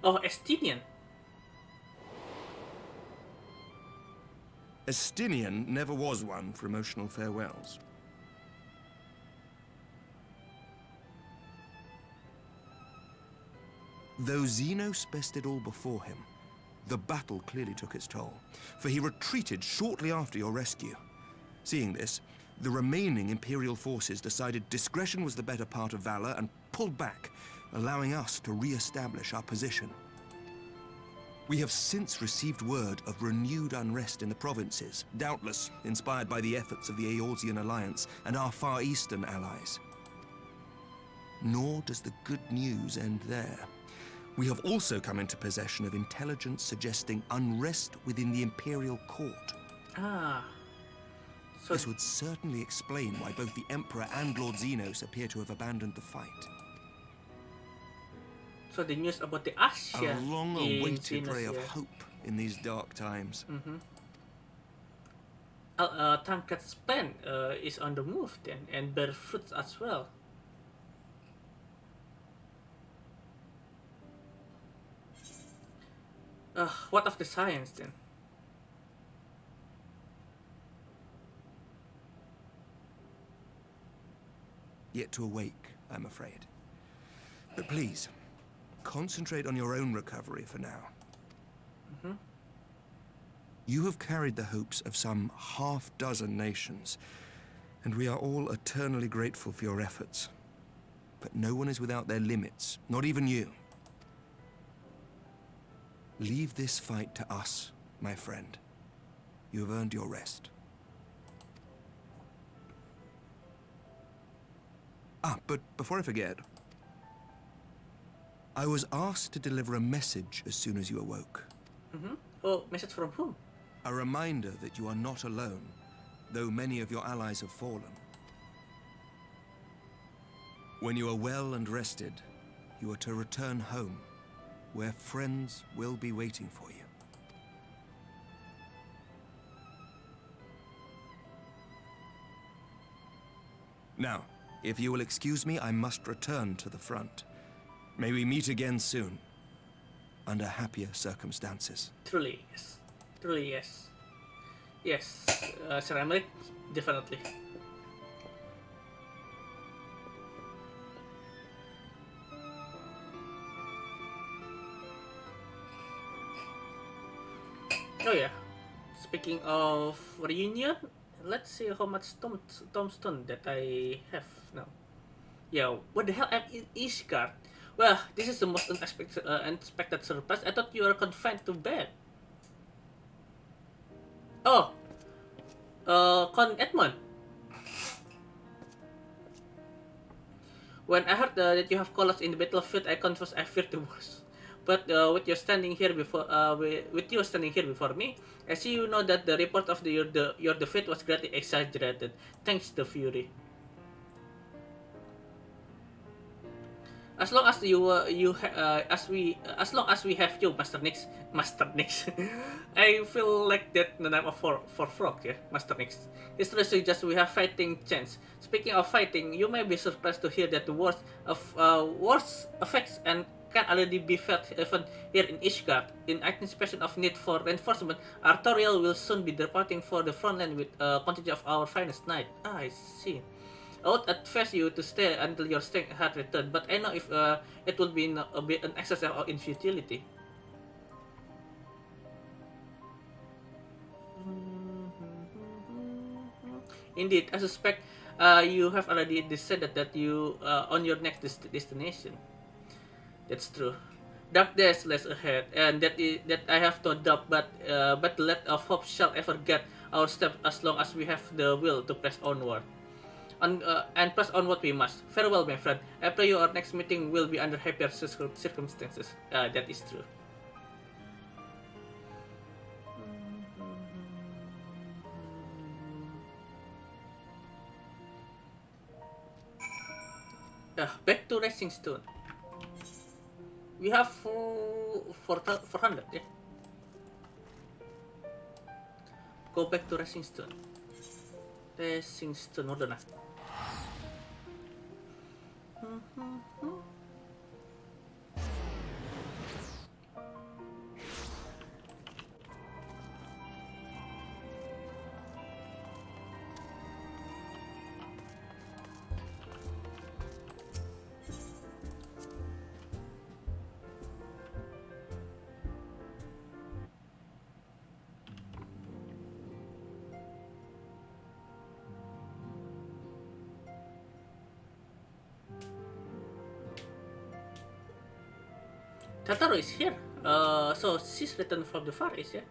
Oh, Estinian. Estinian never was one for emotional farewells. Though Xenos bested all before him, the battle clearly took its toll, for he retreated shortly after your rescue. Seeing this, the remaining Imperial forces decided discretion was the better part of valor and pulled back, allowing us to re-establish our position. We have since received word of renewed unrest in the provinces, doubtless inspired by the efforts of the Eorzean Alliance and our Far Eastern allies. Nor does the good news end there. We have also come into possession of intelligence suggesting unrest within the Imperial Court. Ah. So this would certainly explain why both the Emperor and Lord Xenos appear to have abandoned the fight. So the news about the Asya. A long-awaited Venus, ray of yeah. hope in these dark times. Tanket's plan is on the move then, and bear fruits as well. What of the science then? Yet to awake, I'm afraid. But please, concentrate on your own recovery for now. You have carried the hopes of some half-dozen nations, and we are all eternally grateful for your efforts. But no one is without their limits, not even you. Leave this fight to us, my friend. You have earned your rest. But before I forget, I was asked to deliver a message as soon as you awoke. Oh, message from whom? A reminder that you are not alone, though many of your allies have fallen. When you are well and rested, you are to return home, where friends will be waiting for you. Now, if you will excuse me, I must return to the front. May we meet again soon, under happier circumstances. Truly, yes. Truly, yes. Yes, Sir Emmerich, definitely. Oh yeah, speaking of reunion, let's see how much tombstone that I have now. Yeah, what the hell? I'm in Ishgard. Well, this is the most unexpected surprise. I thought you were confined to bed. Oh, Con Edmund. When I heard that you have collapsed in the battlefield, I confess I feared the worst. But with you standing here before me, I see you know that the report of your defeat was greatly exaggerated, thanks to Fury. As long as as long as we have you, Master Nyx, I feel like that the name of for frog, yeah, Master Nyx. History suggests we have fighting chance. Speaking of fighting, you may be surprised to hear that the worst effects and can already be felt even here in Ishgard. In anticipation of need for reinforcement, Artorial will soon be departing for the front line with a contingent of our finest knight. Ah, I see. I would advise you to stay until your strength had returned, but I know if it will be an exercise or in futility. Indeed, I suspect you have already decided that you on your next destination. That's true. Dark days lies ahead, and that I have no doubt. But the light of hope shall ever guide our steps as long as we have the will to press onward. and press on what we must. Farewell, my friend. I pray our next meeting will be under happier circumstances. That is true. Back to Racing Stone. We have 400, yeah? Go back to Racing Stone. Racing Stone, udah nah. Tataro is here. So she's returned from the Far East, yeah?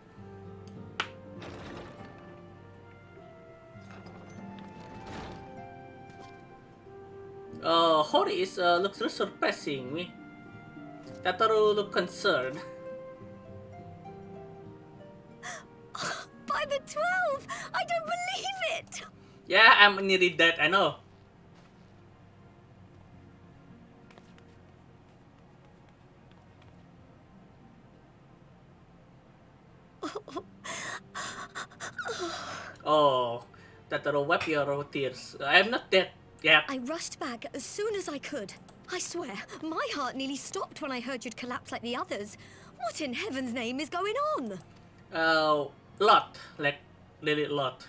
Hori is looks surpassing me. Tataro look concerned. By the 12! I don't believe it! Yeah, I'm nearly dead, I know. Oh, Tataro, wipe your tears. I'm not dead. Yeah. I rushed back as soon as I could. I swear, my heart nearly stopped when I heard you'd collapse like the others. What in heaven's name is going on? Lot. Like, really lot.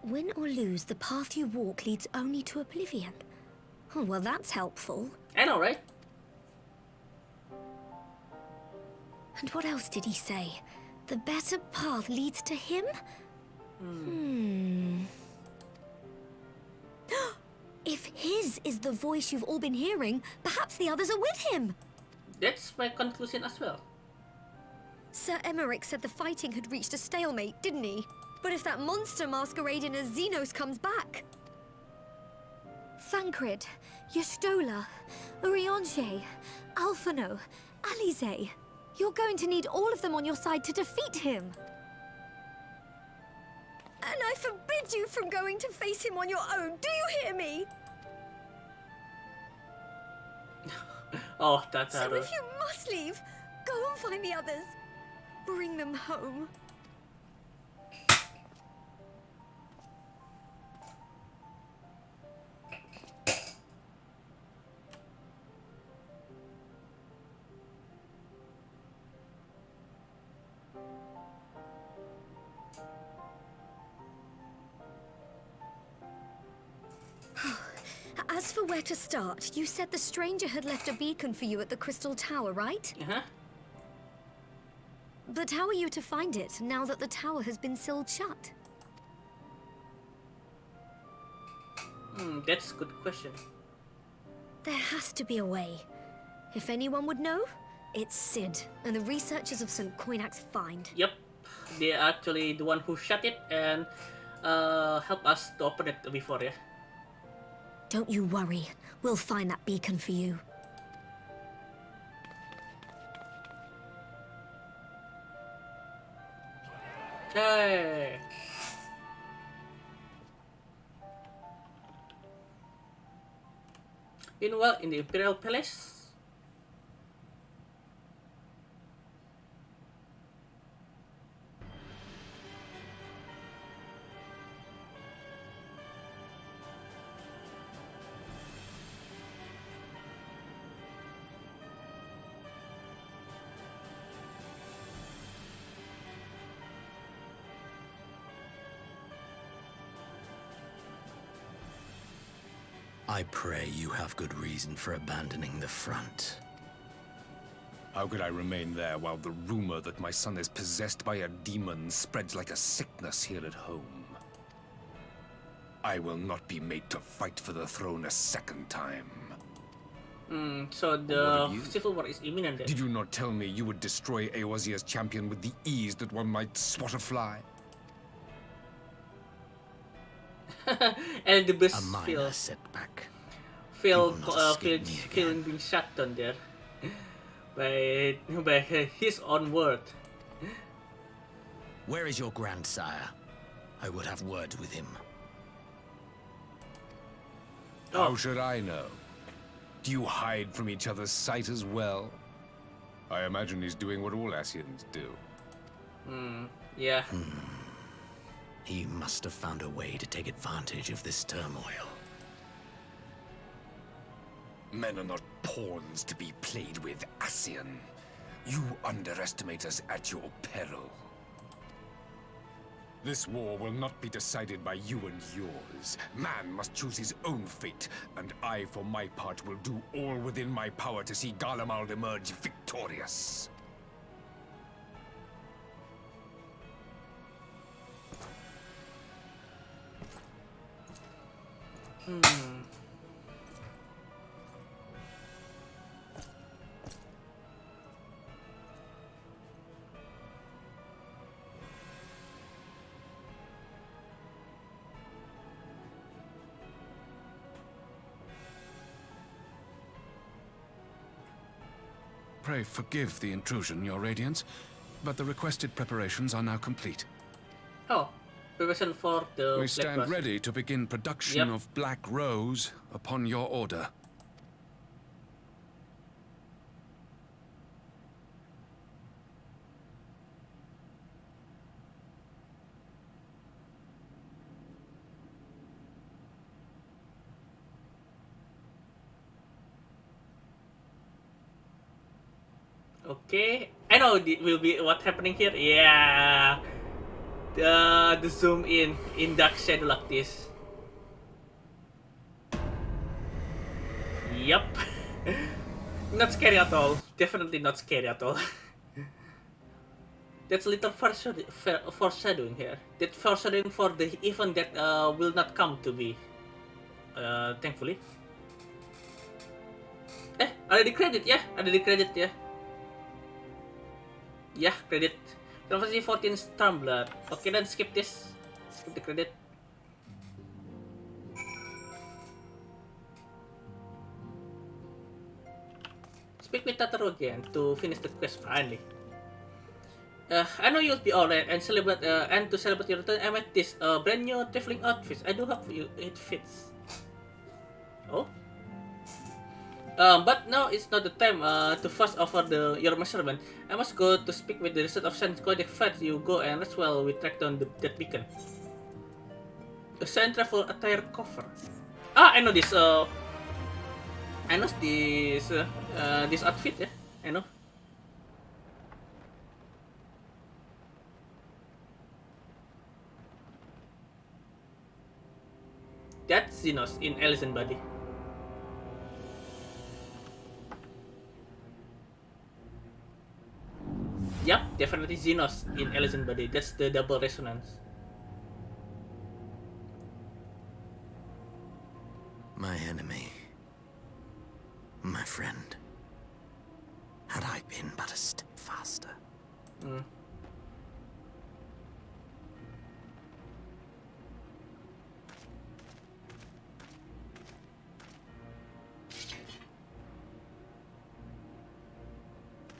Win or lose, the path you walk leads only to oblivion. Oh, well, that's helpful. I know, right? And what else did he say? The better path leads to him? If his is the voice you've all been hearing, perhaps the others are with him. That's my conclusion as well. Sir Emmerich said the fighting had reached a stalemate, didn't he? But if that monster masquerading as Xenos comes back... Thancred, Y'shtola, Urianger, Alphino, Alize... You're going to need all of them on your side to defeat him. And I forbid you from going to face him on your own, do you hear me? Oh, that's So if you must leave, go and find the others. Bring them home. As for where to start, you said the stranger had left a beacon for you at the Crystal Tower, right? Uh-huh. But how are you to find it, now that the tower has been sealed shut? That's a good question. There has to be a way. If anyone would know, it's Sid, and the researchers of St. Coinax's find. Yep. They're actually the one who shut it and help us to open it before, yeah? Don't you worry. We'll find that beacon for you. Hey. Meanwhile, in the Imperial Palace, I pray you have good reason for abandoning the front. How could I remain there while the rumor that my son is possessed by a demon spreads like a sickness here at home? I will not be made to fight for the throne a second time. So the civil war is imminent then. Did you not tell me you would destroy Eorzea's champion with the ease that one might swat a fly? And the best A minor setback. feeling being shut down there by his own word. Where is your grandsire? I would have words with him. How should I know? Do you hide from each other's sight as well? I imagine he's doing what all Ascians do. Yeah. He must have found a way to take advantage of this turmoil. Men are not pawns to be played with, Ascian. You underestimate us at your peril. This war will not be decided by you and yours. Man must choose his own fate, and I, for my part, will do all within my power to see Garlemald emerge victorious. Pray forgive the intrusion, Your Radiance, but the requested preparations are now complete. Oh, preparation for the We stand ready to begin production of Black Rose upon your order. Okay, I know it will be what happening here. Yeah, the zoom in dark shadow like this. Yup. Not scary at all. Definitely not scary at all. That's a little foreshadowing here. That foreshadowing for the event that will not come to be. Thankfully. Already credit, yeah. Already credit, yeah. Yeah, credit. Prophecy 14 Stormblood. Okay, then skip this. Skip the credit. Speak with Tataru again to finish the quest finally. I know you'll be alright and celebrate and to celebrate your return I made this brand new traveling outfit. I do hope it fits. Oh? But now it's not the time to fuss over your measurement. I must go to speak with the result of Science Codex first. You go and rest while we track down that beacon. A Science Travel attire cover. Ah, I know this. I know this outfit. Yeah, I know. That's Xenos in Elysian Body. Yep, definitely Xenos in Elysian Body. That's the double resonance. My enemy. My friend. Had I been but a step faster.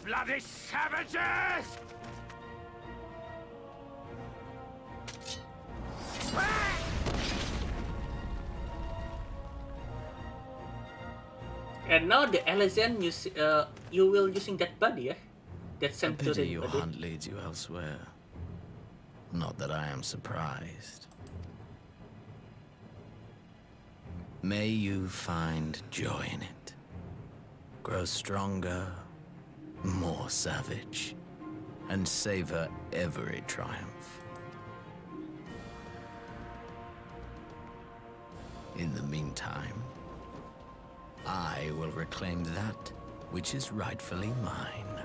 Bloody savages! And now the Elysian you will using that body, eh? That A pity Centurion your body. hunt leads you elsewhere. Not that I am surprised. May you find joy in it. Grow stronger, more savage, and savor every triumph. In the meantime, I will reclaim that which is rightfully mine.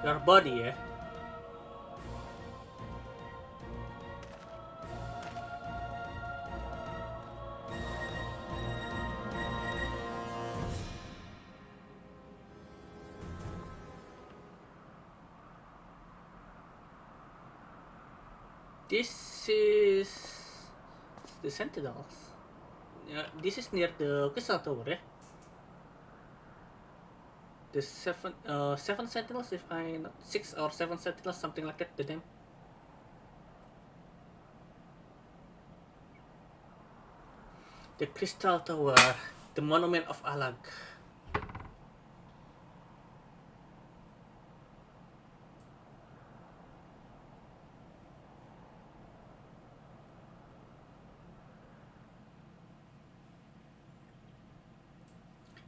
Your body, eh? This is the Sentinels. This is near the Crystal Tower, yeah? The seven Sentinels, if I not 6 or 7 Sentinels, something like that, the name. The Crystal Tower, the Monument of Alag.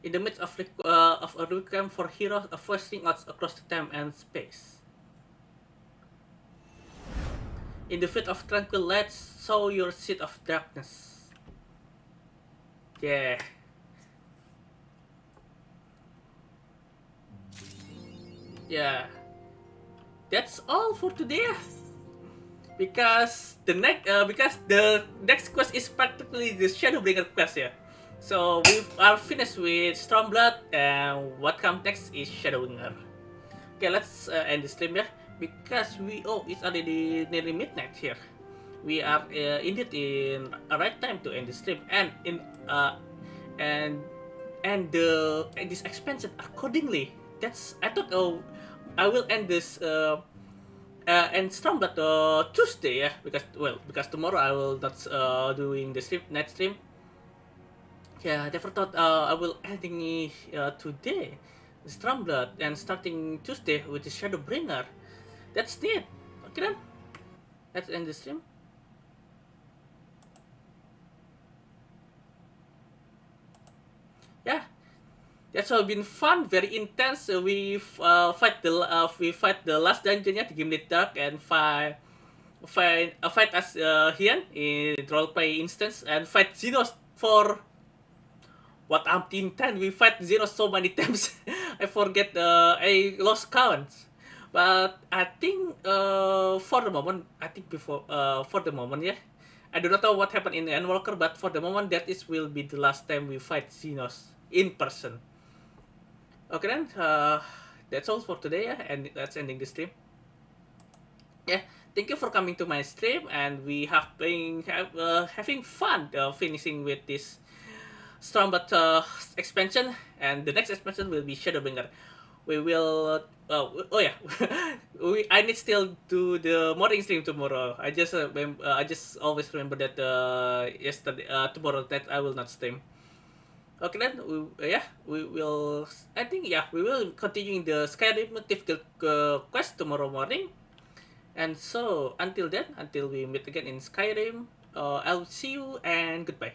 In the midst of a requiem for heroes foisting out across the time and space. In the fit of tranquil light, sow your seed of darkness. Yeah. Yeah. That's all for today. Because the next quest is practically the Shadowbringer quest, yeah. So we are finished with Stormblood, and what comes next is Shadowbringer. Okay, let's end the stream, yeah, because it's already nearly midnight here. We are indeed in a right time to end the stream, and this expansion accordingly. I thought I will end this and Stormblood Tuesday, yeah, because tomorrow I will not doing the night stream. Yeah, I never thought I will ending today, Stormblood, and starting Tuesday with the Shadowbringer. That's neat. Okay then, let's end the stream. Yeah, that's all been fun, very intense. We fight the last dungeon at Gimlet Dark and fight as Hian in roleplay instance, and fight Xenos for what umpteen time. We fight Xenos so many times. I forget, I lost count. But I think for the moment, yeah. I do not know what happened in the Endwalker, but for the moment will be the last time we fight Xenos in person. Okay then, that's all for today, yeah, and that's ending the stream. Yeah, thank you for coming to my stream, and we have been having fun finishing with this Stormblood expansion, and the next expansion will be Shadowbringer. We will. I need still do the morning stream tomorrow. I just always remember that tomorrow that I will not stream. Okay then, we will. I think we will continue the Skyrim difficult quest tomorrow morning. And so until then, until we meet again in Skyrim, I'll see you and goodbye.